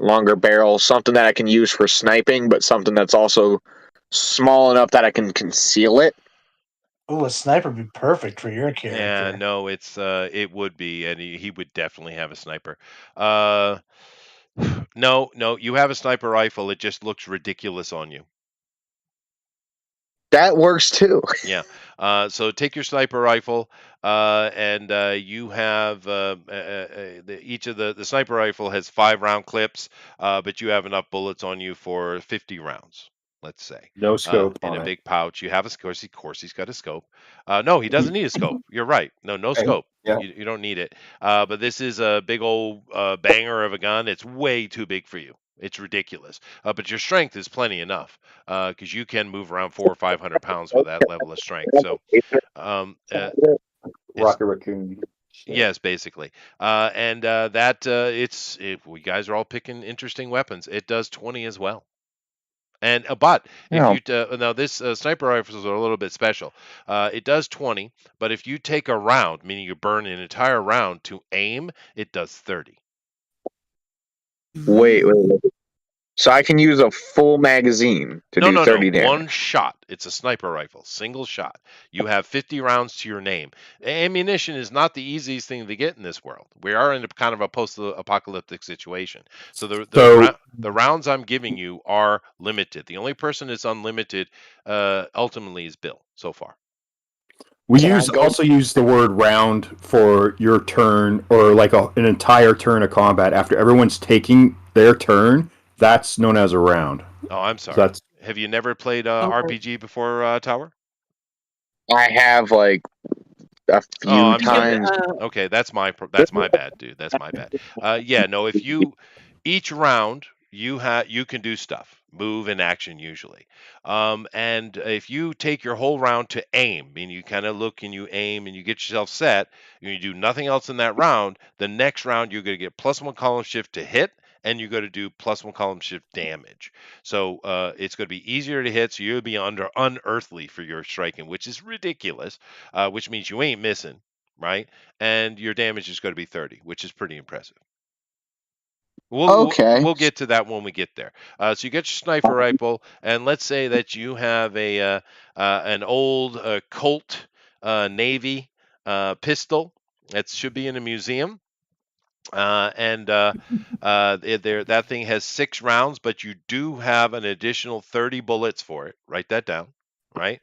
longer barrel, something that I can use for sniping, but something that's also small enough that I can conceal it. Ooh, a sniper would be perfect for your Yeah, character. no, it would be, and he would definitely have a sniper. Uh, no, no, you have a sniper rifle. It just looks ridiculous on you. That works too. Yeah. So take your sniper rifle, and you have each of the sniper rifle has 5 round clips, but you have enough bullets on you for 50 rounds. Let's say, No scope in on a it. big pouch. You have a, of course, he's got a scope. No, he doesn't need a scope. You're right. No, no Okay. scope. Yeah. You don't need it. But this is a big old banger of a gun. It's way too big for you. It's ridiculous. But your strength is plenty enough because you can move around 400 or 500 pounds with that level of strength. So um, uh, it's Rocket Raccoon. Shit. yes, basically, and that you guys are all picking interesting weapons. It does 20 as well. And but if No. you now this sniper rifles are a little bit special. It does 20, but if you take a round, meaning you burn an entire round to aim, it does 30. Ooh. Wait. So I can use a full magazine to No, do no, no. 30 One damage. shot. It's a sniper rifle, single shot. You have 50 rounds to your name. Ammunition is not the easiest thing to get in this world. We are in a kind of a post-apocalyptic situation. So So the rounds I'm giving you are limited. The only person that's unlimited ultimately is Bill so far. we Can I use go? also use the word round for your turn or like an entire turn of combat after everyone's taking their turn. That's known as a round. Oh, I'm So sorry. that's Have you never played Okay. RPG before, Tower? I have like a Oh, few I'm You sorry. times. Okay, that's my bad, dude. That's my bad. Yeah, no. If you each round you can do stuff, move and action usually. And if you take your whole round to aim, meaning you kind of look and you aim and you get yourself set, and you do nothing else in that round. The next round you're going to get +1 column shift to hit, and you're going to do +1 column shift damage. So it's going to be easier to hit. So you'll be under unearthly for your striking, which is ridiculous. Which means you ain't missing, right? And your damage is going to be 30, which is pretty impressive. Okay. We'll get to that when we get there. So you get your sniper rifle, and let's say that you have an old Colt Navy pistol that should be in a museum. And that thing has 6 rounds, but you do have an additional 30 bullets for it. Write that down, right?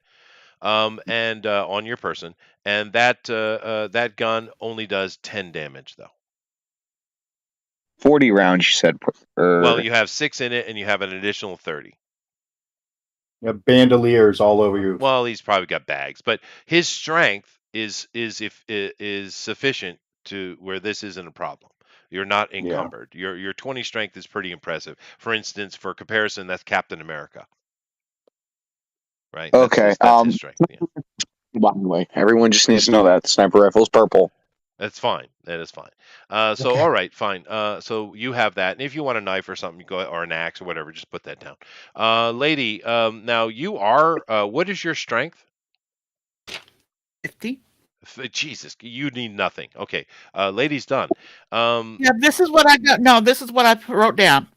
And on your person, and that gun only does 10 damage though. 40 rounds, you said. Well, Er, you have 6 in it, and you have an additional 30. bandoliers all over you. Well, he's probably got bags, but his strength is sufficient to where this isn't a problem. You're not Yeah. encumbered. Your 20 strength is pretty impressive. For instance, for comparison, that's Captain America, right? okay. That's his strength. Yeah. By the way, everyone just needs to know that the sniper rifle is purple. That's fine. That is fine. So Okay. all right, fine. So you have that, and if you want a knife or something, you go or an axe or whatever, just put that down. Lady, now you are. What is your strength? 50. Jesus, you need nothing. Okay, lady's done. Um, Yeah, this is what I got. No, this is what I wrote down.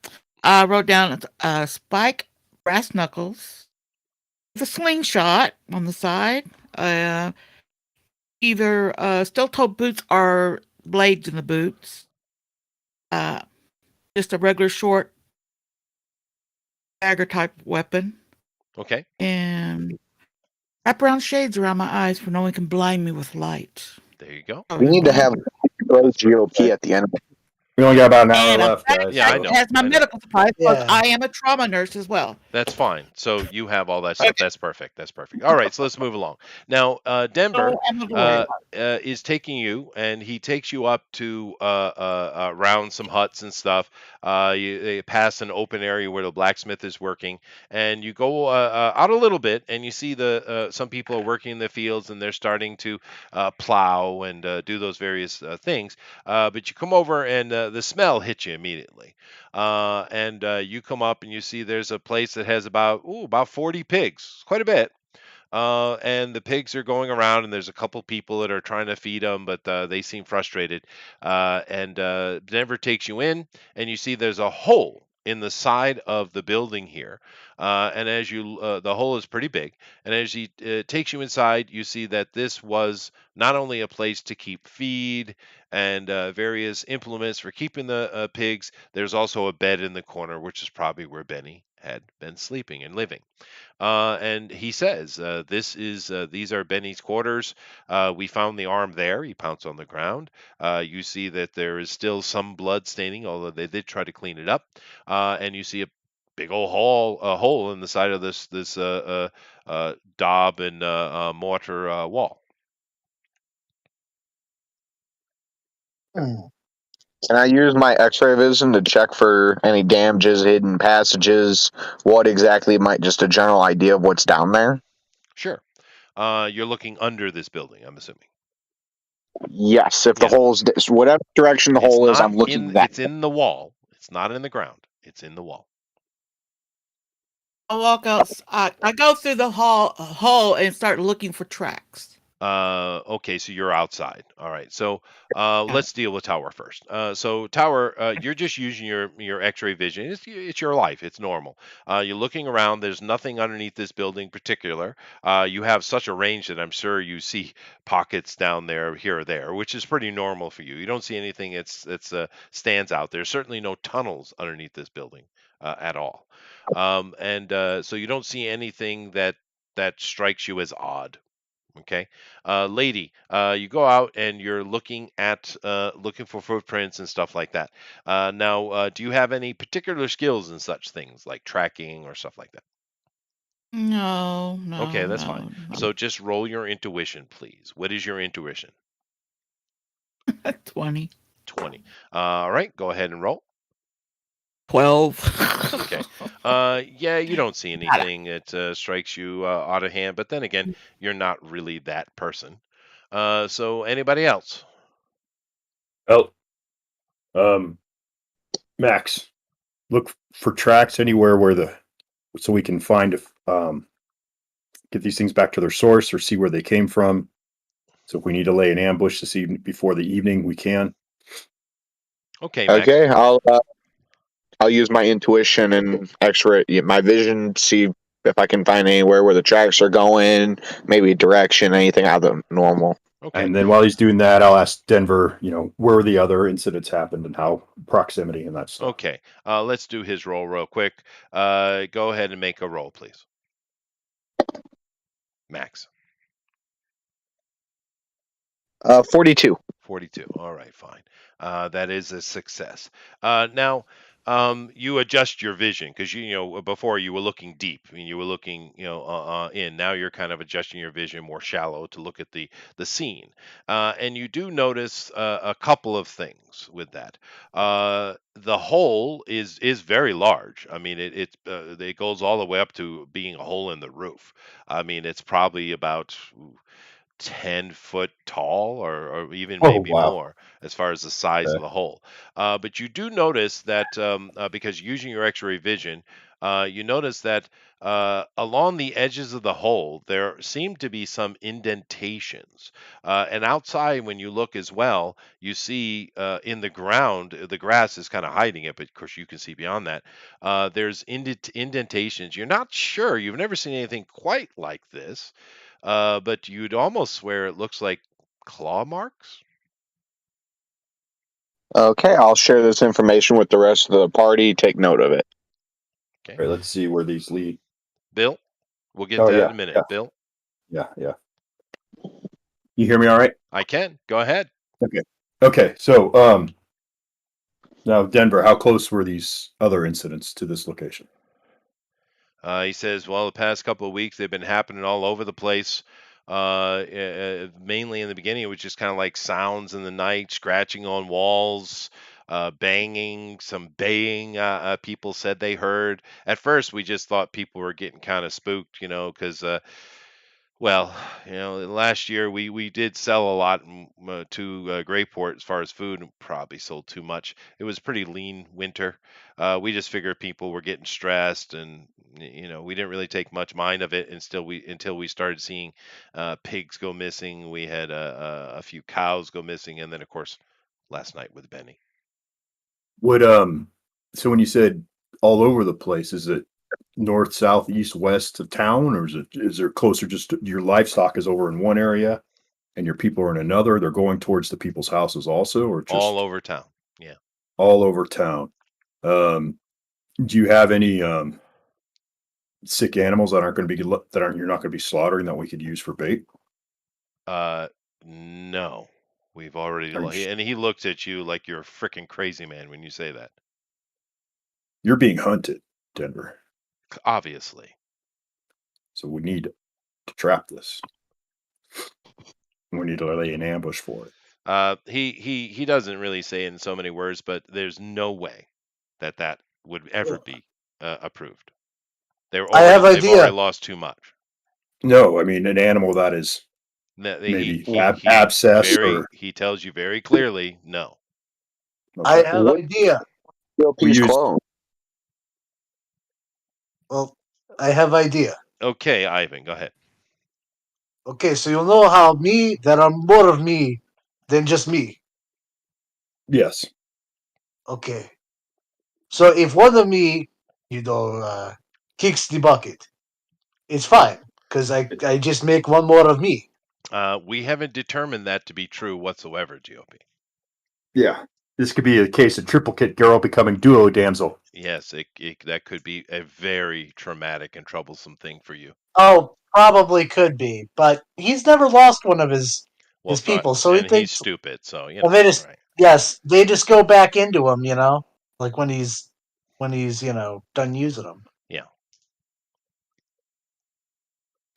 I wrote down spike brass knuckles, the slingshot on the side, uh, either steel toe boots or blades in the boots, just a regular short dagger type weapon, Okay. and wrap around shades around my eyes for no one can blind me with light. There you go. Oh, We you're need to blind. have GOP at the end. We only got about an hour And a left, guys. Yeah, I backpack So that know. has my I know. medical supplies because Yeah. I am a trauma nurse as well. That's fine. So you have all that Okay. stuff. That's perfect. That's perfect. All right, so let's move along. Now, Denver So I'm not worried about is taking you, and he takes you up to around some huts and stuff. You pass an open area where the blacksmith is working, and you go out a little bit, and you see the some people are working in the fields, and they're starting to plow and do those various things. But you come over, and the smell hits you immediately. And you come up and you see there's a place that has about 40 pigs, quite a bit. And the pigs are going around, and there's a couple people that are trying to feed them, but they seem frustrated. And Denver takes you in, and you see there's a hole in the side of the building here. And as the hole is pretty big. And as he takes you inside, you see that this was not only a place to keep feed and various implements for keeping the pigs, there's also a bed in the corner, which is probably where Benny had been sleeping and living. And he says, these are Benny's quarters. We found the arm there. He pounced on the ground. You see that there is still some blood staining, although they did try to clean it up. And you see a big old hole in the side of this daub and mortar wall. Hmm. Can I use my X-ray vision to check for any damages, hidden passages, what exactly might just a general idea of what's down there? Sure. You're looking under this building, I'm assuming. Yes, if the Yes. hole's whatever direction the It's hole is, not I'm looking in. that. It's in the wall. It's not in the ground. It's in the wall. I walk out. I go through the hole and start looking for tracks. Okay, so you're outside. All right. So Yeah. let's deal with Tower first. So Tower, you're just using your X-ray vision. It's your life. It's normal. You're looking around. There's nothing underneath this building particular. You have such a range that I'm sure you see pockets down there, here or there, which is pretty normal for you. You don't see anything that's stands out. There's certainly no tunnels underneath this building at all, and so you don't see anything that strikes you as odd. Okay, lady, you go out and you're looking for footprints and stuff like that. Now, do you have any particular skills in such things like tracking or stuff like that? No, Okay, no, that's fine. no, no. So just roll your intuition, please. What is your intuition? 20. 20. All right, go ahead and roll. 12. Okay. Yeah, you don't see Nada. anything that strikes you out of hand, but then again, you're not really that person. So anybody else? well, um, Max, look for tracks anywhere so we can find get these things back to their source or see where they came from. So if we need to lay an ambush this evening before the evening, we can. Okay, Max. Okay, I'll use my intuition and X-ray my vision, see if I can find anywhere where the tracks are going, maybe direction, anything out of the normal. Okay. And then while he's doing that, I'll ask Denver, where the other incidents happened and how proximity and that stuff. Okay, let's do his roll real quick. Go ahead and make a roll, please. Max, 42. 42. All right, fine. That is a success. Now, you adjust your vision because before you were looking deep. I mean, you were looking, in. Now you're kind of adjusting your vision more shallow to look at the scene, and you do notice a couple of things with that. The hole is very large. I mean, it goes all the way up to being a hole in the roof. I mean, it's probably about 10-foot tall or even Oh, maybe wow. more as far as the size of Okay. the hole. But you do notice that because using your X-ray vision, you notice that along the edges of the hole there seem to be some indentations. And outside, when you look as well, you see in the ground, the grass is kind of hiding it, but of course you can see beyond that. There's indentations. You're not sure. You've never seen anything quite like this, but you'd almost swear it looks like claw marks. Okay, I'll share this information with the rest of the party. Take note of it. Okay. All right, let's see where these lead. Bill, we'll get Oh to that in yeah, a minute. yeah, Bill, yeah. You hear me all right? I can. Go ahead. Okay. Okay. So now Denver, how close were these other incidents to this location? He says, well, the past couple of weeks they've been happening all over the place. Mainly in the beginning, it was just kind of like sounds in the night, scratching on walls, banging, some baying. People said they heard. At first, we just thought people were getting kind of spooked, because well, last year we did sell a lot to Grayport as far as food, and probably sold too much. It was a pretty lean winter. We just figured people were getting stressed, and we didn't really take much mind of it until we started seeing pigs go missing. We had a few cows go missing, and then of course last night with Benny. Would so when you said all over the place, is it north, south, east, west of town, or is there closer? Just your livestock is over in one area, and your people are in another. They're going towards the people's houses also, or All just over town. Yeah. all over town. Do you have any sick animals that aren't going to be you're not going to be slaughtering that we could use for bait? No. We've already, Are you, and he looks at you like you're a freaking crazy man when you say that. you're being hunted, Denver. Obviously. So we need to trap this. We need to lay an ambush for it. He doesn't really say it in so many words, but there's no way that would ever be approved. I have They've already idea. lost too much. No, I mean an animal that is He maybe he he abscess or he tells you very clearly no. I okay. have What idea. We GOP's use clone? Well, I have idea. Okay, Ivan, go ahead. Okay, so you'll know how there are more of me than just me. yes. Okay. So if one of me, kicks the bucket, it's fine because I just make one more of me. We haven't determined that to be true whatsoever, GOP. Yeah. This could be a case of triplicate girl becoming duo damsel. Yes, that could be a very traumatic and troublesome thing for you. Oh, probably could be, but he's never lost one of Well, his it's not, people, so he and he's thinks. stupid, so Well, they all just right. yes, they just go back into him, like when he's done using them. Yeah.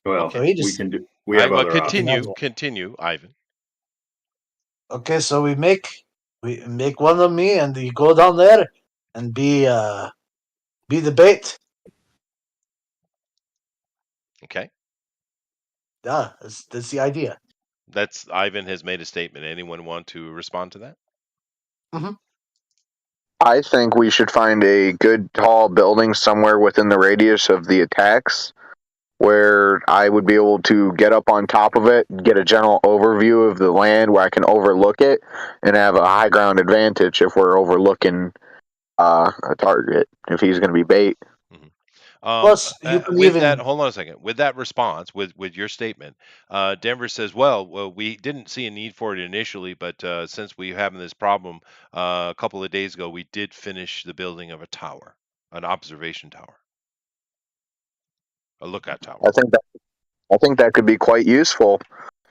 Well, So Okay. he we just can do. We have other options. Continue, Ivan. okay. So we make one of me, and you go down there and be the bait. Okay. Yeah, that's the idea. That's Ivan has made a statement. Anyone want to respond to that? Hmm. I think we should find a good tall building somewhere within the radius of the attacks where I would be able to get up on top of it, get a general overview of the land where I can overlook it, and have a high ground advantage if we're overlooking a target, if he's going to be bait. Mhm. Plus, you can With that, even. hold on a second. With that response, with your statement, Denver says, "Well, we didn't see a need for it initially, but since we having this problem a couple of days ago, we did finish the building of a tower, an observation tower, a lookout I tower." think that I think that could be quite useful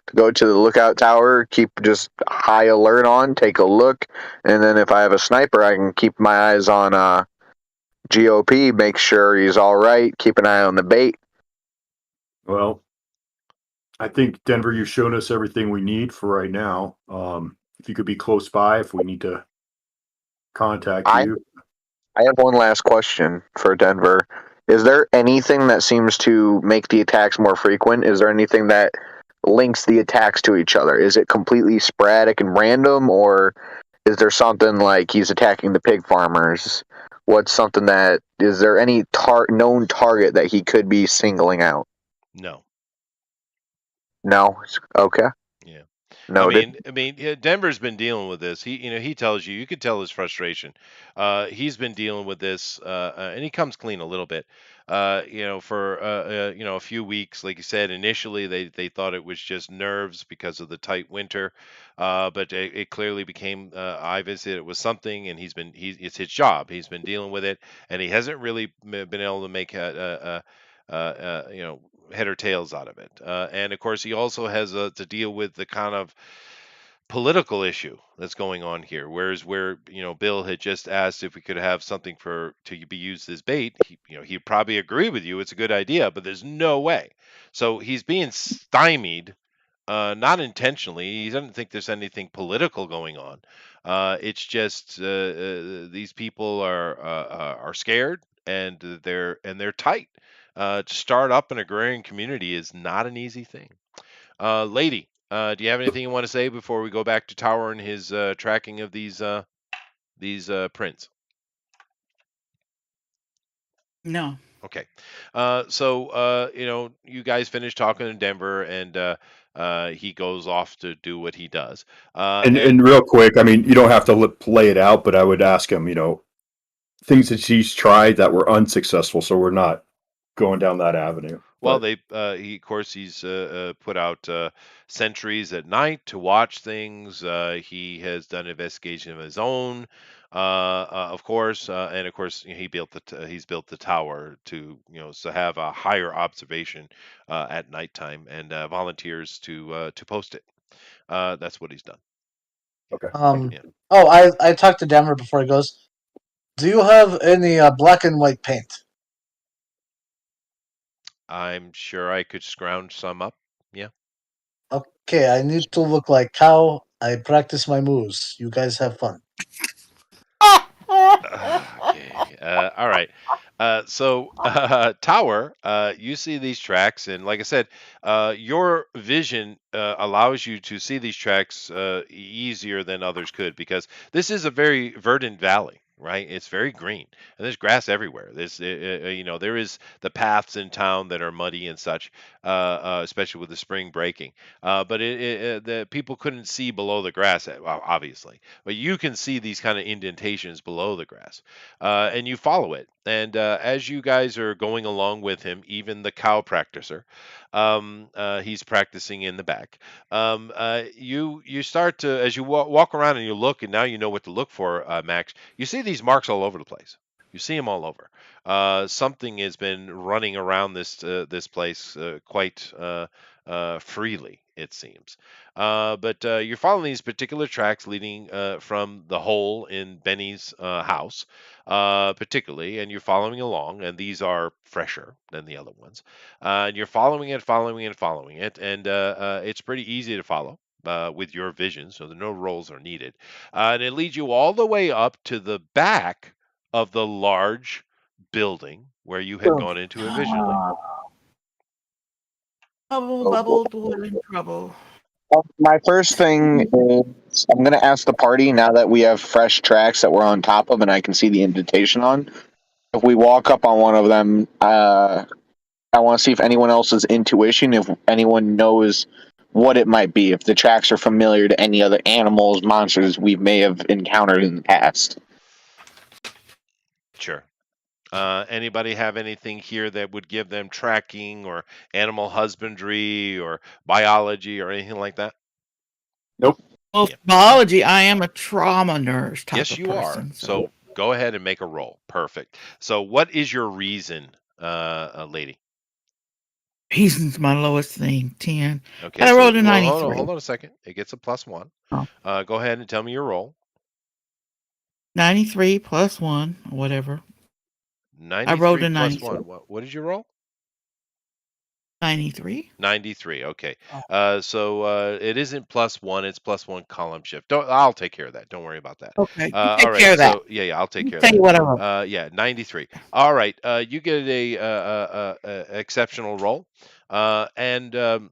to go to the lookout tower, keep just high alert on, take a look, and then if I have a sniper, I can keep my eyes on GOP, make sure he's all right, keep an eye on the bait. Well, I think Denver, you've shown us everything we need for right now. If you could be close by, if we need to contact I you. I have one last question for Denver. Is there anything that seems to make the attacks more frequent? Is there anything that links the attacks to each other? Is it completely sporadic and random, or is there something like he's attacking the pig farmers? What's something that is there any known target that he could be singling out? No. No. Okay. Yeah. Noted. Yeah, Denver's been dealing with this. He tells you could tell his frustration. He's been dealing with this, and he comes clean a little bit. for a few weeks. Like you said, initially they thought it was just nerves because of the tight winter, but it clearly became. I visited, it was something, and it's his job. He's been dealing with it, and he hasn't really been able to make head or tails out of it. And of course, he also has to deal with the kind of political issue that's going on here. Whereas where Bill had just asked if we could have something to be used as bait, he'd probably agree with you. It's a good idea, but there's no way. So he's being stymied, not intentionally. He doesn't think there's anything political going on. It's just these people are scared, and they're tight. To start up an agrarian community is not an easy thing. Lady, do you have anything you want to say before we go back to Tower and his tracking of these prints? No. Okay. So you guys finish talking in Denver, and he goes off to do what he does. And And real quick, I mean, you don't have to play it out, but I would ask him, things that she's tried that were unsuccessful, so we're not going down that avenue. Well, But he's put out sentries at night to watch things. He has done investigation of his own, of course, and of course he's built the tower to so have a higher observation at nighttime, and volunteers to post it. That's what he's done. okay, thank you. Um. Yeah, Oh, I talked to Denver before he goes. Do you have any black and white paint? I'm sure I could scrounge some up. Yeah. Okay, I need to look like cow. I practice my moves. You guys have fun. Okay. All right. So, Tower, you see these tracks, and like I said, your vision allows you to see these tracks easier than others could because this is a very verdant valley, right? It's very green, and there's grass everywhere. There is the paths in town that are muddy and such, especially with the spring breaking. But the people couldn't see below the grass, obviously, but you can see these kind of indentations below the grass, and you follow it. And as you guys are going along with him, even the cow practicer, he's practicing in the back. You start to as you walk around and you look, and now you know what to look for, Max. You see these marks all over the place. You see them all over. Something has been running around this place quite freely, it seems. But you're following these particular tracks leading from the hole in Benny's house, particularly, and you're following along, and these are fresher than the other ones. And you're following it, following it, following it, and it's pretty easy to follow. With your vision, so no rolls are needed. And it leads you all the way up to the back of the large building where you had gone into originally. Bubble, Oh boy. bubble, boy in trouble. My first thing is I'm going to ask the party now that we have fresh tracks that we're on top of and I can see the indentation on. If we walk up on one of them, I want to see if anyone else's intuition, if anyone knows what it might be, if the tracks are familiar to any other animals, monsters we may have encountered in the past. Sure. Anybody have anything here that would give them tracking or animal husbandry or biology or anything like that? Nope. Well, Yeah. biology, I am a trauma nurse type Yes, of you are. person. So So go ahead and make a roll. Perfect. So what is your reason, lady? reason's my lowest thing, 10. Okay, But I so rolled a well, 93. hold on a second. It gets a +1. Oh, Go ahead and tell me your roll. 93 plus 1, or whatever. I rolled 93 a plus 93. 1. What did you roll? 93. 93. Okay. Oh, So it isn't +1, it's +1 column shift. I'll take care of that. Don't worry about that. Okay, you All take care right. of that. So yeah, I'll take Let me care of tell that. you what I wrote. Yeah, 93. All right. You get a exceptional roll. And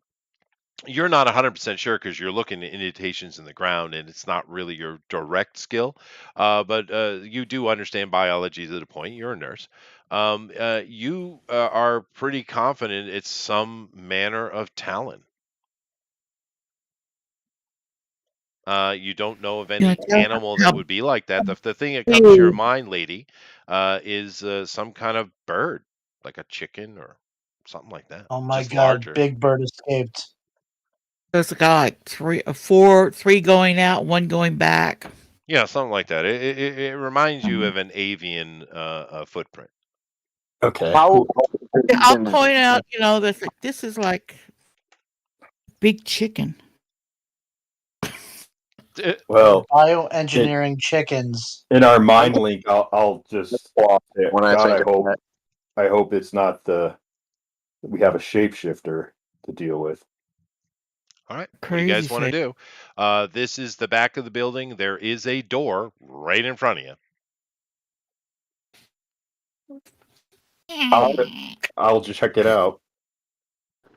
you're not 100% sure because you're looking at indentations in the ground and it's not really your direct skill. But you do understand biology to the point. You're a nurse. You are pretty confident it's some manner of talon. You don't know of You know, any tell animal that how would be like that. The thing that comes to your big. mind, lady, is some kind of bird. like a chicken or something like that. Oh my Just god, larger. Big Bird escaped. There's a guy like three going out, one going back. Yeah, something like that. It reminds you Mhm. of an avian footprint. Okay. How Yeah, I'll point out, this is like big chicken. Uh, Well, Bioengineering chickens. in our mind link, I'll just say, when I God, think of that. I hope it's not we have a shapeshifter to deal with. All right. What do you Crazy guys want to shape. do? This is the back of the building. There is a door right in front of you. I'll just check it out.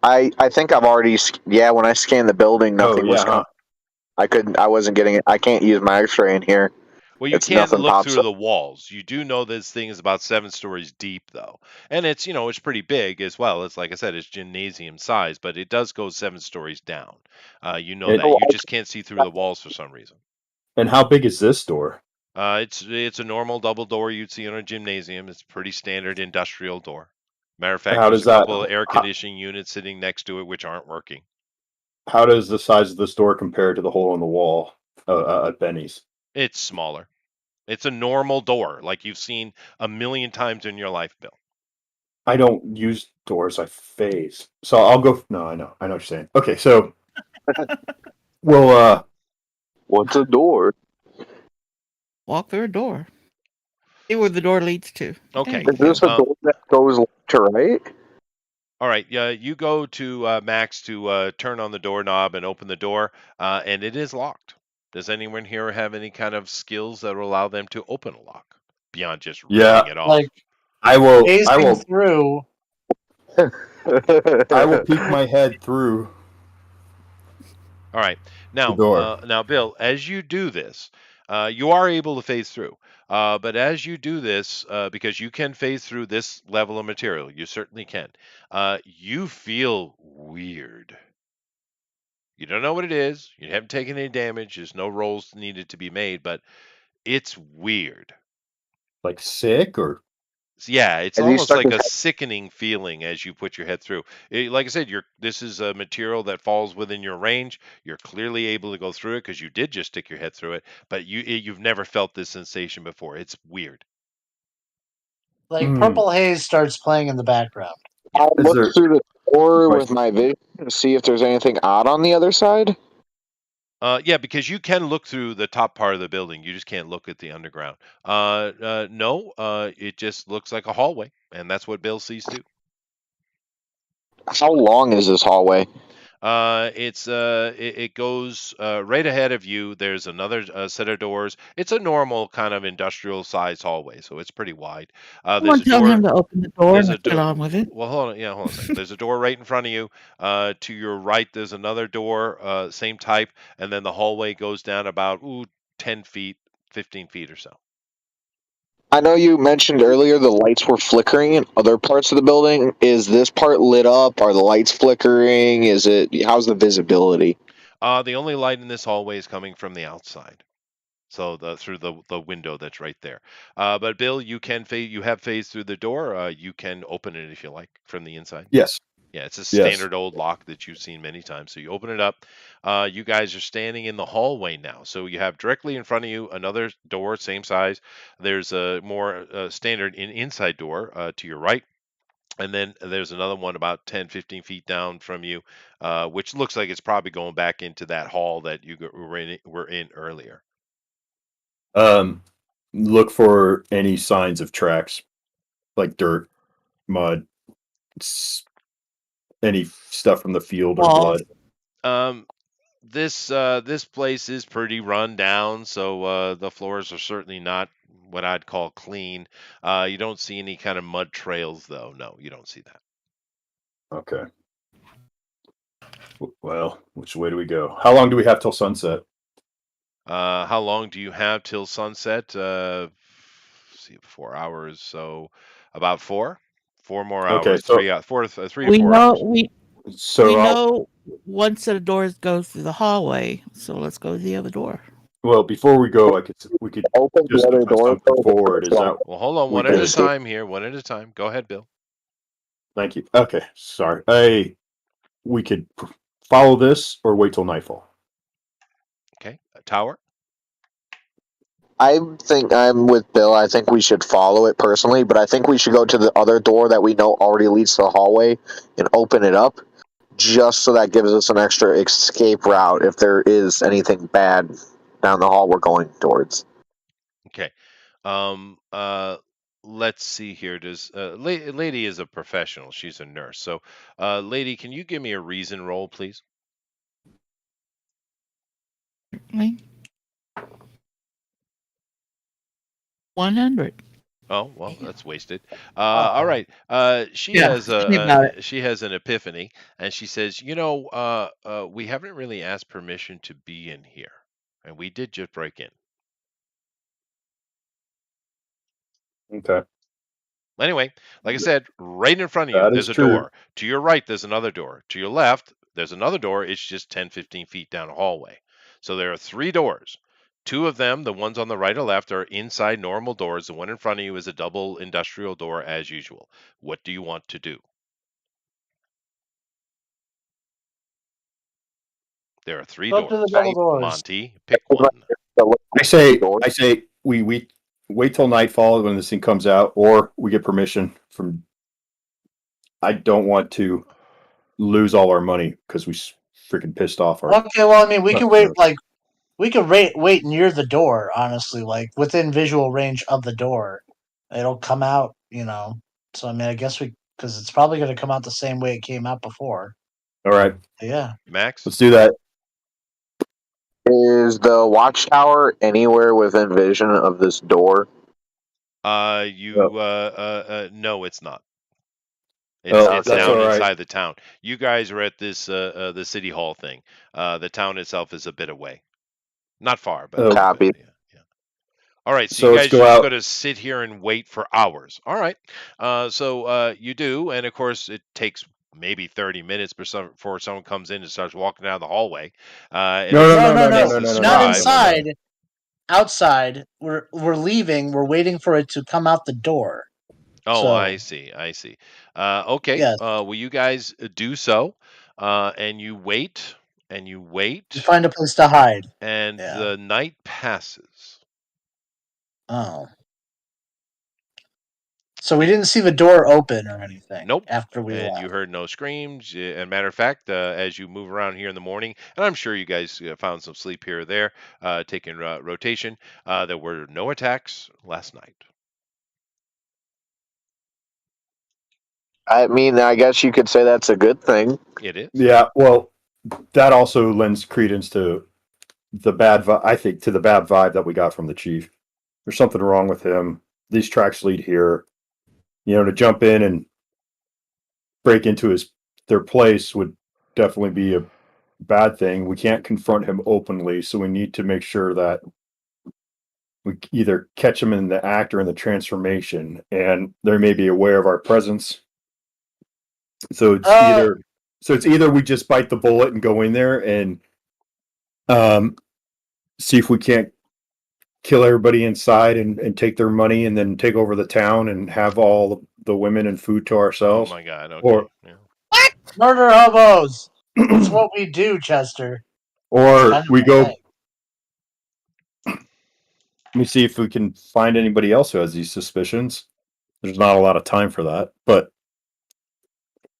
I think I've already when I scanned the building, Oh nothing was yeah, huh? I wasn't getting it. I can't use my X-ray in here. Well, you It's can't nothing look pops through up. the walls. You do know this thing is about 7 stories deep, though, and it's pretty big as well. It's like I said, it's gymnasium size, but it does go 7 stories down. You know And, that. You just can't see through the walls for some reason. and how big is this door? It's a normal double door you'd see in a gymnasium. It's pretty standard industrial door. Matter of fact, How there's does a that? couple of air conditioning units sitting next to it which aren't working. How does the size of this door compare to the hole in the wall at Benny's? It's smaller. It's a normal door like you've seen a million times in your life, Bill. I don't use doors. I phase. So I'll go. No, I know what you're saying. Okay, so well, What's a door? Walk through a door. See where the door leads to. There Okay. you Is this go. a door that goes left to right? All right. Yeah, you go to Max to turn on the doorknob and open the door, and it is locked. Does anyone here have any kind of skills that will allow them to open a lock beyond just yeah, ripping it off? Like I will. phasing through. I will peek my head through All right. the door. Now, Bill, as you do this, you are able to phase through. But as you do this, because you can phase through this level of material, you certainly can. You feel weird. You don't know what it is. You haven't taken any damage. There's no rolls needed to be made, but it's weird. Like sick or Yeah, it's Has he almost stuck like his a sickening feeling as you put your head through. Like I said, this is a material that falls within your range. You're clearly able to go through it because you did just stick your head through it, but you've never felt this sensation before. It's weird. Like Hmm. purple haze starts playing in the background. I'll Is look there through the door my with my vision to see if there's anything odd on the other side. Yeah, because you can look through the top part of the building. You just can't look at the underground. No, it just looks like a hallway, and that's what Bill sees too. How long is this hallway? It goes right ahead of you. There's another set of doors. It's a normal kind of industrial size hallway, so it's pretty wide. There's Someone a tell him door. to open the door There's and a let's get door. on with it. Well, hold on. Yeah, hold on a second. There's a door right in front of you. To your right, there's another door, same type, and then the hallway goes down about 10 feet, 15 feet or so. I know you mentioned earlier the lights were flickering in other parts of the building. Is this part lit up? Are the lights flickering? How's the visibility? The only light in this hallway is coming from the outside. So through the window that's right there. But Bill, you have phased through the door. You can open it if you like from the inside. yes, Yeah, it's a yes. standard old lock that you've seen many times. So you open it up. You guys are standing in the hallway now. So you have directly in front of you another door, same size. There's a more standard inside door to your right. And then there's another one about 10, 15 feet down from you, which looks like it's probably going back into that hall that were in earlier. Um, look for any signs of tracks, like dirt, mud, s- any stuff from the field or Walls. blood. Um, this place is pretty run down, so the floors are certainly not what I'd call clean. You don't see any kind of mud trails, though. No, you don't see that. Okay. Well, which way do we go? How long do we have till sunset? How long do you have till sunset? See, 4 hours, so about 4 more Okay, hours, so 3 to We 4 hours. know we so I'll know one set of doors goes through the hallway, so let's go to the other door. well before we go, we could Open the just other put door. something forward. Is that Well, hold on, we one at could a time here, one at a time. Go ahead, Bill. Thank you. Okay, sorry. We could follow this or wait till nightfall. Okay, a tower. I think I'm with Bill. I think we should follow it personally, but I think we should go to the other door that we know already leads to the hallway and open it up, just so that gives us an extra escape route if there is anything bad down the hall we're going towards. Okay. Um, uh, let's see here. Does lady is a professional? She's a nurse. So, lady, can you give me a reason roll, please? 100. Oh well, that's wasted. All Oh, right. She Yeah, has tell me about it. she has an epiphany, and she says, we haven't really asked permission to be in here, and we did just break in. Okay, Anyway, like I said, right in front of you, that is there's a true. door. To your right, there's another door. To your left, there's another door. It's just 10, 15 feet down a hallway. So there are three doors. Two of them, the ones on the right or left, are inside normal doors. The one in front of you is a double industrial door as usual. What do you want to do? There are three go to the doors. double I, doors. Monty, pick one. I say we wait till nightfall when this thing comes out, or we get permission from. I don't want to lose all our money because we freaking pissed off our Okay, well, I mean, we can wait. customers. Like, we can wait near the door. Honestly, like within visual range of the door, it'll come out. So I mean, I guess because it's probably going to come out the same way it came out before. All right, Yeah. Max? let's do that. is the watchtower anywhere within vision of this door? Oh, No, it's not. oh, It's that's Okay. all down right. inside the town. You guys are at this the city hall thing. The town itself is a bit away. Not far, but Oh, but Copy. yeah, yeah. All right, so you so let's guys go just out. got to sit here and wait for hours. All right. You do, and of course it takes maybe 30 minutes before someone comes in and starts walking down the hallway. At No, least no, No, no, no, no, no, no, no, Mrs. no, no, no, not no, Scribe. no, no, no. inside. Outside. We're leaving. We're waiting for it to come out the door. Oh, I So see. I see. Okay. yes, Well, you guys do so, and you wait, and you we wait, find a place to hide. and Yeah. the night passes. Oh. So we didn't see the door open or anything Nope. after we And you left. heard no screams. And matter of fact, as you move around here in the morning, and I'm sure you guys found some sleep here or there, taking rotation, there were no attacks last night. I mean, I guess you could say that's a good thing. It is. Yeah, well, that also lends credence to the bad. I think to the bad vibe that we got from the chief. There's something wrong with him. These tracks lead here. To jump in and break into their place would definitely be a bad thing. We can't confront him openly, so we need to make sure that we either catch him in the act or in the transformation, and they may be aware of our presence. So Uh, it's either we just bite the bullet and go in there and um, see if we can't kill everybody inside and take their money and then take over the town and have all the women and food to Oh ourselves, my God. Okay. or Yeah. murder hobos. It's what we do, Chester. or Kind of we my go. thing. Let me see if we can find anybody else who has these suspicions. There's not a lot of time for that, but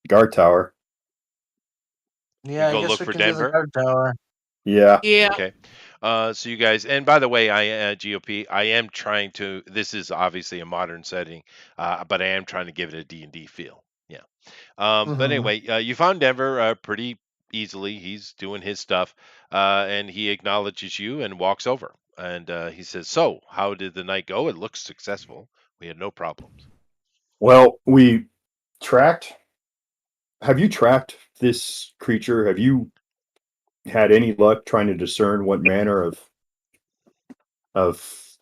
guard tower. We Yeah, I go guess look we for can do the Denver. guard tower. Yeah. Yeah. Okay. So you guys, and by the way, GOP, I am trying to. This is obviously a modern setting, but I am trying to give it a D&D feel. Yeah. But Hmm. anyway, you found Denver pretty easily. He's doing his stuff, and he acknowledges you and walks over. And he says, "So, how did the night go? It looks successful. We had no problems." Well, we tracked. Have you tracked this creature? Have you had any luck trying to discern what manner of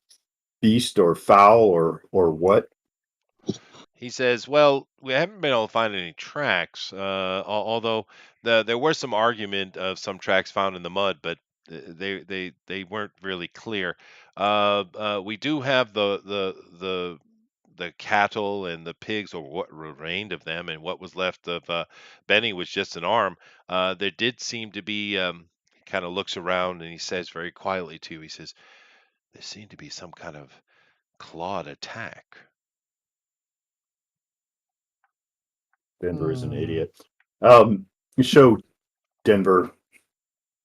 beast or fowl or what? He says, "Well, we haven't been able to find any tracks, although there was some argument of some tracks found in the mud, but they weren't really clear. We do have the the cattle and the pigs, or what remained of them, and what was left of Benny was just an arm. There did seem to be. He kind of looks around and he says very quietly to you. He says, "There seemed to be some kind of clawed attack." Denver is an Hmm. idiot. You show Denver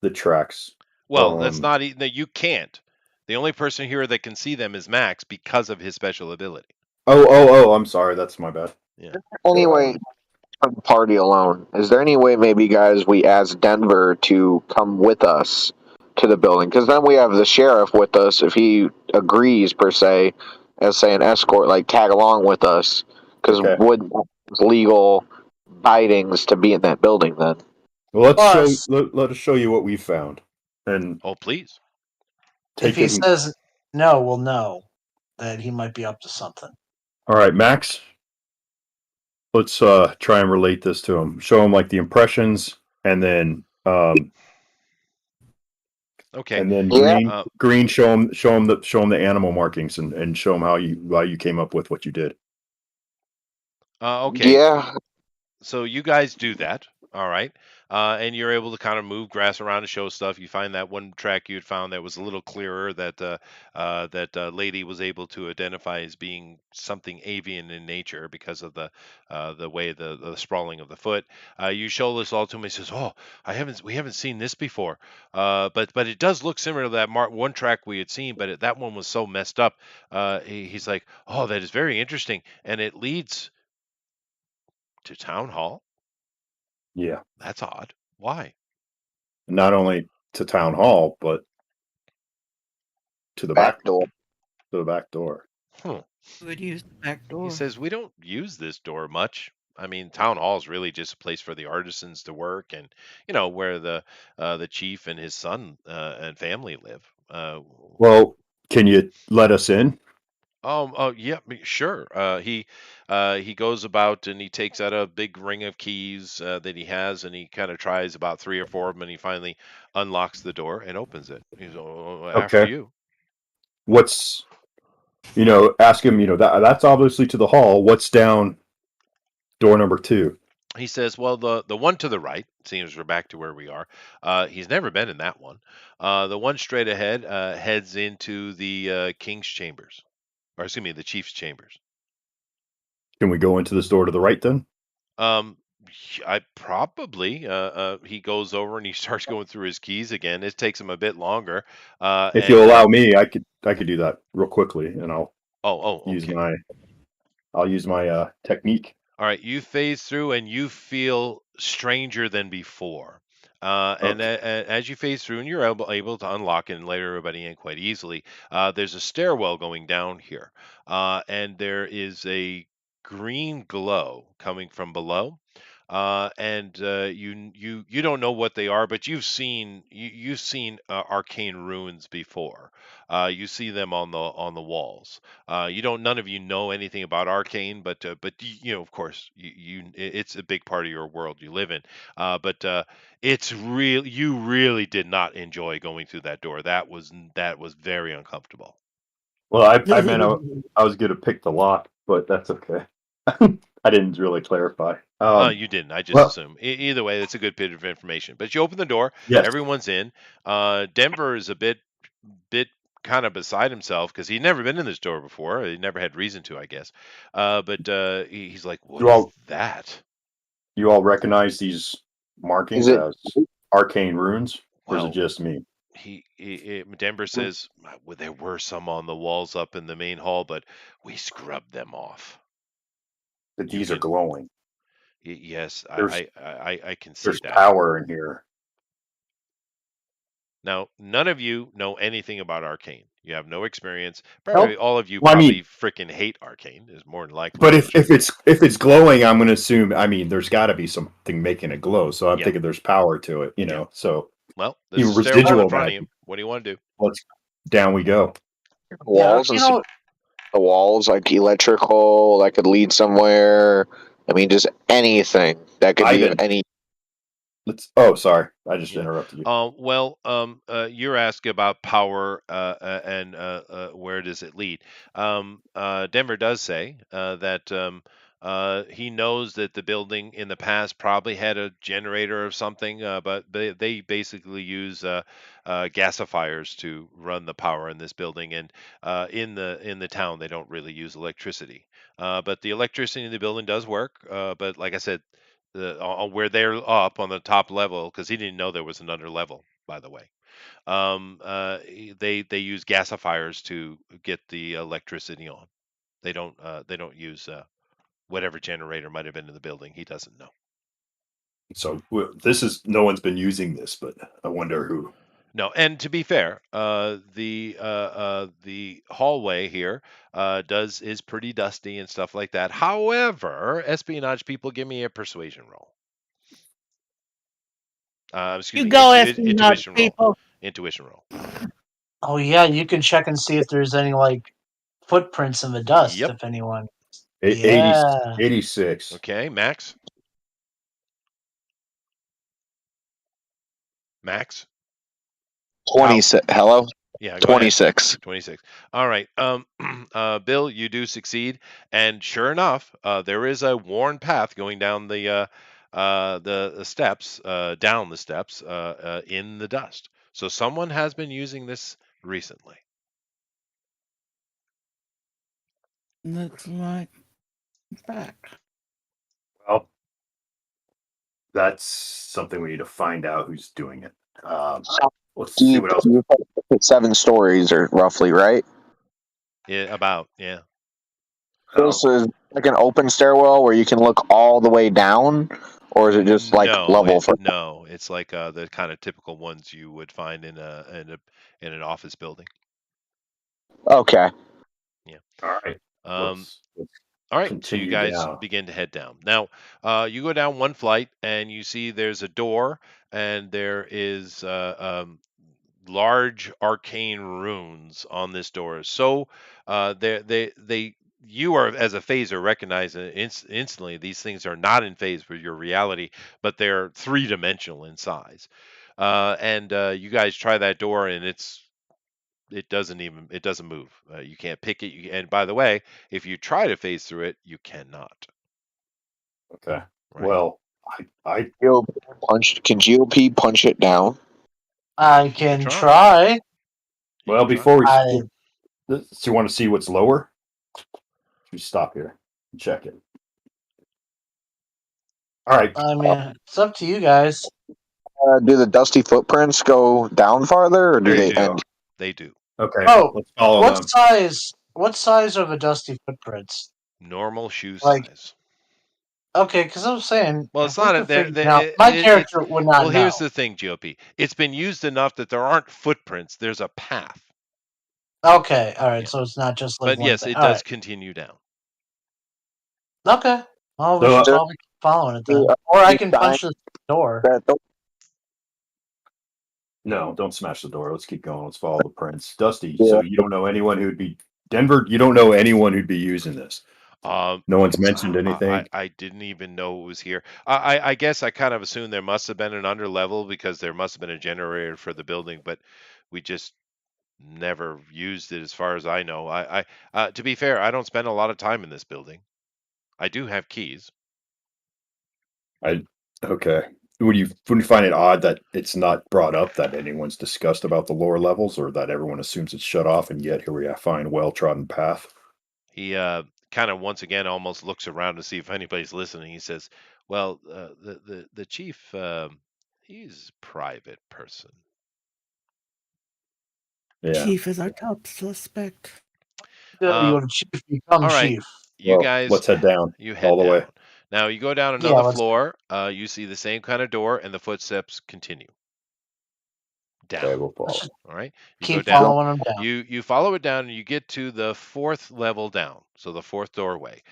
the tracks Well, that's on. not. No, you can't. The only person here that can see them is Max because of his special ability. Oh! I'm sorry. That's my bad. Yeah. Anyway, from the party alone, is there any way maybe, guys, we ask Denver to come with us to the building? Because then we have the sheriff with us if he agrees, per se, as say an escort, like tag along with us. Because Okay. would legal bindings to be in that building then? Well, Plus, let us show you what we found, and Oh, please. if take he it. says no, we'll know that he might be up to something. All right, Max. Let's try and relate this to him. Show him like the impressions, and then Okay. Yeah. green. Show him the animal markings, and show him how you came up with what you did. Okay. Yeah. So you guys do that, all right, and you're able to kind of move grass around and show stuff. You find that one track you had found that was a little clearer, that lady was able to identify as being something avian in nature because of the way the sprawling of the foot. You show this all to him. He says, "Oh, we haven't seen this before, but it does look similar to that one track we had seen, but that one was so messed up." He's like, "Oh, that is very interesting, and it leads to town hall." Yeah. That's odd. Why? Not only to town hall, but to the back Back door. door. Huh. You would use the back He door. says, "We don't use this door much. I mean, town hall is really just a place for the artisans to work, and where the chief and his son and family live." Well, can you let us in? Oh, yeah, sure. He goes about and he takes out a big ring of keys that he has, and he kind of tries about three or four of them, and he finally unlocks the door and opens it. He's, "Oh, after Okay. you." What's ask him. That's obviously to the hall. What's down door number 2? He says, "Well, the one to the right, seems we're back to where we are. He's never been in that one. The one straight ahead heads into the king's chambers, or excuse me, the chief's chambers." Can we go into this door to the right then? Um, I probably. He goes over and he starts going through his keys again. It takes him a bit longer. If you And allow me, I could do that real quickly, and use okay. my I'll use my technique. All right, you phase through and you feel stranger than before. And Okay. as you phase through and you're able to unlock it and let everybody in quite easily, there's a stairwell going down here. And there is a green glow coming from below. And you don't know what they are, but you've seen arcane ruins before. You see them on the walls. You don't. None of you know anything about arcane, but of course, it's a big part of your world you live in. But it's real. You really did not enjoy going through that door. That was very uncomfortable. Well, I meant I was gonna pick the lock, but that's okay. I didn't really clarify. You didn't. I just Well, assumed. Either way, that's a good bit of information. But you open the door. yes. Everyone's in. Denver is a bit kind of beside himself because he'd never been in this door before. He never had reason to, I guess. But he's like, "What You is all that?" you all recognize these Is markings it? as arcane runes, or is it Well, just me? Denver says, "Well, there were some on the walls up in the main hall, but we scrubbed them off. That You these are can, glowing. yes, There's I can see there's that." power in here. Now, none of you know anything about Arcane. You have no experience. Nope. Probably all of you Well, I mean, probably freaking hate Arcane is more than likely but what if you're. it's glowing, I'm gonna assume. I mean, there's got to be something making it glow. So I'm Yeah, thinking there's power to it. yeah. So Well, there's a even stairwell in residual front of you. magic. What do you want to do? Let's down we go. Yeah, Walls and see the walls, like electrical, that could lead somewhere. I mean, just anything that could be of Ivan, any. Oh, sorry, I just Yeah. interrupted you. You're asking about power and where does it lead? Denver does say that he knows that the building in the past probably had a generator or something, but they basically use gasifiers to run the power in this building, and in the town they don't really use electricity. But the electricity in the building does work. But like I said, where they're up on the top level, because he didn't know there was an under level, by the way. They use gasifiers to get the electricity on. They don't use whatever generator might have been in the building. He doesn't know. So this is no one's been using this, but I wonder who. No, and to be fair, the hallway here is pretty dusty and stuff like that. However, espionage people, give me a persuasion roll. Excuse You me, go, espionage intuition roll. people. Intuition roll. Oh yeah, you can check and see if there's any like footprints in the dust. Yep. If anyone. 80, Yeah. 86. Okay, Max. Max. How? 26. Hello? Yeah, go ahead. 26. 26. All right. Bill, you do succeed, and sure enough, there is a worn path going down the steps, down the steps, in the dust. So someone has been using this recently. Looks like back. Well, that's something we need to find out who's doing it. Let's see Deep, what else. 7 stories or roughly, right? Yeah. Oh, This is like an open stairwell where you can look all the way down, or is it just like No, level for? no, it's like the kind of typical ones you would find in an office building. Okay. Yeah. all right. Um, Let's All right, so you continue guys down. begin to head down. Now, you go down one flight and you see there's a door, and there is large arcane runes on this door. So, you are as a phaser recognize instantly these things are not in phase with your reality, but they're three-dimensional in size. And you guys try that door, and it doesn't move. You can't pick it. And by the way, if you try to phase through it, you cannot. Okay. Right? Well, I GOP can GOP punch it down? I You can can try. try. You well can try. before we. I Do you want to see what's lower? We stop here and check it. All right. I mean, it's up to you guys. Do the dusty footprints go down farther, or do They they do. end? They do. Okay. Oh, Let's follow what them. size? What size are the dusty footprints? Normal shoe Like, size. okay, because I'm saying Well, it's if we not a, could there. figure it out, my It's character would not well. Here's know. the thing, GOP. It's been used enough that there aren't footprints. There's a path. Okay, all right, Yeah. so it's not just like But one yes, thing. it All does right, continue down. okay. Well, we So should There- probably keep following it then, or I any can sign punch the door. that the- no, don't smash the door. Let's keep going. Let's follow the prints. Dusty. Yeah. So you don't know anyone who'd be Denver. You don't know anyone who'd be using this. Um, No one's mentioned I anything. I didn't even know it was here. I guess I kind of assumed there must have been an under level because there must have been a generator for the building, but we just never used it as far as I know. To be fair, I don't spend a lot of time in this building. I do have keys. I okay. Would you find it odd that it's not brought up that anyone's discussed about the lower levels, or that everyone assumes it's shut off, and yet here we find well trodden path? He kind of once again almost looks around to see if anybody's listening. He says, "Well, the chief, he's a private person." Yeah. Chief is our top suspect. You Um, would chief become all right, chief. you Well, guys, let's head down you head all the way. down. Now you go down Yeah, another let's. floor. You see the same kind of door, and the footsteps continue Okay, down. we'll Let's follow. just All right, you go keep down. following them down. You follow it down, and you get to the fourth level down. So the fourth doorway.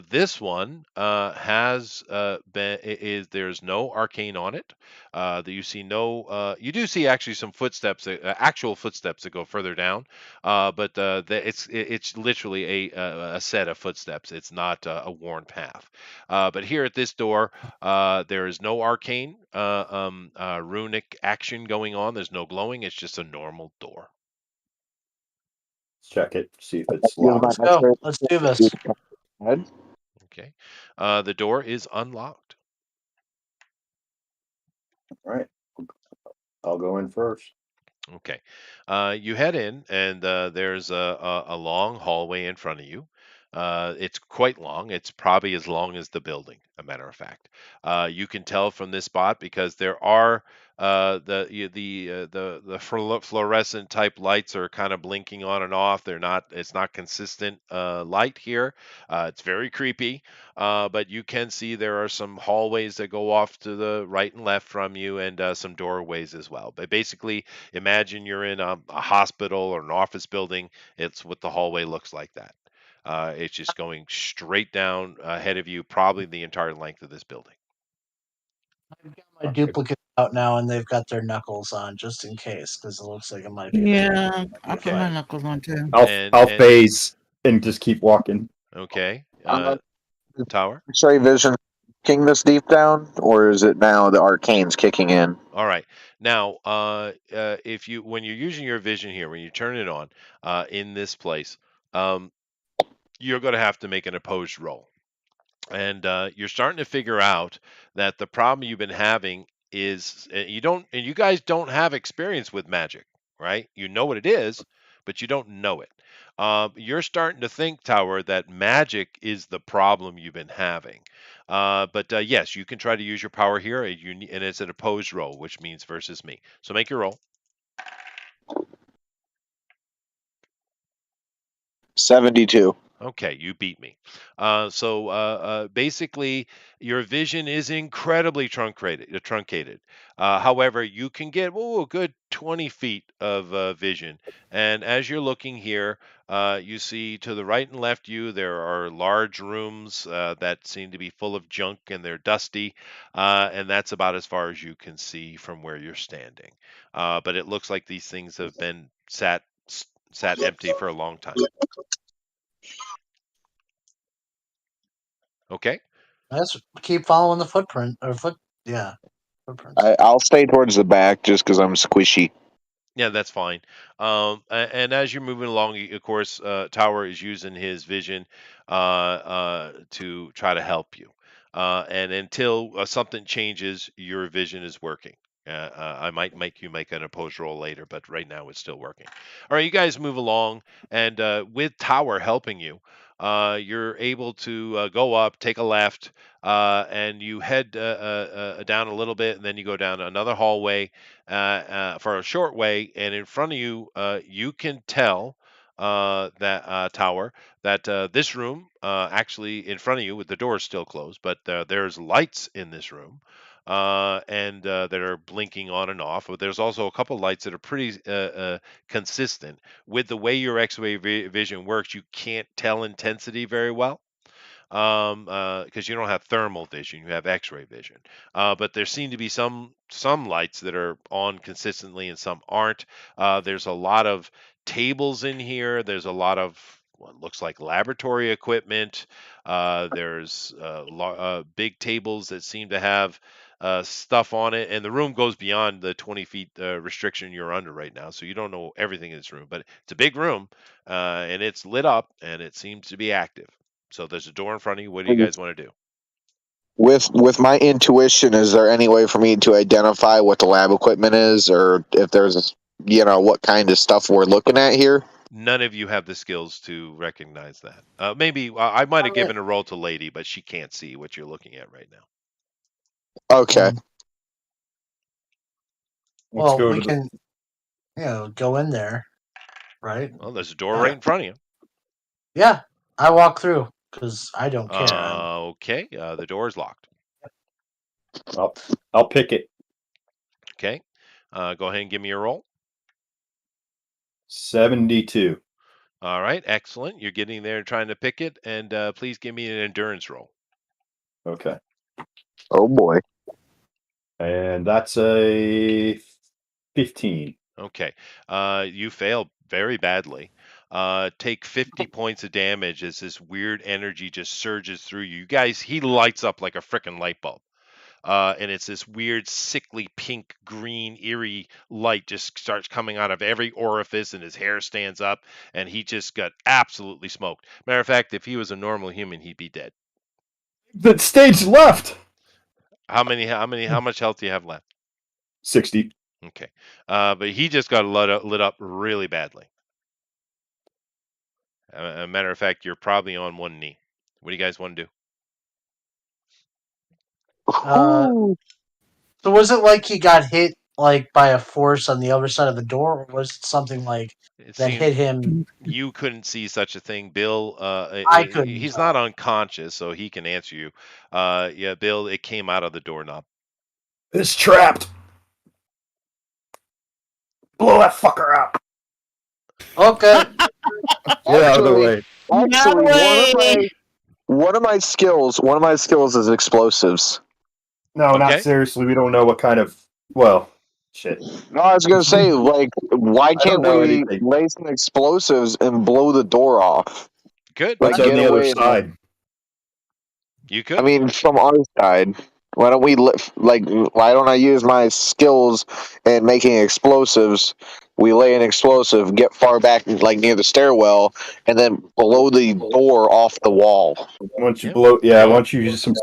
This one has been is there's no arcane on it. That you see no. You do see actually some footsteps, actual footsteps that go further down. But it's literally a set of footsteps. It's not a worn path. But here at this door, there is no arcane runic action going on. There's no glowing. It's just a normal door. Let's check it, see if it's Use locked. my Let's go. X-ray. Let's do this. Head. Okay. The door is unlocked. All right, I'll go in first. Okay. You head in, and there's a long hallway in front of you. It's quite long. It's probably as long as the building, a matter of fact. You can tell from this spot because there are the fluorescent type lights are kind of blinking on and off. They're not. It's not consistent light here. It's very creepy. But you can see there are some hallways that go off to the right and left from you, and some doorways as well. But basically, imagine you're in a hospital or an office building. It's what the hallway looks like that. It's just going straight down ahead of you, probably the entire length of this building. I've got my duplicate out now, and they've got their knuckles on just in case, because it looks like it might be. Yeah, I put my Okay. knuckles on too. I'll And phase and just keep walking. okay, Uh, Tower. X-ray vision kicking this deep down, or is it now the arcane's kicking in? All right. Now, if you when you're using your vision here, when you turn it on in this place, um, you're going to have to make an opposed roll. And you're starting to figure out that the problem you've been having is you guys don't have experience with magic, right? You know what it is, but you don't know it. You're starting to think, Tower, that magic is the problem you've been having. But yes, you can try to use your power here, and it's an opposed roll, which means versus me. So make your roll. 72. Okay, you beat me. Basically, your vision is incredibly truncated. However, you can get a good 20 feet of vision. And as you're looking here, you see to the right and left you there are large rooms that seem to be full of junk and they're dusty. And that's about as far as you can see from where you're standing. But it looks like these things have been sat empty for a long time. Okay. Let's keep following the footprint or yeah, footprints. I'll stay towards the back just because I'm squishy. Yeah, that's fine. And as you're moving along, of course, Tower is using his vision to try to help you. And until something changes, your vision is working. I might make you make an opposed roll later, but right now it's still working. All right, you guys move along, and with Tower helping you, you're able to go up, take a left, and you head down a little bit, and then you go down another hallway for a short way, and in front of you, you can tell that Tower that this room actually in front of you with the doors still closed, but there's lights in this room. And that are blinking on and off. But there's also a couple lights that are pretty consistent. With the way your X-ray vision works, you can't tell intensity very well because you don't have thermal vision, you have X-ray vision. But there seem to be some lights that are on consistently and some aren't. There's a lot of tables in here. There's a lot of what looks like laboratory equipment. There's big tables that seem to have stuff on it, and the room goes beyond the 20 feet restriction you're under right now. So you don't know everything in this room, but it's a big room, and it's lit up, and it seems to be active. So there's a door in front of you. What do you guys want to do? With my intuition, is there any way for me to identify what the lab equipment is, or if there's what kind of stuff we're looking at here? None of you have the skills to recognize that. Maybe I might have I mean, given a roll to Lady, but she can't see what you're looking at right now. Okay. Let's well, go we to the. can, go in there, right? Well, there's a door Yeah. right in front of you. Yeah, I walk through because I don't care. Okay, the door is locked. I'll pick it. Okay, go ahead and give me a roll. 72. All right, excellent. You're getting there and trying to pick it, and please give me an endurance roll. Okay. Oh boy. And that's a 15. Okay. You fail very badly. Take 50 points of damage as this weird energy just surges through you. You guys, he lights up like a freaking light bulb. And it's this weird, sickly pink, green, eerie light just starts coming out of every orifice, and his hair stands up, and he just got absolutely smoked. Matter of fact, if he was a normal human, he'd be dead. The stage left. How much health do you have left? 60. Okay. But he just got lit up really badly. A matter of fact, you're probably on one knee. What do you guys want to do? Uh, so was it like he got hit like by a force on the other side of the door, or was it something like It that hit seemed him? you couldn't see such a thing, Bill. I couldn't He's not tell. unconscious, so he can answer you. Yeah, Bill, it came out of the doorknob. It's trapped. Blow that fucker out. Okay. Get out of the Actually, way. actually, way. one of my skills is explosives. No, not Okay. seriously. We don't know what kind of. Well, shit. No, I was gonna say, like, why I don't can't know we anything. lay some explosives and blow the door off? Good. What's Like, on get the other away. side? You I could. mean, from our side. Why don't we why don't I use my skills in making explosives? We lay an explosive, get far back, like near the stairwell, and then blow the door off the wall. Once you Yeah. blow, yeah. Go. Once you use some.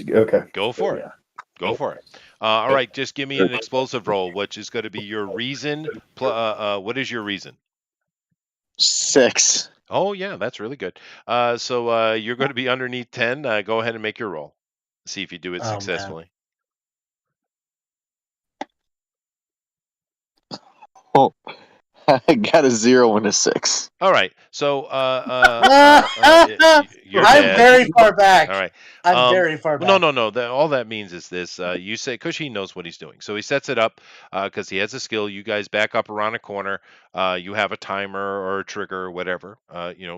Okay. Go for it. Yeah. Go for it. All right. Just give me an explosive roll, which is going to be your reason. What is your reason? 6. Oh yeah, that's really good. So you're going to be underneath 10. Go ahead and make your roll. See if you do it Oh man. successfully. Oh, I got a 0 and a 6. All right. So you're I'm dead. very far All back. right. I'm very far Well, no, back. no, no. All that means is this: you say because he knows what he's doing, so he sets it up because he has a skill. You guys back up around a corner. You have a timer or a trigger or whatever.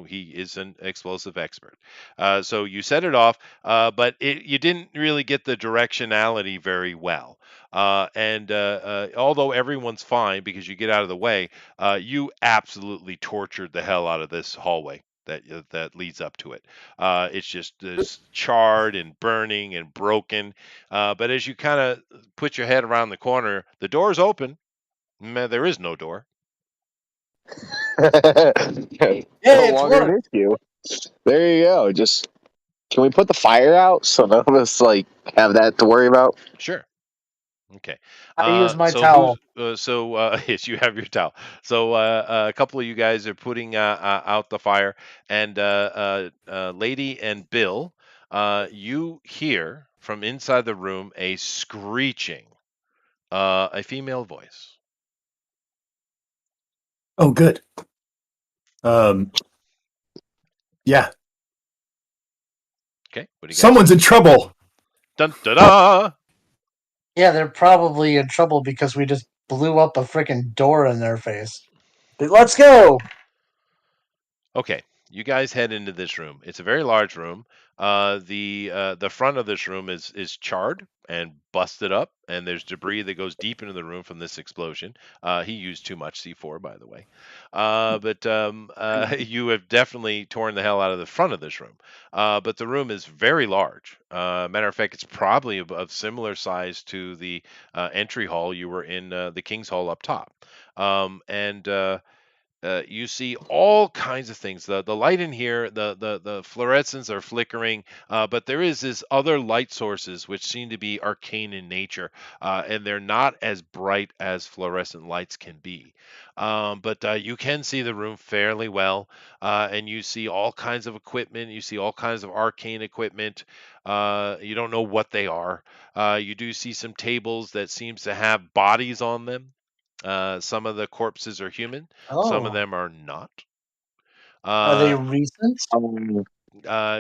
He is an explosive expert. So you set it off, but you didn't really get the directionality very well. And although everyone's fine because you get out of the way, you absolutely tortured the hell out of this hallway that leads up to it. It's just this charred and burning and broken. But as you kind of put your head around the corner, the door's open. Man, there is no door. No Hey, it's longer work. an issue. There you go. Just can we put the fire out so none of us have that to worry about? Sure. Okay. I use my So who's towel. yes, you have your towel. So a couple of you guys are putting out the fire, and Lady and Bill, you hear from inside the room a screeching, a female voice. Oh, good. Um. Yeah. Okay, what do you guys Someone's do? in trouble. Dun da da. Yeah, they're probably in trouble because we just blew up a freaking door in their face. But let's go. Okay, you guys head into this room. It's a very large room. The front of this room is charred and busted up, and there's debris that goes deep into the room from this explosion. He used too much C4, by the way. But you have definitely torn the hell out of the front of this room. But the room is very large. Matter of fact, it's probably of similar size to the entry hall you were in, the King's Hall up top. And you see all kinds of things. The light in here, the fluorescents are flickering, but there is this other light sources which seem to be arcane in nature, and they're not as bright as fluorescent lights can be. But you can see the room fairly well, and you see all kinds of equipment. You see all kinds of arcane equipment. You don't know what they are. You do see some tables that seems to have bodies on them. Some of the corpses are human, some of Oh, them are not. are they Uh, recent? Um,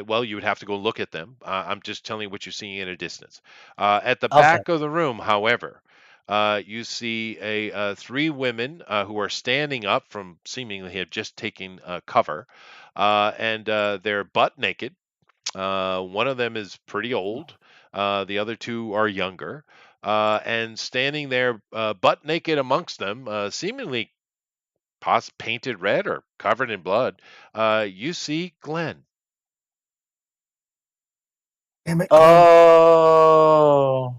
well, you would have to go look at them. I'm just telling you what you're seeing at a distance. At the Okay. back of the room, however, you see three women who are standing up from seemingly have just taken cover, and they're butt naked. One of them is pretty old. The other two are younger. And standing there, butt naked amongst them, seemingly painted red or covered in blood, you see Glenn. Damn it, Glenn. Oh,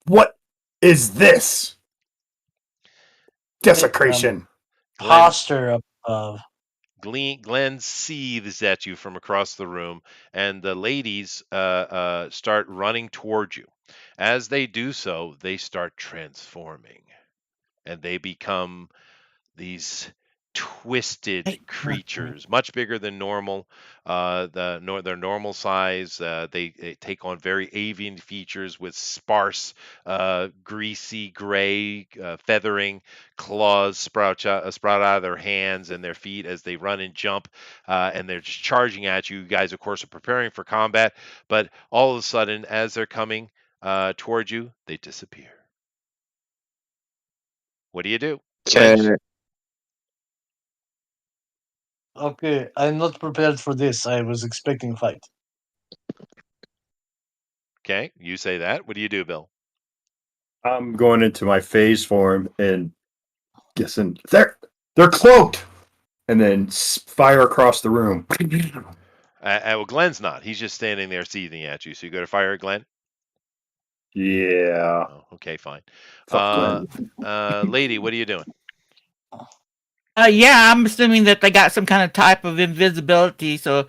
What is this? the Desecration. Glenn imposter above. Glenn seethes at you from across the room, and the ladies start running towards you. As they do so, they start transforming, and they become these twisted creatures, much bigger than normal. Their normal size. They take on very avian features with sparse, greasy gray feathering, claws sprout out of their hands and their feet as they run and jump, and they're just charging at you. You guys, of course, are preparing for combat, but all of a sudden, as they're coming towards you, they disappear. What do you do, Glenn? Can, Okay, I'm not prepared for this. I was expecting a fight. Okay, you say that. What do you do, Bill? I'm going into my phase form and guessing they're cloaked, and then fire across the room. Well, Glenn's not. He's just standing there seething at you. So you go to fire at Glenn. Yeah, Oh, okay, fine. fuck Glenn. Lady, what are you doing? Yeah, I'm assuming that they got some kind of type of invisibility, so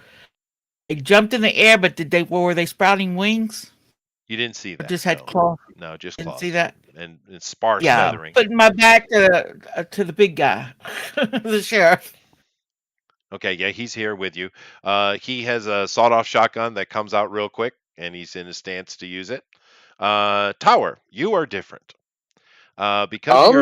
they jumped in the air, but were they sprouting wings? You didn't see Or that. just had No, claws? no, just Didn't see claws that? and sparse Yeah, feathering. putting my back to the big guy, the sheriff. Okay, yeah, he's here with you. He has a sawed-off shotgun that comes out real quick, and he's in a stance to use it. Tower, you are different. Because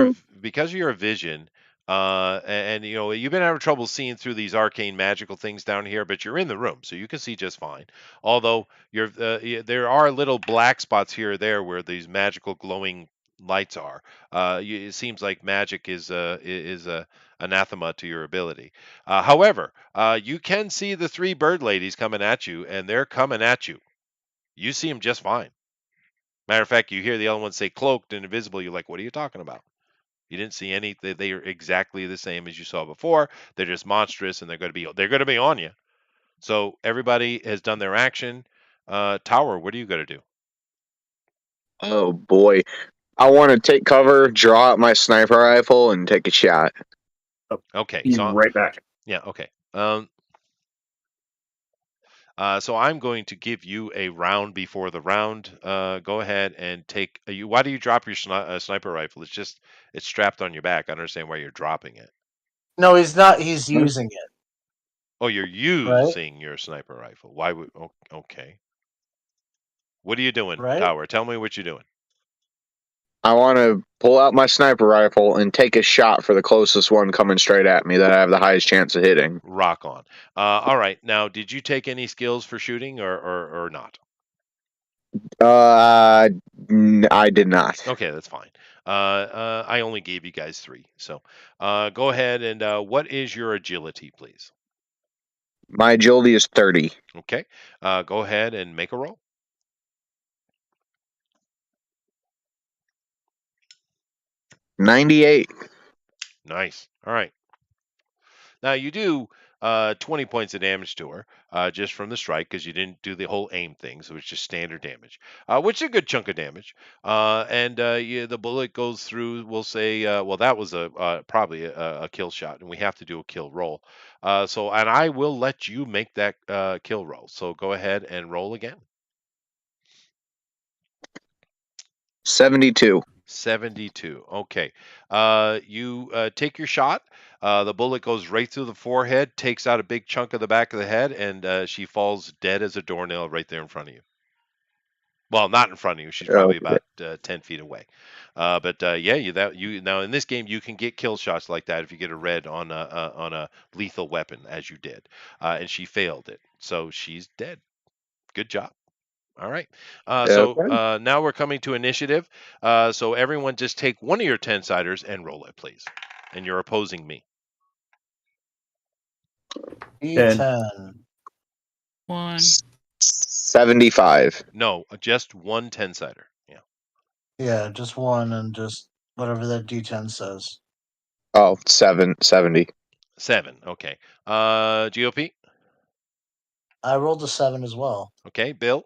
of your um, vision, and you know you've been having trouble seeing through these arcane magical things down here, but you're in the room, so you can see just fine. Although there are little black spots here or there where these magical glowing lights are. It seems like magic is anathema to your ability. However, you can see the three bird ladies coming at you, and they're coming at you. You see them just fine. Matter of fact, you hear the other one say cloaked and invisible. You're like, what are you talking about? You didn't see any. They are exactly the same as you saw before. They're just monstrous, and they're going to be on you. So everybody has done their action. Tower, what are you going to do? oh boy. I want to take cover, draw out my sniper rifle, and take a shot. Okay, Be so right back. yeah, okay. So I'm going to give you a round before the round. Go ahead and take. You. Why do you drop your sniper rifle? It's strapped on your back. I don't understand why you're dropping it. No, he's not. He's using it, Oh, you're right? using your sniper rifle. Why would? Okay. What are you doing, Right? Tower? Tell me what you're doing. I want to pull out my sniper rifle and take a shot for the closest one coming straight at me that I have the highest chance of hitting. Rock on. All right. Now, did you take any skills for shooting or not? I did not. Okay, that's fine. I only gave you guys three. So go ahead and what is your agility, please? My agility is 30. Okay. Go ahead and make a roll. 98. Nice. All right. Now you do 20 points of damage to her just from the strike because you didn't do the whole aim thing, so it's just standard damage, which is a good chunk of damage. And yeah, the bullet goes through. We'll say, well, that was probably a kill shot, and we have to do a kill roll. And I will let you make that kill roll. So go ahead and roll again. 72. 72. Okay. You take your shot. The bullet goes right through the forehead, takes out a big chunk of the back of the head, and she falls dead as a doornail right there in front of you. Well, not in front of you. She's probably Okay. about 10 feet away. But yeah, you now in this game you can get kill shots like that if you get a red on a lethal weapon as you did, and she failed it, so she's dead. Good job. All right. Okay. Now we're coming to initiative. So everyone just take one of your 10-siders and roll it, please. And you're opposing me. And D10. 1. 75. No, just one 10-sider. Yeah. Yeah, just one and just whatever that D10 says. Oh, 70. 7. Okay. GOP. I rolled a 7 as well. Okay. Bill.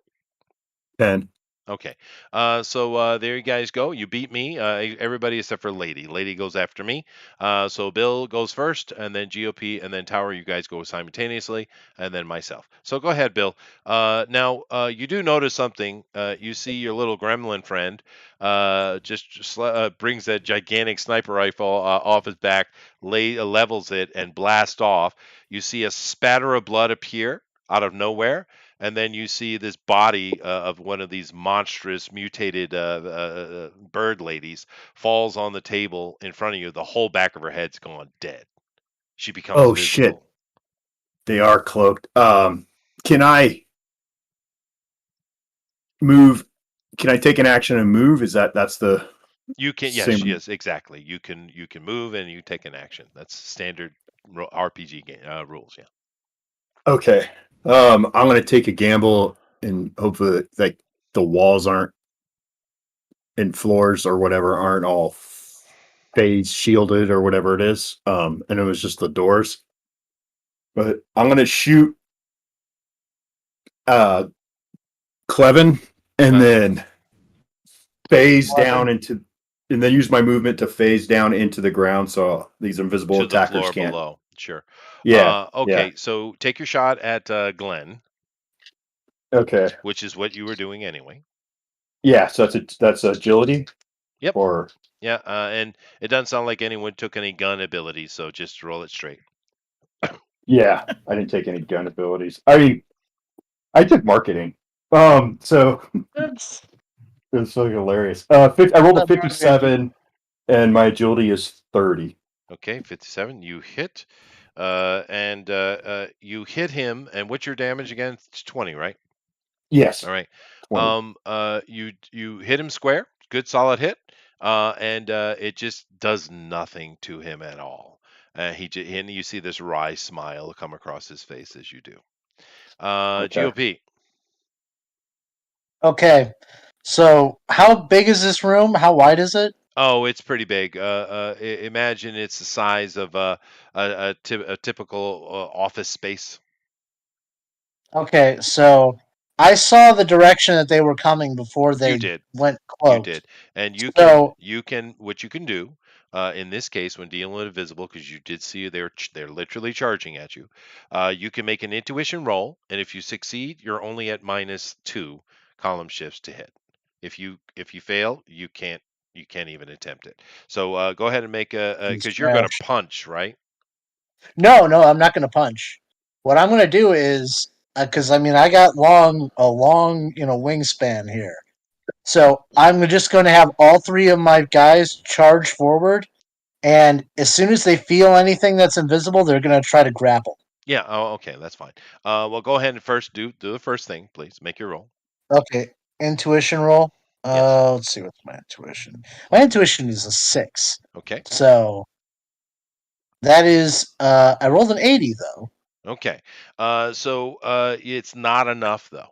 10. Okay. There you guys go. You beat me. Everybody except for Lady. Lady goes after me. So Bill goes first, and then GOP, and then Tower. You guys go simultaneously, and then myself. So go ahead, Bill. Now you do notice something. You see your little gremlin friend brings that gigantic sniper rifle off his back, levels it, and blasts off. You see a spatter of blood appear out of nowhere, and then you see this body of one of these monstrous mutated bird ladies falls on the table in front of you. The whole back of her head's gone dead. She becomes Oh shit. visible. They are cloaked. Can I move? Can I take an action and move? That's the You can, yes, same? yes, exactly. You can move and you take an action. That's standard RPG game rules. Yeah. Okay. I'm gonna take a gamble and hope that like the walls aren't and floors or whatever aren't all phase shielded or whatever it is. And it was just the doors. But I'm gonna shoot uh Clevin and Uh-huh. then phase down 11. into and then use my movement to phase down into the ground so these invisible To the attackers floor can't. below. Sure. Yeah, yeah. Okay, so take your shot at Glenn, Okay. which is what you were doing anyway. Yeah, so that's agility Yep. or Yeah, and it doesn't sound like anyone took any gun abilities, so just roll it straight. yeah, I didn't take any gun abilities. I mean, I took marketing. So It's it's so hilarious. I rolled a not marketing. 57 and my agility is 30. Okay, 57. You hit, and you hit him. And what's your damage again? It's 20, right? All Yes, right. 20. You hit him square. Good solid hit. And it just does nothing to him at all. And you see this wry smile come across his face as you do. Okay. GOP. Okay. So, how big is this room? How wide is it? Oh, it's pretty big. Imagine it's the size of a typical office space. Okay, so I saw the direction that they were coming before You they did. went You cloaked. did. And So, what you can do in this case when dealing with invisible, because you did see they're literally charging at you, you can make an intuition roll, and if you succeed, you're only at -2 column shifts to hit. If you fail, you can't even attempt it. So go ahead and make he's because you're going to trash. punch, right? No, no, I'm not going to punch. What I'm going to do is because I mean I got a long wingspan here. So I'm just going to have all three of my guys charge forward, and as soon as they feel anything that's invisible, they're going to try to grapple. Yeah. Oh, okay. That's fine. Well, go ahead and first do the first thing, please. Make your roll. Okay, intuition roll. Yes. Let's see what's my intuition. My intuition is a 6. Okay. So that is I rolled an 80 though. Okay. It's not enough though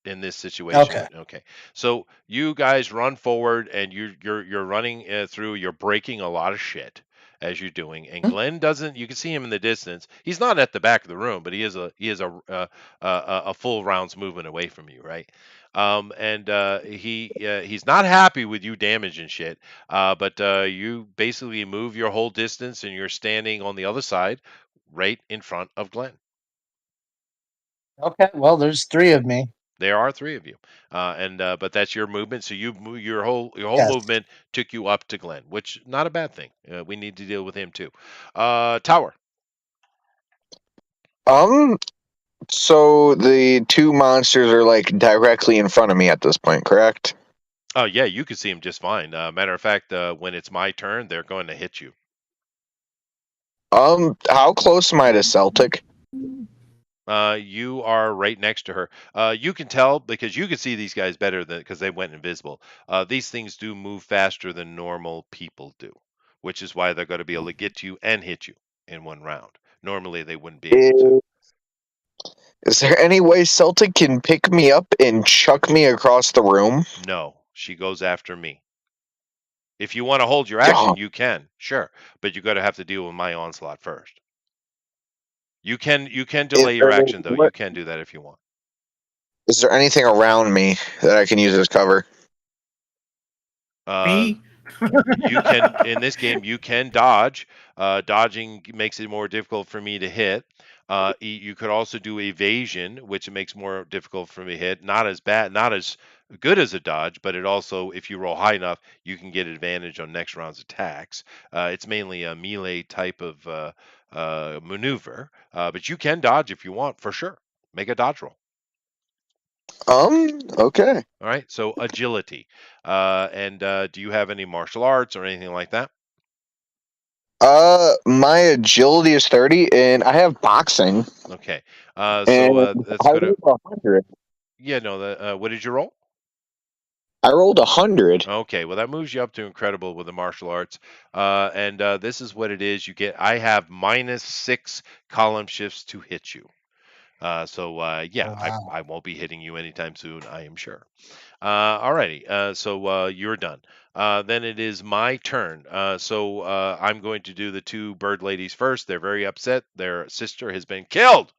in this situation. Okay. Okay. So you guys run forward and you're running through. You're breaking a lot of shit as you're doing. And Hmm? Glenn doesn't. You can see him in the distance. He's not at the back of the room, but he is a full rounds movement away from you, right? And he's not happy with you damaging shit. But you basically move your whole distance and you're standing on the other side, right in front of Glenn. Okay. Well, there's 3 of me. There are 3 of you, and but that's your movement. So your whole Yes. movement took you up to Glenn, which not a bad thing. We need to deal with him too. Tower. Um, so the two monsters are like directly in front of me at this point, correct? Oh yeah, you can see him just fine. Matter of fact, when it's my turn, they're going to hit you. How close am I to Celtic? You are right next to her. You can tell because you can see these guys better than because they went invisible. These things do move faster than normal people do, which is why they're going to be able to get to you and hit you in one round. Normally, they wouldn't be able to. Is, is there any way Celtic can pick me up and chuck me across the room? No, she goes after me. If you want to hold your Oh, action, you can, sure, but you got to have to deal with my onslaught first. You can is delay your there action though. You what? can do that if you want. Is there anything around me that I can use as cover? Uh, Me? you can in this game you can dodge. Dodging makes it more difficult for me to hit. You could also do evasion, which makes more difficult for me to hit. Not as bad, not as good as a dodge, but it also, if you roll high enough, you can get advantage on next round's attacks. It's mainly a melee type of maneuver, but you can dodge if you want for sure. Make a dodge roll. Okay. All right. So agility, and do you have any martial arts or anything like that? My agility is 30, and I have boxing, Okay. So and let's I go to. rolled 100. Yeah, no. What did you roll? I rolled 100. Okay, well that moves you up to incredible with the martial arts, and this is what it is. You get. I have -6 column shifts to hit you. Yeah, Oh, I wow. I won't be hitting you anytime soon. I am sure. Alrighty. You're done. Then it is my turn. I'm going to do the two bird ladies first. They're very upset. Their sister has been killed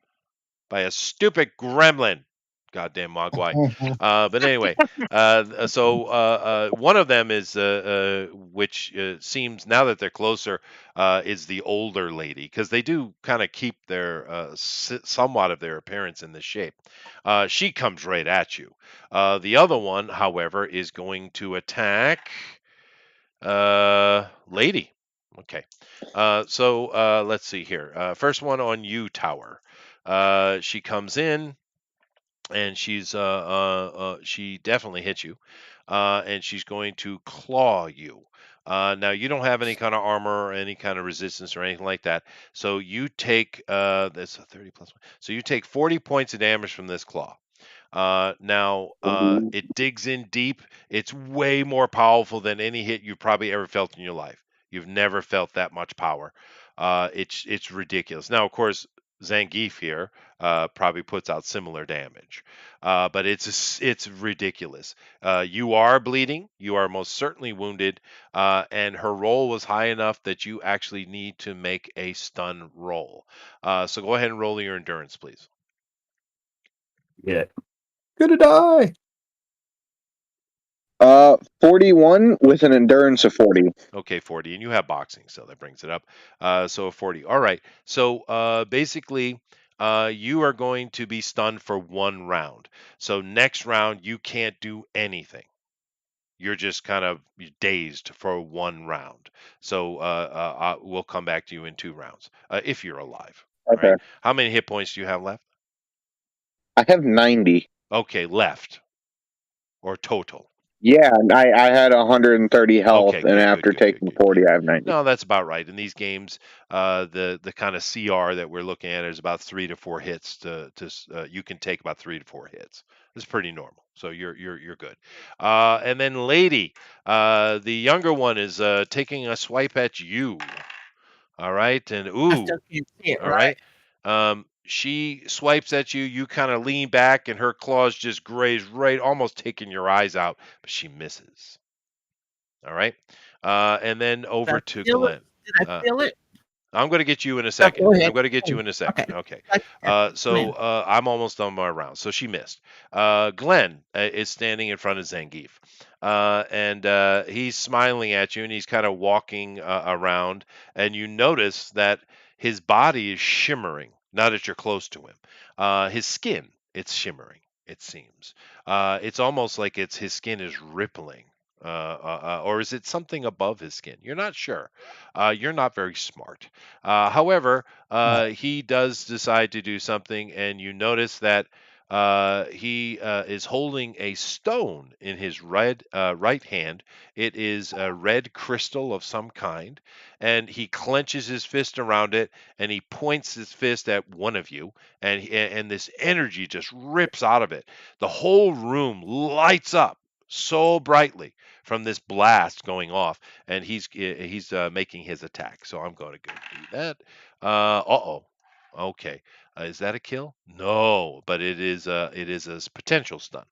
by a stupid gremlin. Goddamn Mogwai. But anyway, one of them is, which seems now that they're closer, is the older lady because they do kind of keep their somewhat of their appearance in this shape. She comes right at you. The other one, however, is going to attack lady. Okay. Let's see here. First one on you, Tower. She comes in and she definitely hits you, and she's going to claw you. Now you don't have any kind of armor or any kind of resistance or anything like that, so you take that's a 30 plus one. So you take 40 points of damage from this claw. It digs in deep. It's way more powerful than any hit you've probably ever felt in your life. You've never felt that much power. It's ridiculous. Now, of course, Zangief here probably puts out similar damage, but it's ridiculous. You are bleeding. You are most certainly wounded, and her roll was high enough that you actually need to make a stun roll. So go ahead and roll your endurance, please. Yeah. Gonna die. 41 with an endurance of 40. Okay, 40, and you have boxing, so that brings it up. So 40. All right. So basically, you are going to be stunned for one round. So next round, you can't do anything. You're just kind of dazed for one round. So we'll come back to you in 2 rounds if you're alive. All Okay. right. How many hit points do you have left? I have 90. Okay, left or total. Yeah, and I had 130 health, Okay, and good, good, after good, good, taking good, good. 40, I have 90. No, that's about right. In these games, the kind of CR that we're looking at is about 3 to 4 hits. You can take about 3 to 4 hits. It's pretty normal. So you're good. And then Lady, the younger one is taking a swipe at you. All right, and I still ooh, can't see it, all right? right. She swipes at you. You kind of lean back, and her claws just graze right, almost taking your eyes out, but she misses. All right. And then Did over I to feel it? Glenn. Did I Uh, feel it? I'm going to get you in a Oh, second. go I'm ahead. going to get you Oh, in a second. okay. Okay. Like that. Glenn. I'm almost done my round. So she missed. Glenn is standing in front of Zangief. And he's smiling at you and he's kind of walking around. And you notice that his body is shimmering now that you're close to him. His skin, it's shimmering, it seems. It's almost like his skin is rippling. Or is it something above his skin? You're not sure. You're not very smart. However, No. he does decide to do something, and you notice that He is holding a stone in his right hand. It is a red crystal of some kind, and he clenches his fist around it, and he points his fist at one of you, and this energy just rips out of it. The whole room lights up so brightly from this blast going off, and he's making his attack. So I'm going to go do that. Uh-oh. Okay. Is that a kill? No, but it is a potential stun.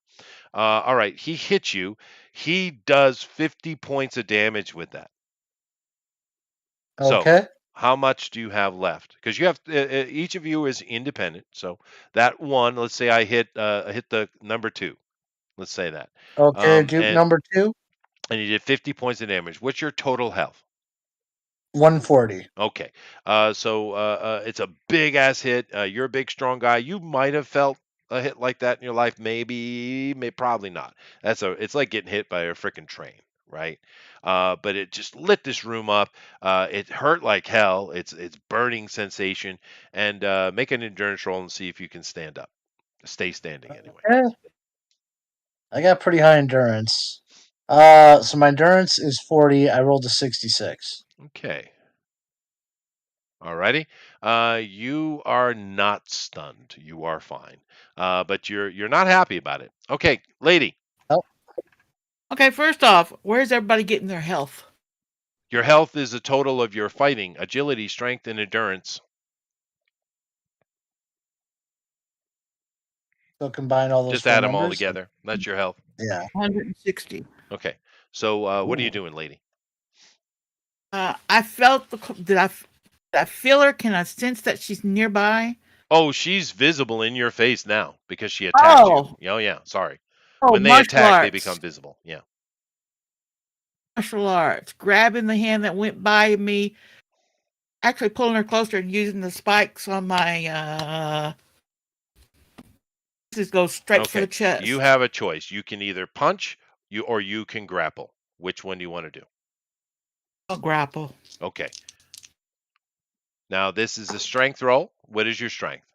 All right, he hits you. He does 50 points of damage with that. So, Okay. how much do you have left? Because you have each of you is independent. So that one, let's say I hit the number two. Let's say that. Okay. Um, Dupe and number two, and you did 50 points of damage. What's your total health? 140. Okay. So it's a big ass hit. You're a big, strong guy. You might have felt a hit like that in your life. Maybe, probably not. It's like getting hit by a freaking train, right? But it just lit this room up. It hurt like hell. It's burning sensation. And make an endurance roll and see if you can stand up. Stay standing anyway. Okay. I got pretty high endurance. So my endurance is 40. I rolled a 66. Okay. Alrighty. You are not stunned. You are fine. But you're not happy about it. Okay, lady. Oh, Okay, first off, where's everybody getting their health? Your health is a total of your fighting, agility, strength, and endurance. so combine all those Just four add them all numbers. together. That's your health. Yeah. 160. Okay. So what are you Ooh. doing, lady? I felt did I feel her? Can I sense that she's nearby? Oh, she's visible in your face now because she attacked you. Oh, Oh yeah, sorry. oh, When they martial attack, they become arts. visible. Yeah. Martial arts. Grabbing the hand that went by me, actually pulling her closer and using the spikes on my just go straight for the Okay. You chest. have a choice. You can either punch or you can grapple. Which one do you want to do? I'll grapple. Okay. Now this is a strength roll. What is your strength?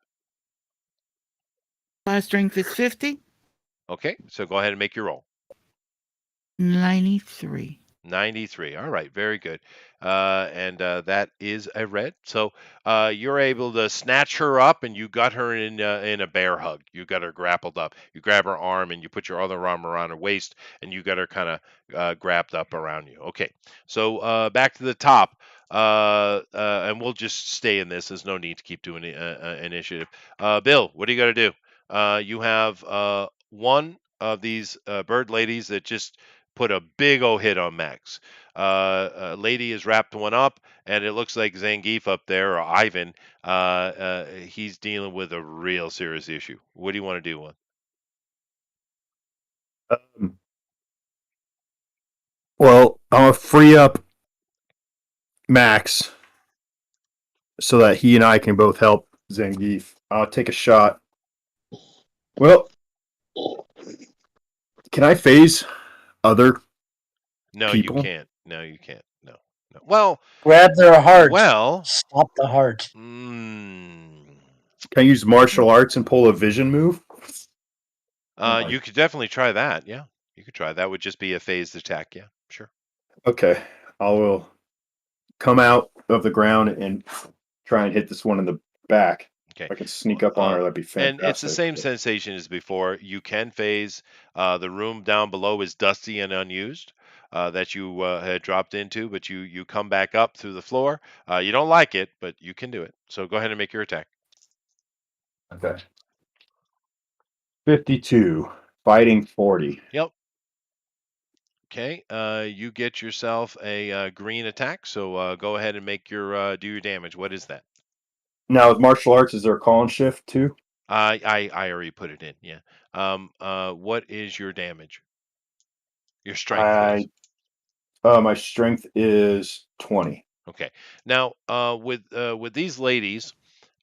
My strength is 50. Okay. So go ahead and make your roll. 93. 93. All right, very good. And that is a red. So you're able to snatch her up, and you got her in a bear hug. You got her grappled up. You grab her arm, and you put your other arm around her waist, and you got her kind of grabbed up around you. Okay. So back to the top. And we'll just stay in this. There's no need to keep doing initiative. Bill, what do you got to do? You have one of these bird ladies that just put a big old hit on Max. Lady has wrapped one up, and it looks like Zangief up there, or Ivan, he's dealing with a real serious issue. What do you want to do? One? Um, well, I'm gonna free up Max so that he and I can both help Zangief. I'll take a shot. Well, can I phase other No, you people? can't. No, you can't. No, no. Well, Grab their heart. well. Stop the heart. Mm, Can I use martial arts and pull a vision move? you could definitely try that. Yeah, you could try. That would just be a phased attack. Yeah, sure. Okay, I will come out of the ground and try and hit this one in the back. Okay. If I can sneak up on her, that'd be And it's the fantastic. same sensation as before. You can phase. The room down below is dusty and unused that you had dropped into, but you come back up through the floor. You don't like it, but you can do it. So go ahead and make your attack. Okay. 52, fighting 40. Yep. Okay. You get yourself a green attack. So go ahead and make your do your damage. What is that? Now, with martial arts, is there a call and shift too? I already put it in. Yeah. What is your damage? Your strength, please. My strength is 20. Okay. Now, with these ladies,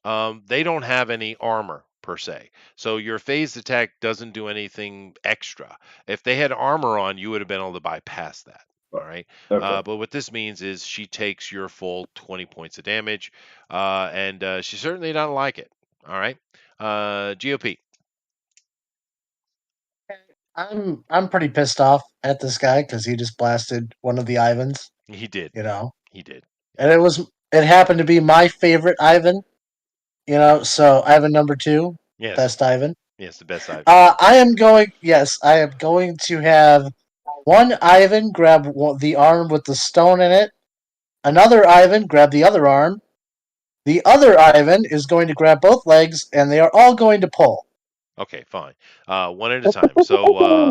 they don't have any armor per se, so your phased attack doesn't do anything extra. If they had armor on, you would have been able to bypass that. All right. Okay. But what this means is she takes your full 20 points of damage, and she certainly doesn't like it. All right. GOP. I'm pretty pissed off at this guy because he just blasted one of the Ivans, He did. you know, He did. and it happened to be my favorite Ivan, So Ivan number two, Yes. best Ivan. Yes, the best Ivan. I am going to have one Ivan grab the arm with the stone in it. Another Ivan grab the other arm. The other Ivan is going to grab both legs, and they are all going to pull. Okay, fine. One at a time. So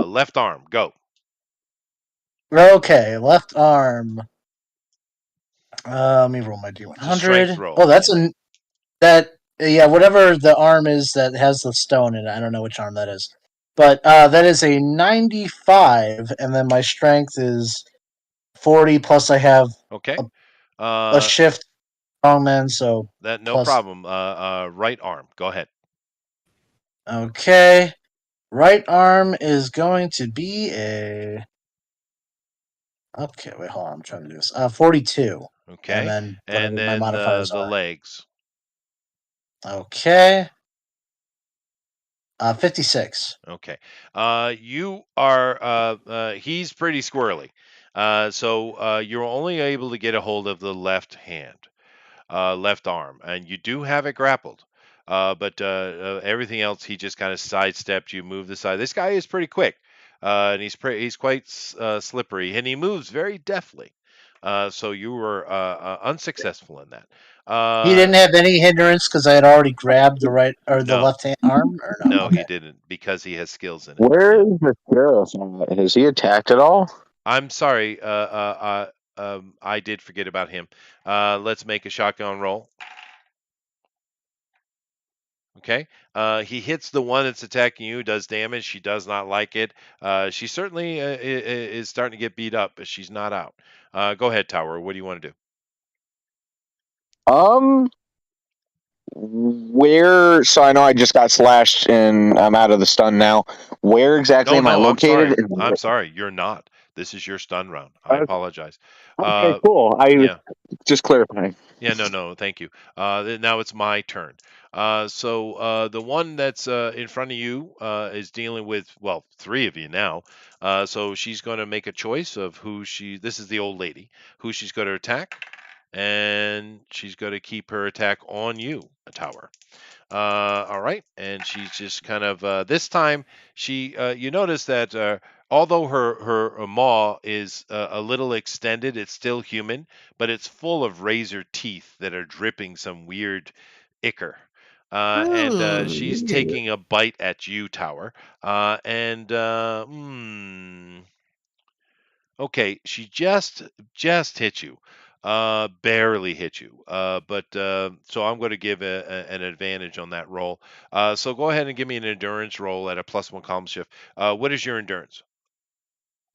left arm, go. Okay, left arm. Let me roll my It's a strength D100. roll. Oh, yeah, whatever the arm is that has the stone in it. I don't know which arm that is, but that is a 95, and then my strength is 40. Plus, I have Okay. a shift strongman, so That no plus. problem. Right arm, go ahead. Okay, right arm is going to be a. Okay, wait, hold on. I'm trying to do this. 42, and Okay. then And whatever my then modifiers the are. legs. Okay, 56. Okay. You are. He's pretty squirrely. So you're only able to get a hold of the left hand. Left arm, and you do have it grappled. But everything else, he just kind of sidestepped you, moved the side. This guy is pretty quick, and he's quite slippery, and he moves very deftly. So you were unsuccessful in that. He Uh, didn't have any hindrance because I had already grabbed the right or the no, left hand arm, or no? no, he Okay. didn't because he has skills in it. Where Yeah, is the sheriff? Has he attacked at all? I'm sorry. I did forget about him. Let's make a shotgun roll. Okay. He hits the one that's attacking you, does damage. She does not like it. She certainly is starting to get beat up, but she's not out. Go ahead, Tower. What do you want to do? Um, where? So I know I just got slashed and I'm out of the stun now. Where exactly No, am I no, I'm located? sorry. I'm sorry. You're not. This is your stun round. I Okay, apologize. okay, Uh, cool. I was yeah. just clarifying. Yeah, no, no, thank you. Now it's my turn. So the one that's in front of you is dealing with, well, three of you now. So she's going to make a choice of who she. This is the old lady who she's going to attack, and she's going to keep her attack on you, a tower. All right, and she's just kind of this time she you notice that although her maw is a little extended, it's still human, but it's full of razor teeth that are dripping some weird ichor. And she's Ooh. taking a bite at you, Tower. Okay, she just hit you. Barely hit you. But so I'm going to give an advantage on that roll. So go ahead and give me an endurance roll at a +1 column shift. What is your endurance?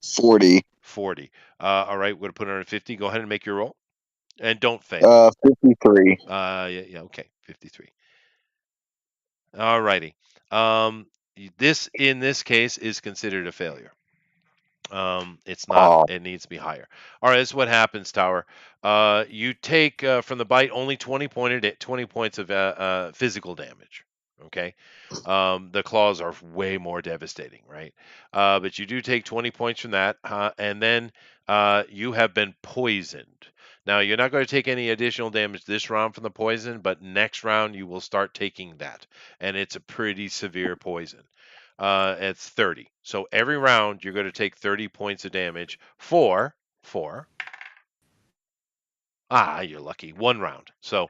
40. 40. All right, we're going to put her on 50. Go ahead and make your roll, and don't fail. 53. Yeah, yeah, okay, 53. All righty. This in this case is considered a failure. It's not. Oh, It needs to be higher. All right, this is what happens, Tower. You take from the bite only 20 points of physical damage. Okay, the claws are way more devastating, right? But you do take 20 points from that, and then you have been poisoned. Now you're not going to take any additional damage this round from the poison, but next round you will start taking that, and it's a pretty severe poison. It's 30. So every round you're going to take 30 points of damage for you're lucky, one round. So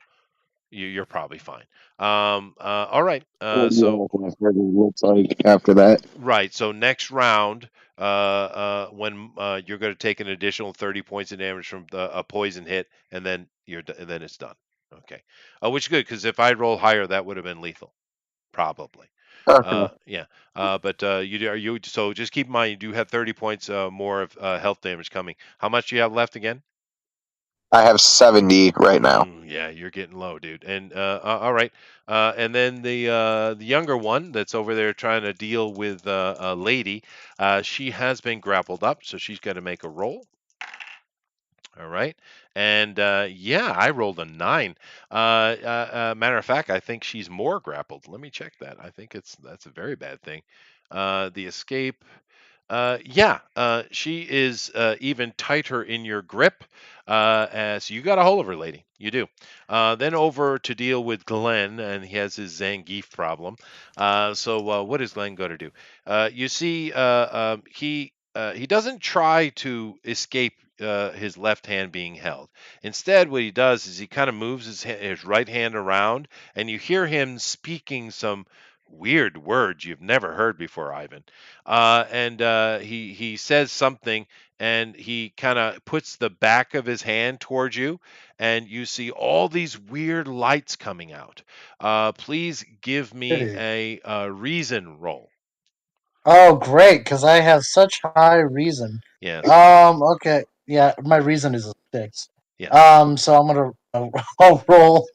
you're probably fine. All right. So yeah, that's what it looks like after that. right. So next round, when you're going to take an additional 30 points of damage from a poison hit, and then and then it's done. Okay. Which is good because if I'd rolled higher, that would have been lethal, probably. Okay. Yeah. But you so just keep in mind you do have 30 points more of health damage coming. How much do you have left again? I have 70 right now. Yeah, you're getting low, dude. And all right. And then the younger one that's over there trying to deal with a lady, she has been grappled up, so she's got to make a roll. All right. And yeah, I rolled a 9. Matter of fact, I think she's more grappled. Let me check that. I think that's a very bad thing. The escape. Yeah, she is even tighter in your grip. As you got a hold of her, lady. You do. Then over to deal with Glenn, and he has his Zangief problem. What is Glenn going to do? You see, he doesn't try to escape his left hand being held. Instead, what he does is he kind of moves his right hand around, and you hear him speaking some weird words you've never heard before, Ivan. And he says something, and he kind of puts the back of his hand towards you, and you see all these weird lights coming out. Please give me Pretty. a reason roll. Oh, great, because I have such high reason. Yes, Okay, yeah, my reason is a 6. yes. So I'm gonna I'll roll.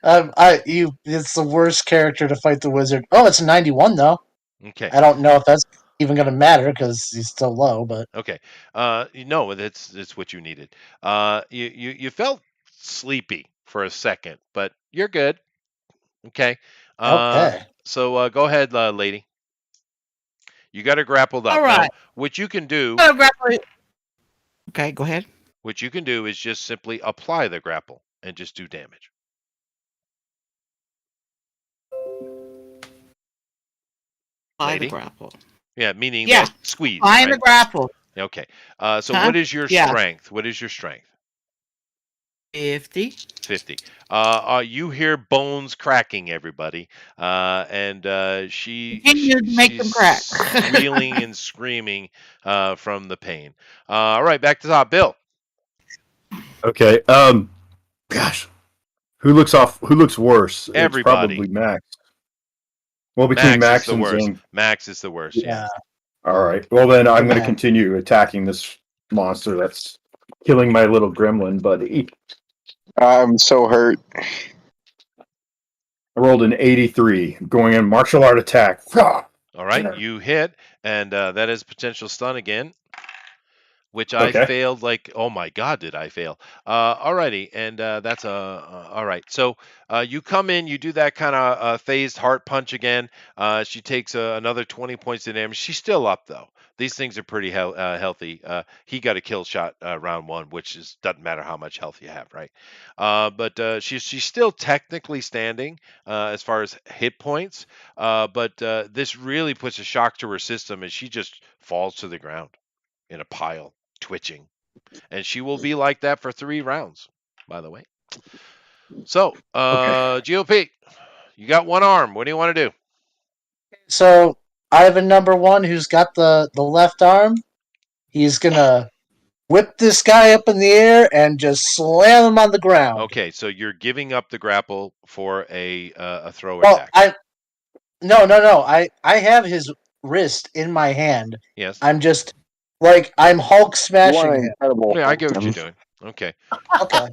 It's the worst character to fight the wizard. Oh, it's a 91 though. Okay, I don't know if that's even gonna matter because he's still low, but okay. No, that's what you needed. You felt sleepy for a second, but you're good. Okay. Uh, okay. go ahead, lady. You got her grappled All up. Now, right. Okay, go ahead. what you can do is just simply apply the grapple and just do damage. Apply the Lady? grapple. Yeah, meaning Yeah, that squeeze, applying the right? grapple. Okay. So Huh? what is your Yeah, strength? What is your strength? 50. 50. You hear bones cracking, everybody. And Continue to make she's them crack. squealing and screaming from the pain. All right, back to top. Bill. Okay. Gosh, who looks worse? It's Everybody. probably Max. Well, between Max is Max the and worst. Zing. Max is the worst, yeah. Yeah, All right. Well, then I'm going to man. continue attacking this monster that's killing my little gremlin buddy. I'm so hurt. I rolled an 83, going in martial art attack. All right, you hit, and that is potential stun again, which I Okay. failed. Like, oh my god, did I fail? Alrighty, and that's all right. So you come in, you do that kind of phased heart punch again. She takes another 20 points of damage. She's still up though. These things are pretty healthy. He got a kill shot round one, which is doesn't matter how much health you have, right? But she's still technically standing as far as hit points. But this really puts a shock to her system, and she just falls to the ground in a pile, twitching. And she will be like that for 3 rounds, by the way. So, Okay. GOP, you got one arm. What do you want to do? So I have a number one who's got the left arm. He's gonna whip this guy up in the air and just slam him on the ground. Okay, so you're giving up the grapple for a throw Well, attack. I no. I have his wrist in my hand. Yes. I'm just like I'm Hulk You want smashing an him. incredible Yeah, I get what you're Hulk. doing. Okay. Okay.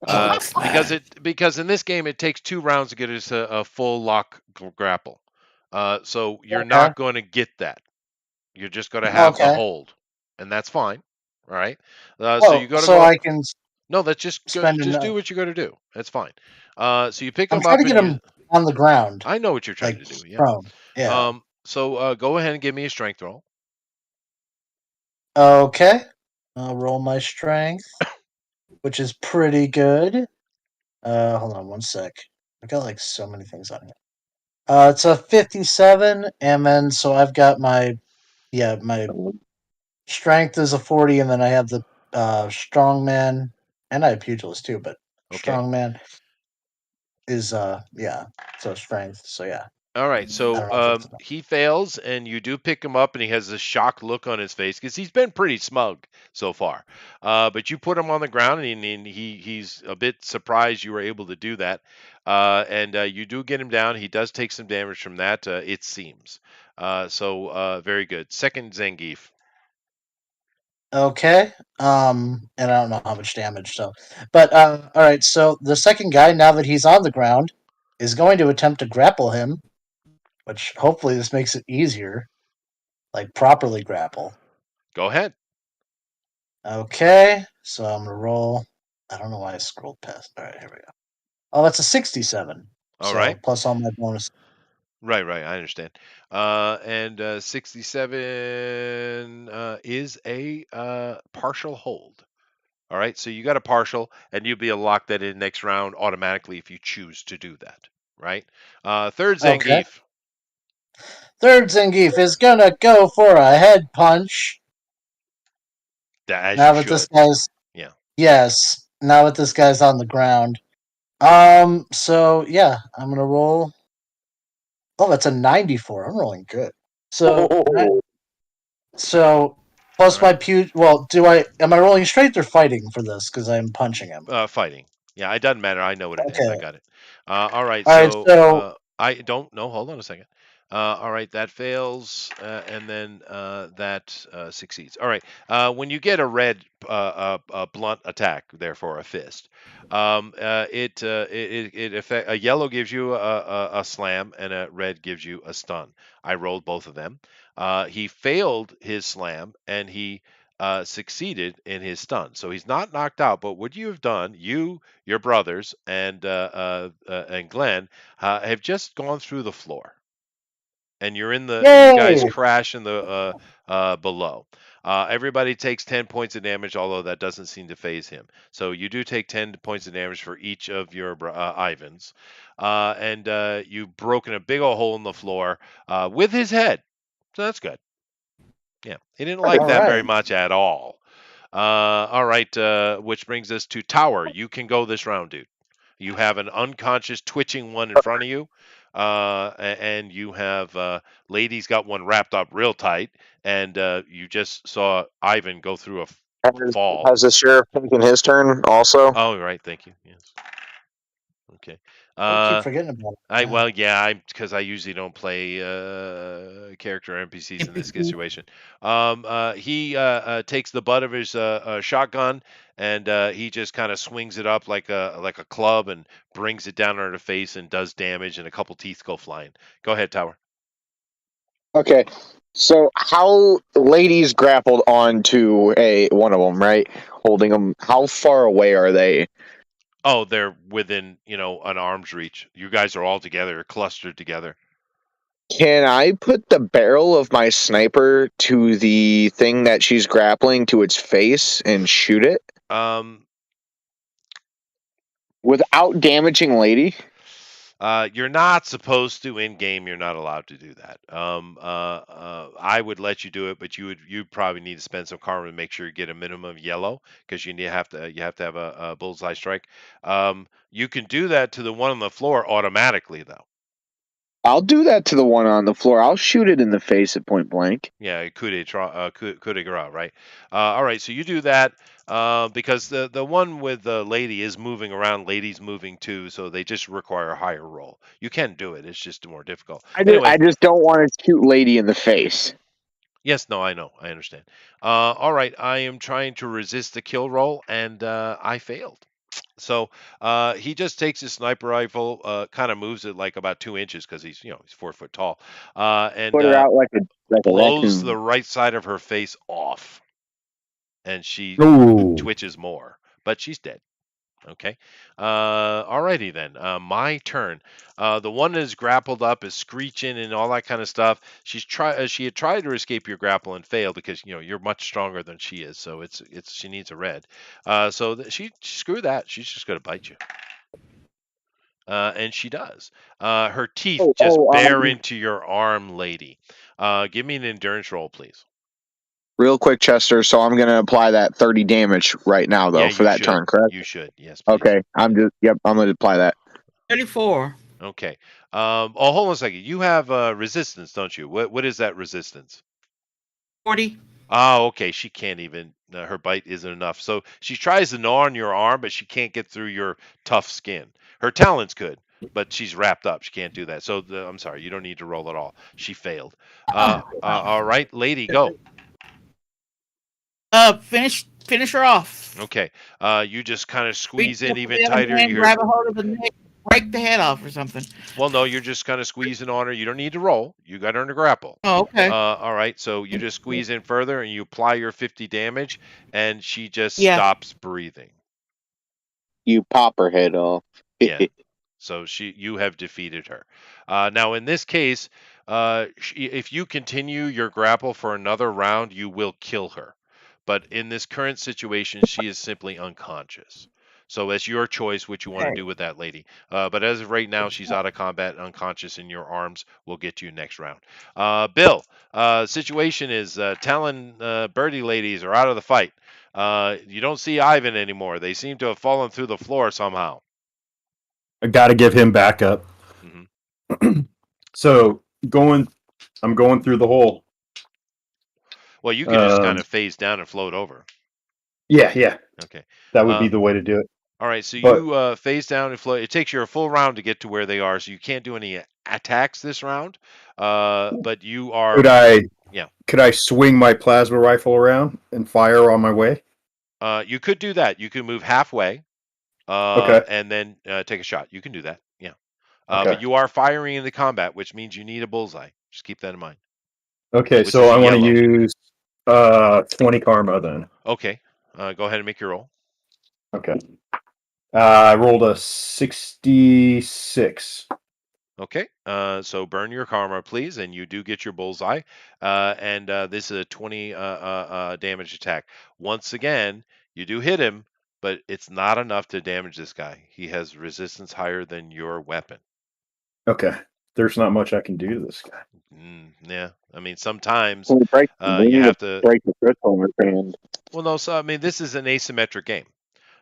Hulk Because in this game it takes 2 rounds to get us a full lock grapple. So you're Okay. not going to get that. You're just going to have the Okay. hold, and that's fine. All right. So you Well, got to so go. I can No, that's just go, spend just do enough. what you got to do. That's fine. So you pick I'm them trying up to and get you. him on the ground, I know what you're trying like to do. Yeah. prone. Yeah. Go ahead and give me a strength roll. Okay. I'll roll my strength, which is pretty good. Hold on one sec. I got like so many things on here. It's a 57, and then so I've got my strength is a 40, and then I have the strongman, and I have pugilist too, but Okay. strongman is yeah, so strength. So yeah, All right. I So don't know if that's enough. he fails, and you do pick him up, and he has a shocked look on his face because he's been pretty smug so far. But you put him on the ground, and he's a bit surprised you were able to do that. And you do get him down. He does take some damage from that. It seems. Very good. Second Zangief. Okay. And I don't know how much damage. So, but all right. So the second guy, now that he's on the ground, is going to attempt to grapple him, which hopefully this makes it easier, like properly grapple. Go ahead. Okay. So I'm gonna roll. I don't know why I scrolled past. All right, here we go. Oh, that's a 67. All right. So plus all my bonus. Right, right. I understand. And 67 is a partial hold. All right, so you got a partial, and you'll be able to lock that in next round automatically if you choose to do that. Right. Third Okay. Zangief. Third Zangief is gonna go for a head punch. As you Now that this should. guy's Yeah. yes. Now that this guy's on the ground. So yeah, I'm gonna roll. Oh, that's a 94. I'm rolling good. So so All plus right. my well, am I rolling straight or fighting for this? Because I'm punching him. Fighting. Yeah, it doesn't matter. I know what it is. I Okay. got it. All right. All right. So So I don't know. Hold on a second. All right, that fails, and then that succeeds. All right. When you get a red blunt attack, therefore a fist, it affect a yellow gives you a slam, and a red gives you a stun. I rolled both of them. He failed his slam, and he succeeded in his stun. So he's not knocked out. But what you have done, you, your brothers, and Glenn have just gone through the floor, and you're in the. You guys yay! crash in the below. Everybody takes 10 points of damage, although that doesn't seem to phase him. So you do take 10 points of damage for each of your Ivans, and you've broken a big old hole in the floor with his head. So that's good. Yeah, he didn't like All that very right. much at all. All right, which brings us to Tower. You can go this round, dude. You have an unconscious twitching one in front of you, and you have Lady's got one wrapped up real tight, and you just saw Ivan go through a Has, fall. has the sheriff taken his turn also? Oh, right, thank you. Yes. Okay. I keep Uh, forgetting about it. I Yeah. well, yeah, I because I usually don't play character NPCs in this situation. He takes the butt of his shotgun, and he just kind of swings it up like a club and brings it down on her face and does damage, and a couple teeth go flying. Go ahead, Tower. Okay. So how ladies grappled onto a one of them, right? Holding them. How far away are they? Oh, they're within an arm's reach. You guys are all together, clustered together. Can I put the barrel of my sniper to the thing that she's grappling to its face and shoot it Um, without damaging lady? You're not supposed to in game. You're not allowed to do that. I would let you do it, but you'd probably need to spend some karma to make sure you get a minimum of yellow because you have to have a bullseye strike. You can do that to the one on the floor automatically though. I'll do that to the one on the floor. I'll shoot it in the face at point blank. Yeah, coup de grace, right? All right, so you do that because the one with the lady is moving around. Lady's moving too, so they just require a higher roll. You can do it. It's just more difficult. I Anyway, just don't want to shoot lady in the face. yes, no, I know, I understand. All right, I am trying to resist the kill roll, and I failed. So he just takes his sniper rifle, kind of moves it like about 2 inches because he's 4 foot tall, and Put her out like a blows the raccoon. right side of her face off, and she Ooh. twitches more, but she's dead. Okay. Alrighty then. My turn. The one that is grappled up is screeching and all that kind of stuff. She had tried to escape your grapple and failed because you're much stronger than she is. So she needs a red. She screw that. She's just gonna bite you. And she does. Her teeth Oh, just bear oh, into your arm, lady. Give me an endurance roll, please. real quick, Chester. So I'm gonna apply that 30 damage right now, Yeah, though, for you that should. turn, correct? You should. Yes, please. Okay. Yep. I'm gonna apply that. 34. Okay. Oh, hold on a second. You have resistance, don't you? What is that resistance? 40. Oh, okay. She can't even. Her bite isn't enough. So she tries to gnaw on your arm, but she can't get through your tough skin. Her talons could, but she's wrapped up. She can't do that. So I'm sorry. You don't need to roll at all. She failed. All right, lady, go. Finish her off. Okay. You just kind of Reach squeeze in up with even the other tighter. You hand, hear. grab a hold of the neck, break the head off or something. Well, no, you're just kind of squeezing on her. You don't need to roll. You got her in a grapple. Oh, okay. All right, so you just squeeze in further and you apply your 50 damage, and she just Yeah. stops breathing. You pop her head off. Yeah. So you have defeated her. Now, in this case, if you continue your grapple for another round, you will kill her. But in this current situation, she is simply unconscious. So it's your choice what you want to Hey. do with that lady. But as of right now, she's out of combat, unconscious in your arms. We'll get you next round. Bill, situation is Talon Birdie ladies are out of the fight. You don't see Ivan anymore. They seem to have fallen through the floor somehow. I got to give him backup. Hmm. So I'm going through the hole. Well, you could just kind Um, of phase down and float over. yeah, Okay. that would Uh, be the way to do it. all right. So But you phase down and float. It takes you a full round to get to where they are, so you can't do any attacks this round. But you are, could I yeah. could I swing my plasma rifle around and fire on my way? You could do that. You can move halfway, Okay, and then take a shot. You can do that. Yeah. But okay, you are firing into combat, which means you need a bullseye. Just keep that in mind. okay. Which So is a I want to yellow. use 20 karma then. Okay. Go ahead and make your roll. Okay. I rolled a 66. Okay, so burn your karma, please, and you do get your bullseye. And this is a 20 damage attack. Once again, you do hit him, but it's not enough to damage this guy. He has resistance higher than your weapon. Okay. There's not much I can do to this guy. Yeah, I mean sometimes We you need to have to. break the crystal in her hand. Well, no, so I mean this is an asymmetric game.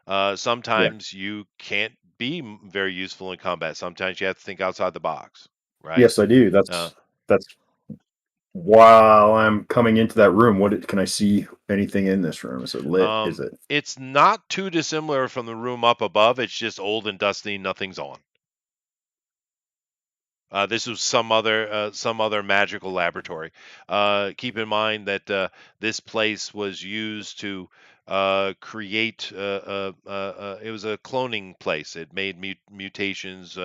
Yeah. Sometimes you can't be very useful in combat. Sometimes you have to think outside the box, right? Yes, I do. Uh, That's while I'm coming into that room. Can I see anything in this room? Is it lit? Is it? It's not too dissimilar from the room up above. It's just old and dusty. Nothing's on. This was some other magical laboratory. Keep in mind that this place was used to create. It was a cloning place. It made mutations,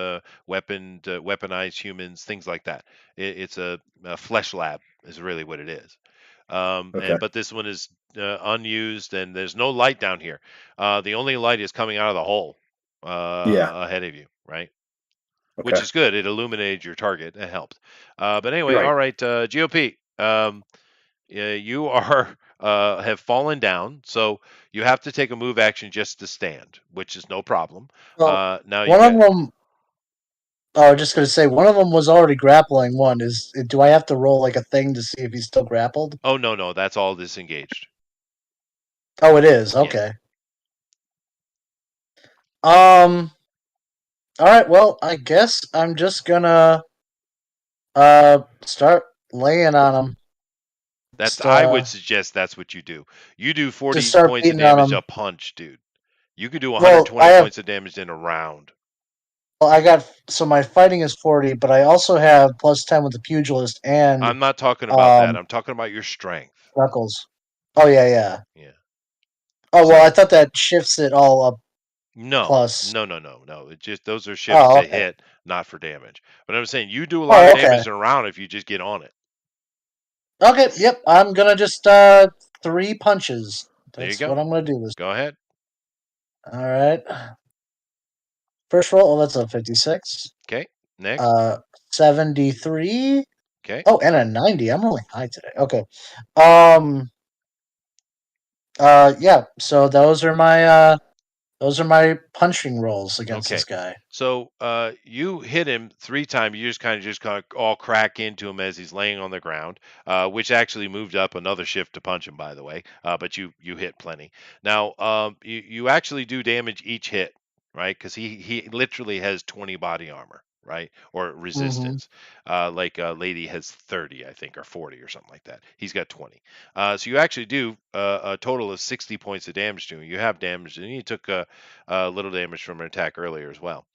weaponized humans, things like that. It's a flesh lab, is really what it is. Okay. But this one is unused, and there's no light down here. The only light is coming out of the hole Yeah. ahead of you, right? Which Okay. is good. It illuminated your target. It helped. But anyway, Right. all right, GOP. You are have fallen down, so you have to take a move action just to stand, which is no problem. Well, Now you one of get. them. Oh, I was just gonna say one of them was already grappling. One is. Do I have to roll like a thing to see if he's still grappled? Oh no, that's all disengaged. Oh, it is. Yeah. Okay. Um. All right. Well, I guess I'm just gonna start laying on him. That's. Just I would suggest that's what you do. You do just 40 start points of beating on damage him. a punch, dude. You could do Well, 120 points of damage in a round. I got so my fighting is 40, but I also have +10 with the pugilist and I'm not talking about that. um I'm talking about your strength. knuckles. Oh yeah, yeah. Yeah. Oh well, So I thought that shifts it all up no, plus. no. It just those are shifts Oh to okay. hit, not for damage. But I'm saying you do a lot of Oh okay. damage in a round if you just get on it. Okay. Yep. I'm gonna just 3 punches. There you That's what go. I'm gonna do this. Go ahead. All right. First roll. Oh, that's a 56. Okay. Next. Uh, 73. Okay. Oh, and a 90. I'm really high today. Okay. Um. Yeah. So those are my punching rolls against Okay. this guy. So you hit him 3 times. You just kind of all crack into him as he's laying on the ground, which actually moved up another shift to punch him, by the way. But you hit plenty. Now you actually do damage each hit, right? Because he literally has 20 body armor, right? Or Mm-hmm. resistance. Like Lady has 30, I think, or 40 or something like that. He's got 20. So you actually do a total of 60 points of damage to him. You have damage, and he took little damage from an attack earlier as well.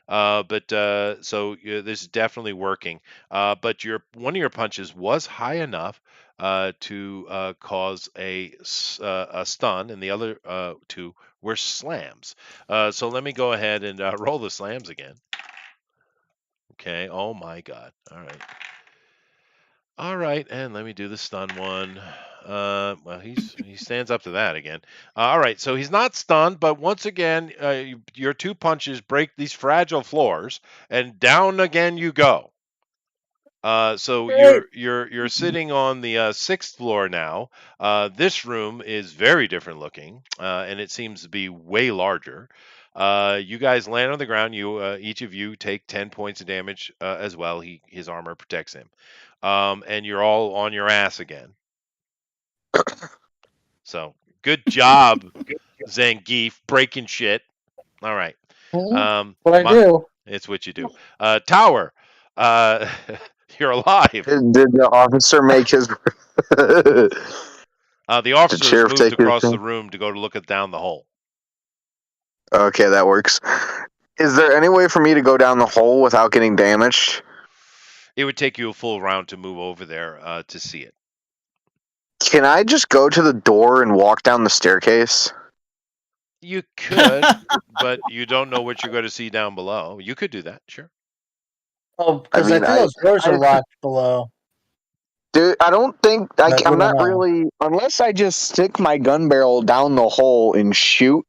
This is definitely working. But your one of your punches was high enough to cause a stun, and the other two were slams. So let me go ahead and roll the slams again. Okay. Oh my God. All right. All right, and let me do the stun one. Well, he stands up to that again. All right, so he's not stunned, but once again, your two punches break these fragile floors, and down again you go. So Great. you're sitting on the sixth floor now. This room is very different looking, and it seems to be way larger. You guys land on the ground. You each of you take 10 points of damage as well. His armor protects him, and you're all on your ass again. So good job, Zangief, breaking shit. All right, Mhm. um, What I my do? it's what you do. Tower, uh, you're alive. Did the officer make his? Did The officer has sheriff moved take his across the thing? room to go to look at down the hole. Okay, that works. Is there any way for me to go down the hole without getting damaged? It would take you a full round to move over there to see it. Can I just go to the door and walk down the staircase? You could, but you don't know what you're going to see down below. You could do that, sure. Oh, I because I mean, think those doors are locked below. dude, I don't think But we I'm don't not know. really unless I just stick my gun barrel down the hole and shoot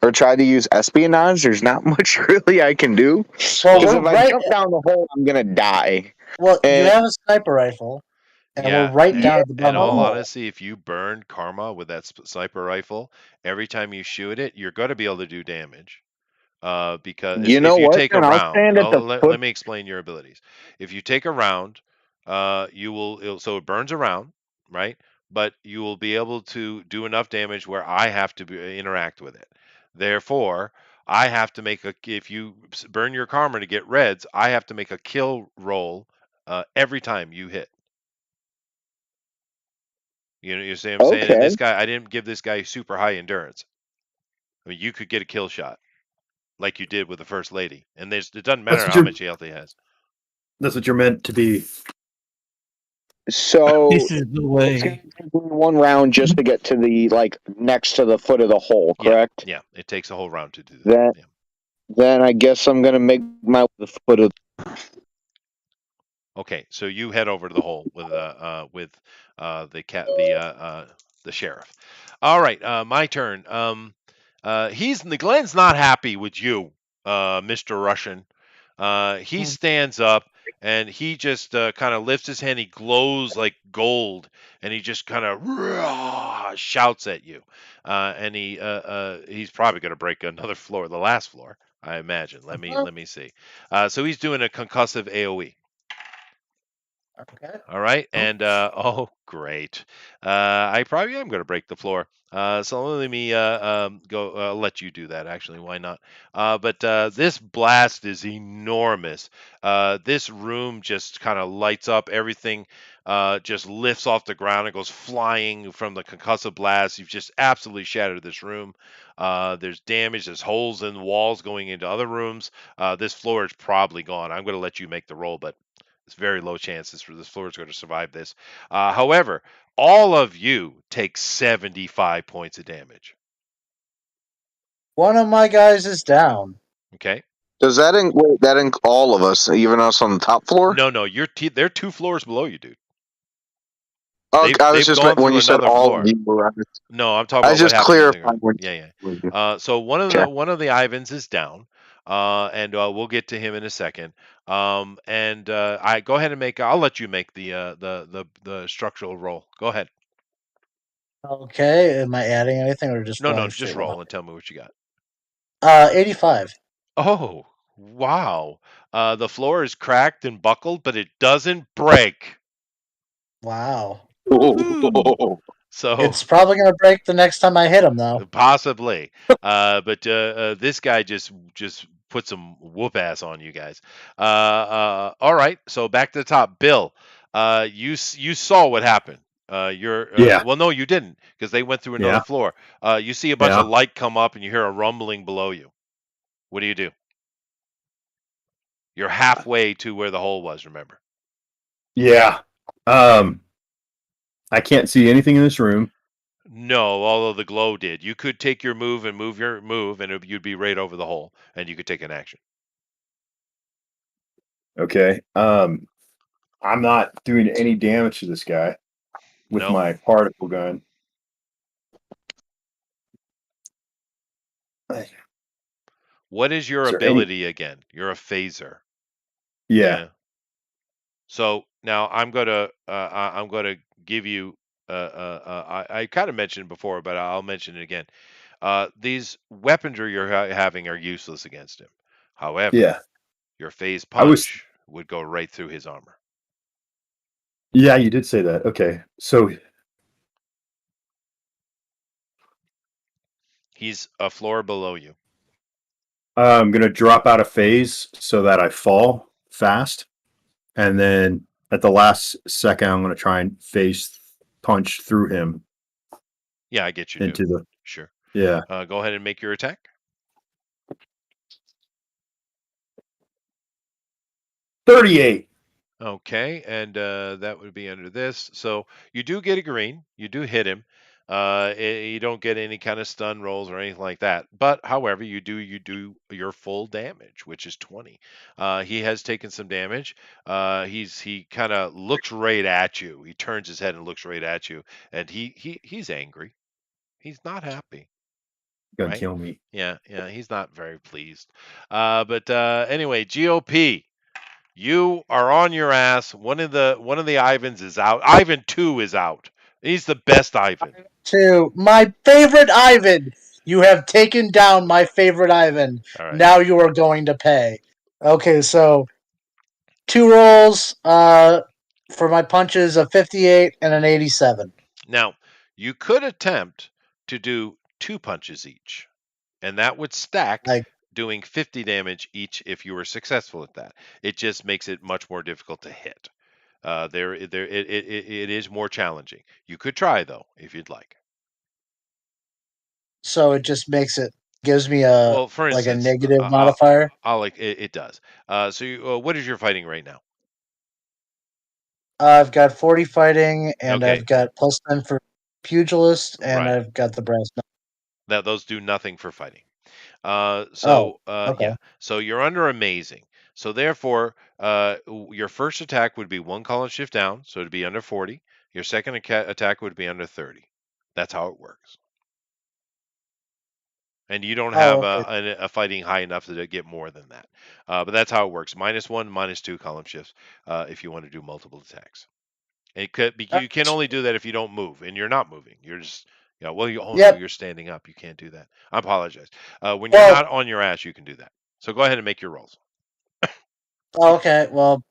or try to use espionage. There's not much really I can do Well, because we're if I right. jump down the hole, I'm gonna die. Well, you And have a sniper rifle, and we're Yeah, right and down at the in bottom of the all hole. honesty, if you burn Karma with that sniper rifle, every time you shoot it, you're going to be able to do damage. Because you know if you what? take a Then I'll round, stand at the let foot. me explain your abilities. If you take a round, so it burns a round, right? But you will be able to do enough damage where I have to interact with it. Therefore, I have to make a if you burn your karma to get reds, I have to make a kill roll every time you hit. You see what I'm saying? And Okay. this guy, I didn't give this guy super high endurance. I mean, you could get a kill shot like you did with the first lady, and it doesn't That's matter what how you're. much health he has. That's what you're meant to be. So This is the it's gonna way. take me one round just to get to the next to the foot of the hole, Yeah, correct? yeah. It takes a whole round to do that. Then Yeah. then I guess I'm gonna make my the foot of. Okay, so you head over to the hole with the sheriff. All right, my turn. Glenn's not happy with you, Mr. Russian. He stands up and he just kind of lifts his hand. He glows like gold, and he just kind of shouts at you. And he's probably going to break another floor, the last floor, I imagine. Uh-huh. Let me see. So he's doing a concussive AOE. Okay. All right, and oh, great. I probably am going to break the floor. So let me go. Let you do that. Actually, why not? But this blast is enormous. This room just kind of lights up. Everything just lifts off the ground and goes flying from the concussive blast. You've just absolutely shattered this room. There's damage. There's holes in the walls going into other rooms. This floor is probably gone. I'm going to let you make the roll, but it's very low chances for this floor is going to survive this. However, all of you take 75 points of damage. One of my guys is down. Okay. Does that wait? That all of us, even us on the top floor? No, no, they're 2 floors below you, dude. Oh, I was They've just gone when through you said another all of floor. you were. No, I'm talking I about was what just happened in the ground. clarifying when Yeah, yeah. you were. So Okay. one of the Ivans is down, and we'll get to him in a second. And I go ahead and make. I'll let you make the structural roll. Go ahead. Okay. Am I adding anything or just No, no, rolling just straight roll 100? and tell me what you got. 85. Oh, wow. The floor is cracked and buckled, but it doesn't break. Wow. Woohoo! So It's probably going to break the next time I hit him, though. possibly, but this guy just put some whoop ass on you guys. All right, so back to the top. Bill, you saw what happened. You're Yeah, well, no, you didn't, because they went through another yeah, floor. You see a bunch of yeah, light come up, and you hear a rumbling below you. What do you do? You're halfway to where the hole was. Remember. yeah. Um, I can't see anything in this room. No, although the glow did. You could take your move and move your move, and you'd be right over the hole, and you could take an action. Okay. I'm not doing any damage to this guy with No. my particle gun. What is your Is there any? ability again? You're a phaser. Yeah, Yeah. So now I'm gonna give you I kind of mentioned it before, but I'll mention it again. These weaponry you're having are useless against him. However, yeah. your phase I was. punch would go right through his armor. Yeah, you did say that. Okay, so He's a floor below you. I'm gonna drop out of phase so that I fall fast, and then at the last second, I'm gonna try and phase punch through him Yeah, I get you, dude. into the. Sure. Yeah, Go ahead and make your attack. 38. Okay, and that would be under this. So you do get a green. You do hit him. You don't get any kind of stun rolls or anything like that. But however, you do your full damage, which is 20. He has taken some damage. He kind of looks right at you. He turns his head and looks right at you, and he's angry. He's not happy, Gonna right? kill me. Yeah, he's not very pleased. But anyway, GOP. You are on your ass. One of the Ivans is out. Ivan 2 is out. He's the best Ivan. To my favorite Ivan. You have taken down my favorite Ivan. All right. Now you are going to pay. Okay, so 2 rolls for my punches, a 58 and an 87. Now, you could attempt to do 2 punches each, and that would stack, Like, doing 50 damage each if you were successful at that. It just makes it much more difficult to hit. It is more challenging. You could try though if you'd like. so it just gives me Well, for a instance, negative modifier. I'll like it does. What is your fighting right now? I've got 40 fighting, and Okay, I've got plus 10 for pugilist, and right. I've got the brass knuckle. That those do nothing for fighting. Oh, okay. Yeah. So you're under amazing. So therefore, your first attack would be 1 column shift down, so it'd be under 40. Your second attack would be under 30. That's how it works. And you don't Oh, have okay. a fighting high enough to get more than that. But that's how it works. -1, -2 column shifts if you want to do multiple attacks. It could be you can only do that if you don't move, and you're not moving. You're just well, oh no, Yep. you're standing up. You can't do that. I apologize. When you're Well, not on your ass, you can do that. So go ahead and make your rolls. oh, okay. Well,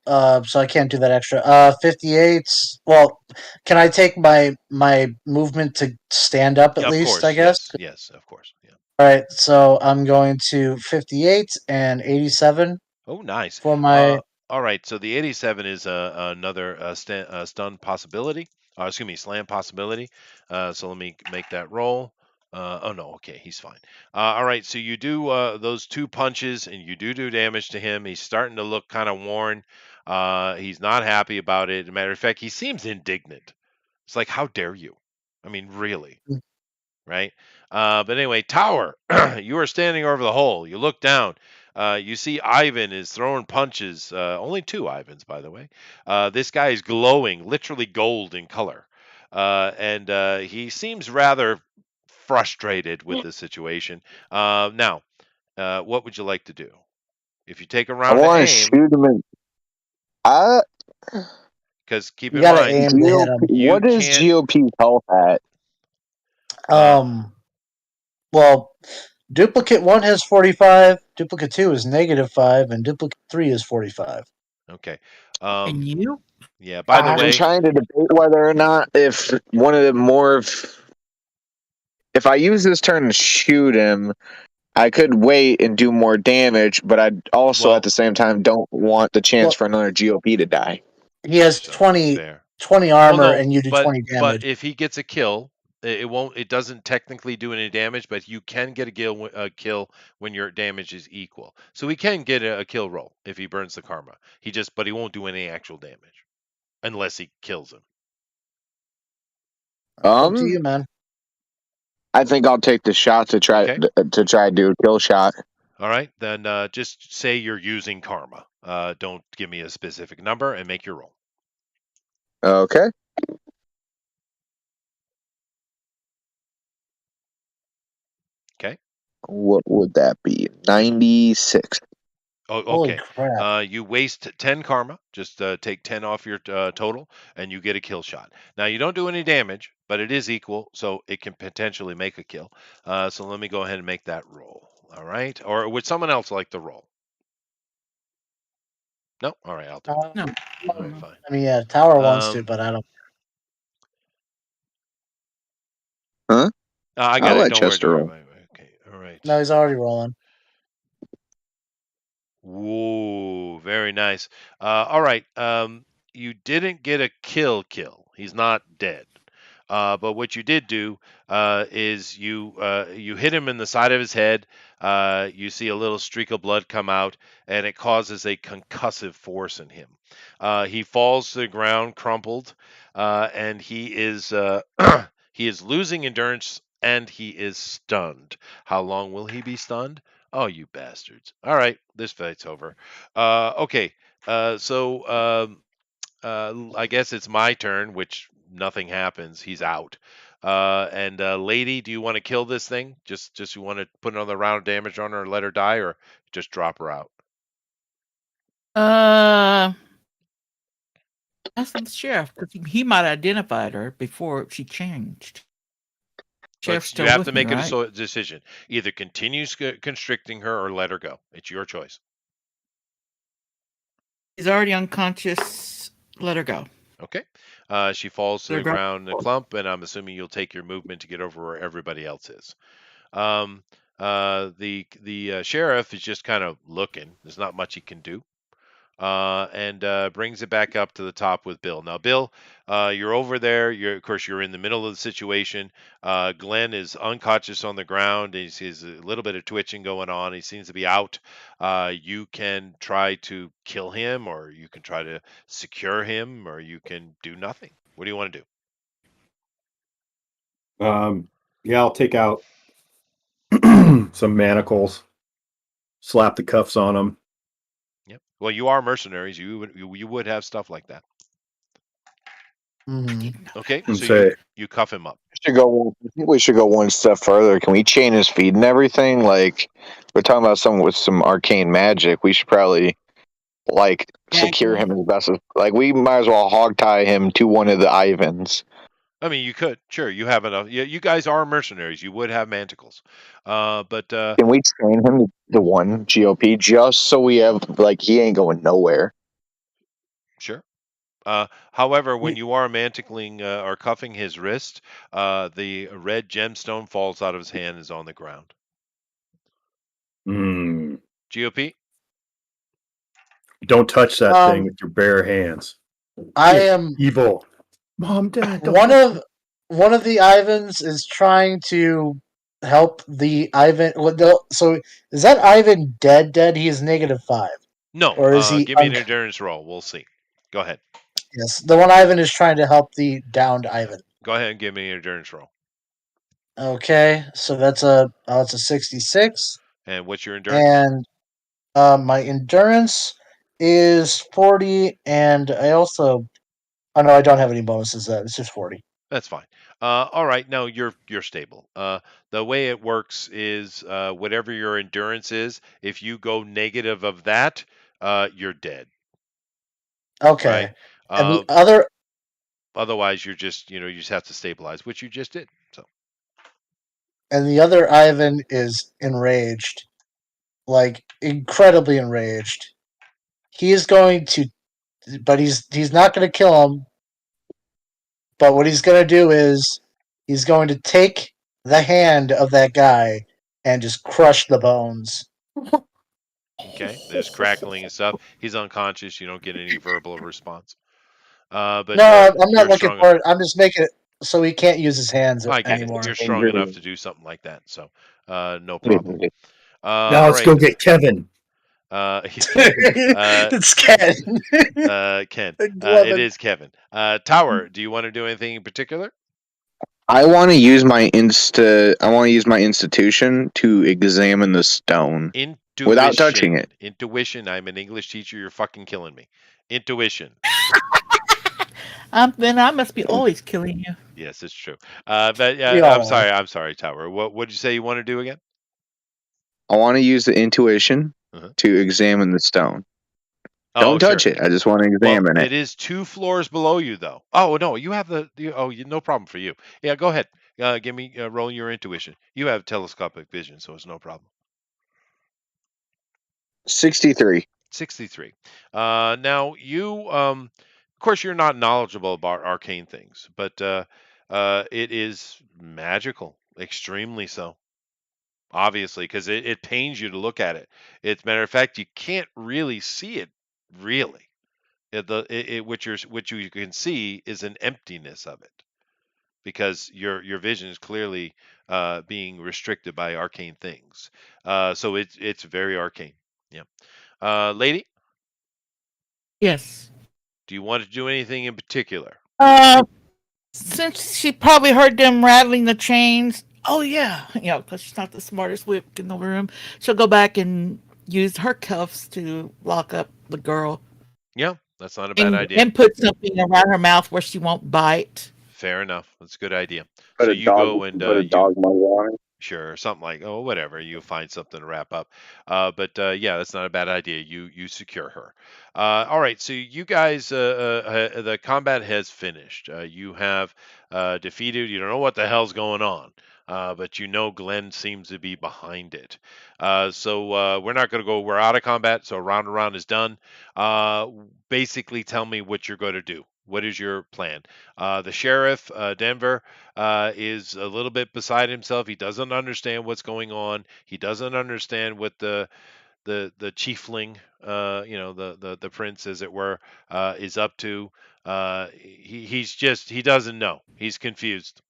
so I can't do that extra. 58. Well, can I take my movement to stand up at Yeah, of least, I course. guess? Yes, of course. Yeah. All right. So I'm going to 58 and 87 Oh, nice. for my. All right. So the 87 is another stun possibility. Excuse me, slam possibility. So let me make that roll. Oh no, okay, he's fine. All right, so you do those 2 punches, and you do damage to him. He's starting to look kind of worn. He's not happy about it. As a matter of fact, he seems indignant. It's like, how dare you? I mean, really, right? But anyway, Tower, you are standing over the hole. You look down. You see Ivan is throwing punches. Only 2 Ivans, by the way. This guy is glowing, literally gold in color. And he seems rather frustrated with the situation. Now, what would you like to do? If you take a I round to want to aim, shoot him in. I because keep You in gotta mind, aim to hit GOP. him. you What is can't. GOP health at? Uh, Well, duplicate 1 has 45, duplicate 2 is -5, and duplicate 3 is 45. okay. And you? Yeah, by the I'm way, trying to debate whether or not if one of the more of if I use this turn to shoot him, I could wait and do more damage, but I also at well, the same time don't want the chance Well, for another GOP to die. he has so 20, fair. 20 Well, armor, no, and you do but 20 but damage. if he gets a kill, it won't. It doesn't technically do any damage, but you can get a kill when your damage is equal. So he can get a kill roll if he burns the karma. But he won't do any actual damage unless he kills him. It's up to Um, you, man. I think I'll take the shot Okay. to try to do a kill shot. All right. Then just say you're using karma. Don't give me a specific number and make your roll. Okay. Okay. What would that be? 96. Oh, Holy okay. crap! You waste 10 karma. Just take 10 off your total, and you get a kill shot. Now you don't do any damage, but it is equal, so it can potentially make a kill. So let me go ahead and make that roll. All right. Or would someone else like the roll? No. All right. I'll do it. No. All right. No. Fine. I mean, yeah, Tower wants to, Um, but I don't. Huh? I got I'll it. let Don't worry. Don't Chester worry roll. about it. Okay. All right. No, he's already rolling. Whoa, very nice. All right. You didn't get a kill. He's not dead. But what you did do is you hit him in the side of his head. You see a little streak of blood come out, and it causes a concussive force in him. He falls to the ground, crumpled, and he is he is losing endurance and he is stunned. How long will he be stunned? Oh, you bastards! All right, this fight's over. Okay, so I guess it's my turn, which nothing happens. He's out. And lady, do you want to kill this thing? Just you want to put another round of damage on her and let her die, or just drop her out? Ask the sheriff because he might have identified her before she changed. Sheriff's You still have with to me, make a right? decision. Either continue constricting her or let her go. It's your choice. She's already unconscious. Let her go. Okay. She falls to Let her the go. ground in a clump, and I'm assuming you'll take your movement to get over where everybody else is. Um, the sheriff is just kind of looking. There's not much he can do. And brings it back up to the top with Bill. Now, Bill, you're over there. Of course, you're in the middle of the situation. Glenn is unconscious on the ground. He's a little bit of twitching going on. He seems to be out. You can try to kill him, or you can try to secure him, or you can do nothing. What do you want to do? Yeah, I'll take out some manacles, slap the cuffs on them. Yep. Well, you are mercenaries. You would have stuff like that. Hmm. Okay, And so say, you cuff him up. I think we should go one step further. Can we chain his feet and everything? Like, we're talking about someone with some arcane magic. We should probably Gag secure him him. as best as we might as well hog tie him to one of the Ivans. I mean, you could. Sure, you have enough. Yeah, you guys are mercenaries. You would have manticles. But Can we train him to one GOP just so we have he ain't going nowhere? sure. However, when Y- you are manticling or cuffing his wrist, the red gemstone falls out of his hand and is on the ground. mm, GOP? don't touch that thing Um, with your bare hands. I It's am evil. Mom, Dad, don't one touch of it. one of the Ivans is trying to help the Ivan. So is that Ivan dead? Dead? He is -5, No. or is he? Give me an endurance roll. We'll see. Go ahead. Yes, the one Ivan is trying to help the downed Yeah. Ivan. Go ahead and give me an endurance roll. Okay, so it's a 66, And what's your endurance? and my endurance is 40, and I also oh no, I don't have any bonuses. It's just 40. That's fine. All right. No, you're stable. The way it works is whatever your endurance is, if you go negative of that, you're dead. Right. Okay, and the Uh, other Otherwise, you just have to stabilize, which you just did. So Ivan is enraged, like incredibly enraged. He is going to, but he's not going to kill him. But what he's going to do is he's going to take the hand of that guy and just crush the bones. okay, there's crackling and stuff. He's unconscious. You don't get any verbal response. No, But I'm not you're looking strong. for it. I'm just making it so he can't use his hands I get it. anymore. You're strong enough to do something like that. So no problem. Now All let's right. go get Kevin. Yeah. Uh, It's Ken. Ken. Love It it. is Kevin. Tower. Do you want to do anything in particular? I want to use my institution to examine the stone without touching Intuition. it. Intuition. I'm an English teacher. You're fucking killing me. Intuition. Then I must be always killing you. Yes, it's true. But We yeah, I'm all are. sorry. I'm sorry, Tower. What did you say you want to do again? I want to use the intuition Uh-huh. to examine the stone. Oh, Don't touch sure. it. I just want to Well, examine it. it is 2 floors below you, though. Oh no, you have no problem for you. Yeah, go ahead. Give me roll your intuition. You have telescopic vision, so it's no problem. 63. 63. Now you, of course, you're not knowledgeable about arcane things, but it is magical, extremely so. Obviously, because it pains you to look at it. It's matter of fact, you can't really see it, really. What you can see is an emptiness of it because your vision is clearly being restricted by arcane things. So it's very arcane. Yeah. Lady, Yes. do you want to do anything in particular? Uh, since she probably heard them rattling the chains. Oh yeah, because she's not the smartest whip in the room. She'll go back and use her cuffs to lock up the girl Yeah, that's not a bad idea. and put something around her mouth where she won't bite. Fair enough. That's a good idea. Put So a you dog. go and Put a you dog muzzle on it. sure, something like whatever. You find something to wrap up. But yeah, that's not a bad idea. You secure her. All right. So you guys, the combat has finished. You have defeated. You don't know what the hell's going on. But you know Glenn seems to be behind it. So we're not going to go. We're out of combat. So round is done. Basically, tell me what you're going to do. What is your plan? The sheriff, Denver, is a little bit beside himself. He doesn't understand what's going on. He doesn't understand what the chiefling, the prince, as it were, is up to. He doesn't know. He's confused.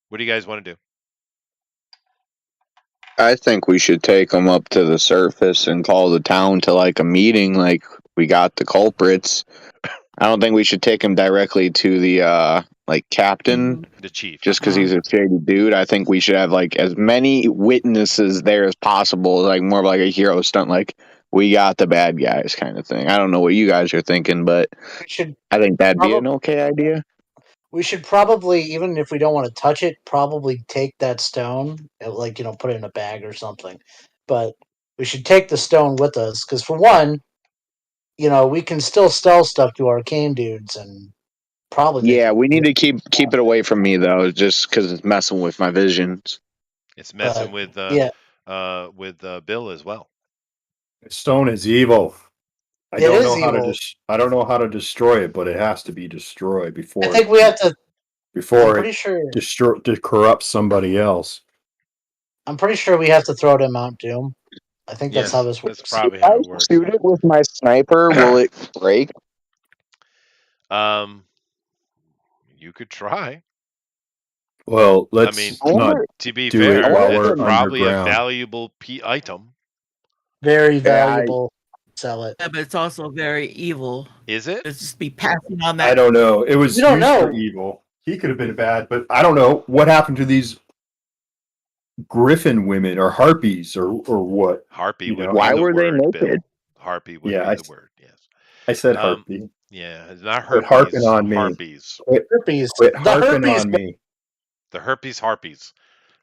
What do you guys want to do? I think we should take them up to the surface and call the town to like a meeting. Like we got the culprits. I don't think we should take him directly to the like captain The chief. just because he's a shady dude. I think we should have like as many witnesses there as possible, like more of like a hero stunt, like we got the bad guys kind of thing. I don't know what you guys are thinking, but We should I think that'd be an probably okay idea. even if we don't want to touch it, probably take that stone, and, like put it in a bag or something. But we should take the stone with us because for one, we can still sell stuff to arcane dudes and probably make Yeah, a we need good to keep it away from me though, just because it's messing with my visions. It's messing but yeah, with Bill as well. Stone is evil. I it don't is know how to evil. I don't know how to destroy it, but it has to be destroyed I before think we have to. I'm before it pretty sure. corrupts somebody else. I'm pretty sure we have to throw it in Mount Doom. I think that's how Yes, this that's works. If probably I how it works. shoot it with my sniper, will it break? Um, you could try. Well, I mean, let's I not wonder. to be do it I fair, while wonder it's we're if probably a underground. valuable item. Very yeah, valuable. Sell it. Yeah, but it's also very evil. Is it? It's just be passing on I that. don't know. It We was don't used for know. evil. He could have been bad, but I don't know what happened to these griffin women or harpies or what. Harpy You would know, be why the were they word, naked? Bill. Harpy would yeah, be the word. Yes. I said Um, harpy. yeah, it's not Quit harping herpes. on me. Harpies. Herpes. Quit The harping herpes. on me. The herpes harpies.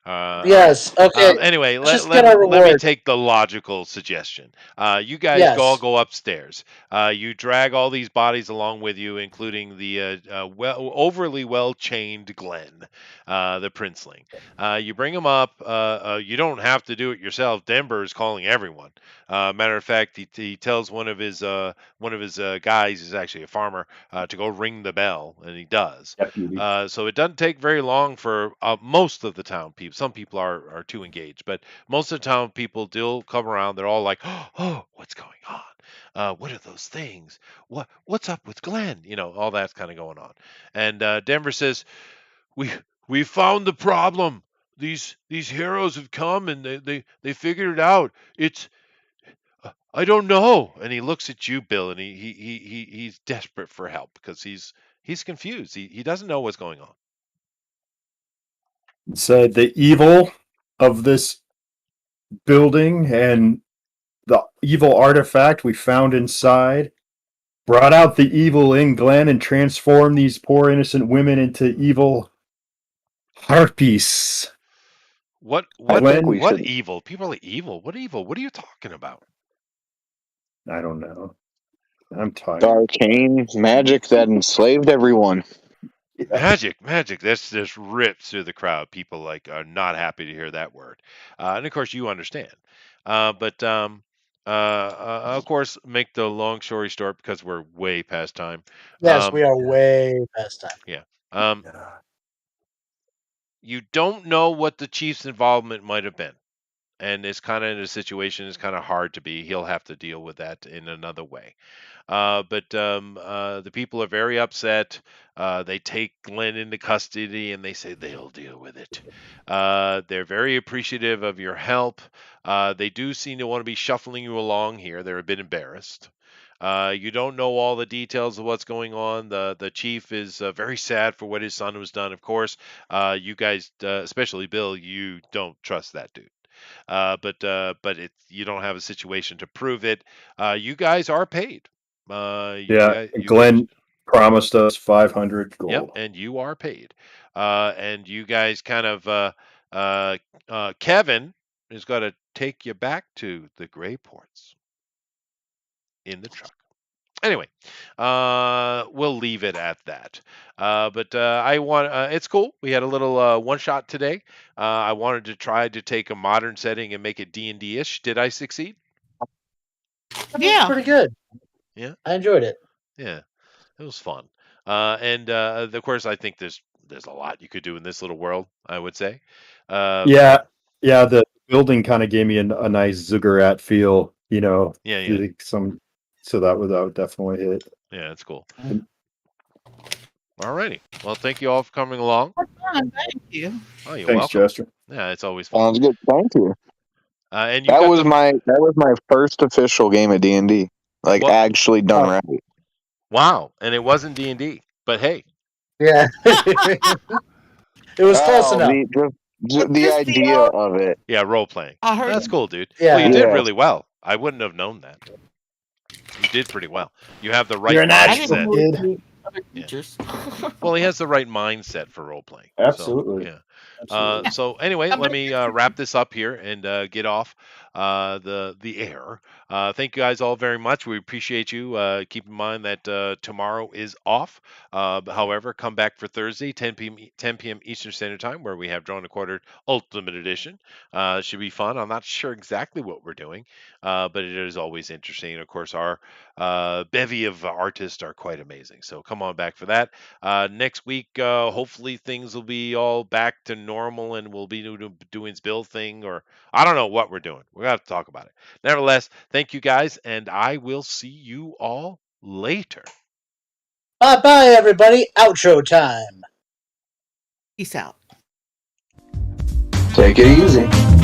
All right. Yes. Okay. Anyway, Let's just get our let me reward. take the logical suggestion. You guys all Yes. go upstairs. You drag all these bodies along with you, including the overly well chained Glenn, the princeling. You bring them up. You don't have to do it yourself. Denver is calling everyone. Matter of fact, he tells one of his guys, he's actually a farmer, to go ring the bell, and he does. Deputy. So it doesn't take very long for most of the town people. Some people are too engaged, but most of the town people still come around. They're all like, "Oh, what's going on? What are those things? What's up with Glenn? All that's kind of going on." And Denver says, "We we found the problem. These heroes have come and they figured it out. It's I don't know." And he looks at you, Bill, and he's desperate for help because he's confused. He doesn't know what's going on. Said the evil of this building and the evil artifact we found inside brought out the evil in Glenn and transformed these poor innocent women into evil harpies. What I what think we what should. evil? People are evil. What evil? What are you talking about? I don't know. I'm The tired. arcane magic that enslaved everyone. Yeah. Magic. That's just rips through the crowd. People like are not happy to hear that word, and of course you understand. But of course, make the long story short because we're way past time. Yes, we Um, are way past time. yeah. You don't know what the chief's involvement might have been, and it's kind of in a situation. It's kind of hard to be. He'll have to deal with that in another way. But the people are very upset. They take Glenn into custody and they say they'll deal with it. They're very appreciative of your help. They do seem to want to be shuffling you along here. They're a bit embarrassed. You don't know all the details of what's going on. The chief is very sad for what his son was done. Of course, you guys, especially Bill, you don't trust that dude. But you don't have a situation to prove it. You guys are paid. Yeah. You guys, Glenn promised us 500 yep, gold. and you are paid. And you guys kind of, uh, Kevin is going to take you back to the Gray Ports in the truck. Anyway, we'll leave it at that. But I want it's cool. We had a little one shot today. I wanted to try to take a modern setting and make it D&D ish. Did I succeed? That was Yeah. pretty good. Yeah, I enjoyed it. yeah, it was fun. And of course, I think there's a lot you could do in this little world. I would say. Yeah. Yeah, Yeah. The building kind of gave me a nice ziggurat feel, yeah, so that would definitely hit. yeah. It's cool. All righty. Well, thank you all for coming along. Fun, thank you. Oh, you're Thanks, welcome. Chester. Yeah, it's always fun. Sounds good. Thank you. And you got the That was my first official game of D&D. Like what? actually done Oh. right. Wow, and it wasn't D&D, but hey, Yeah. It was close enough. The Just idea of it. yeah, role playing. I heard That's him. cool, dude. Yeah. Well, you did Yeah. really well. I wouldn't have known that. You did pretty well. You have the right You're a I natural, didn't mindset. know kid. other Yeah. creatures. Well, he has the right mindset for role playing. Absolutely. So, yeah. Absolutely. So anyway, I'm let gonna me get wrap this up here and get off the air. Thank you guys all very much. We appreciate you. Keep in mind that tomorrow is off. However, come back for Thursday, 10 p.m. Eastern Standard Time, where we have Drawn and Quartered Ultimate Edition. Should be fun. I'm not sure exactly what we're doing, but it is always interesting. And of course, our bevy of artists are quite amazing. So come on back for that. Next week, hopefully things will be all back to normal and we'll be doing Bill thing, or I don't know what we're doing. We're going to have to talk about it. Nevertheless, thank you guys, and I will see you all later. Bye bye, everybody. Outro time. Peace out. Take it easy.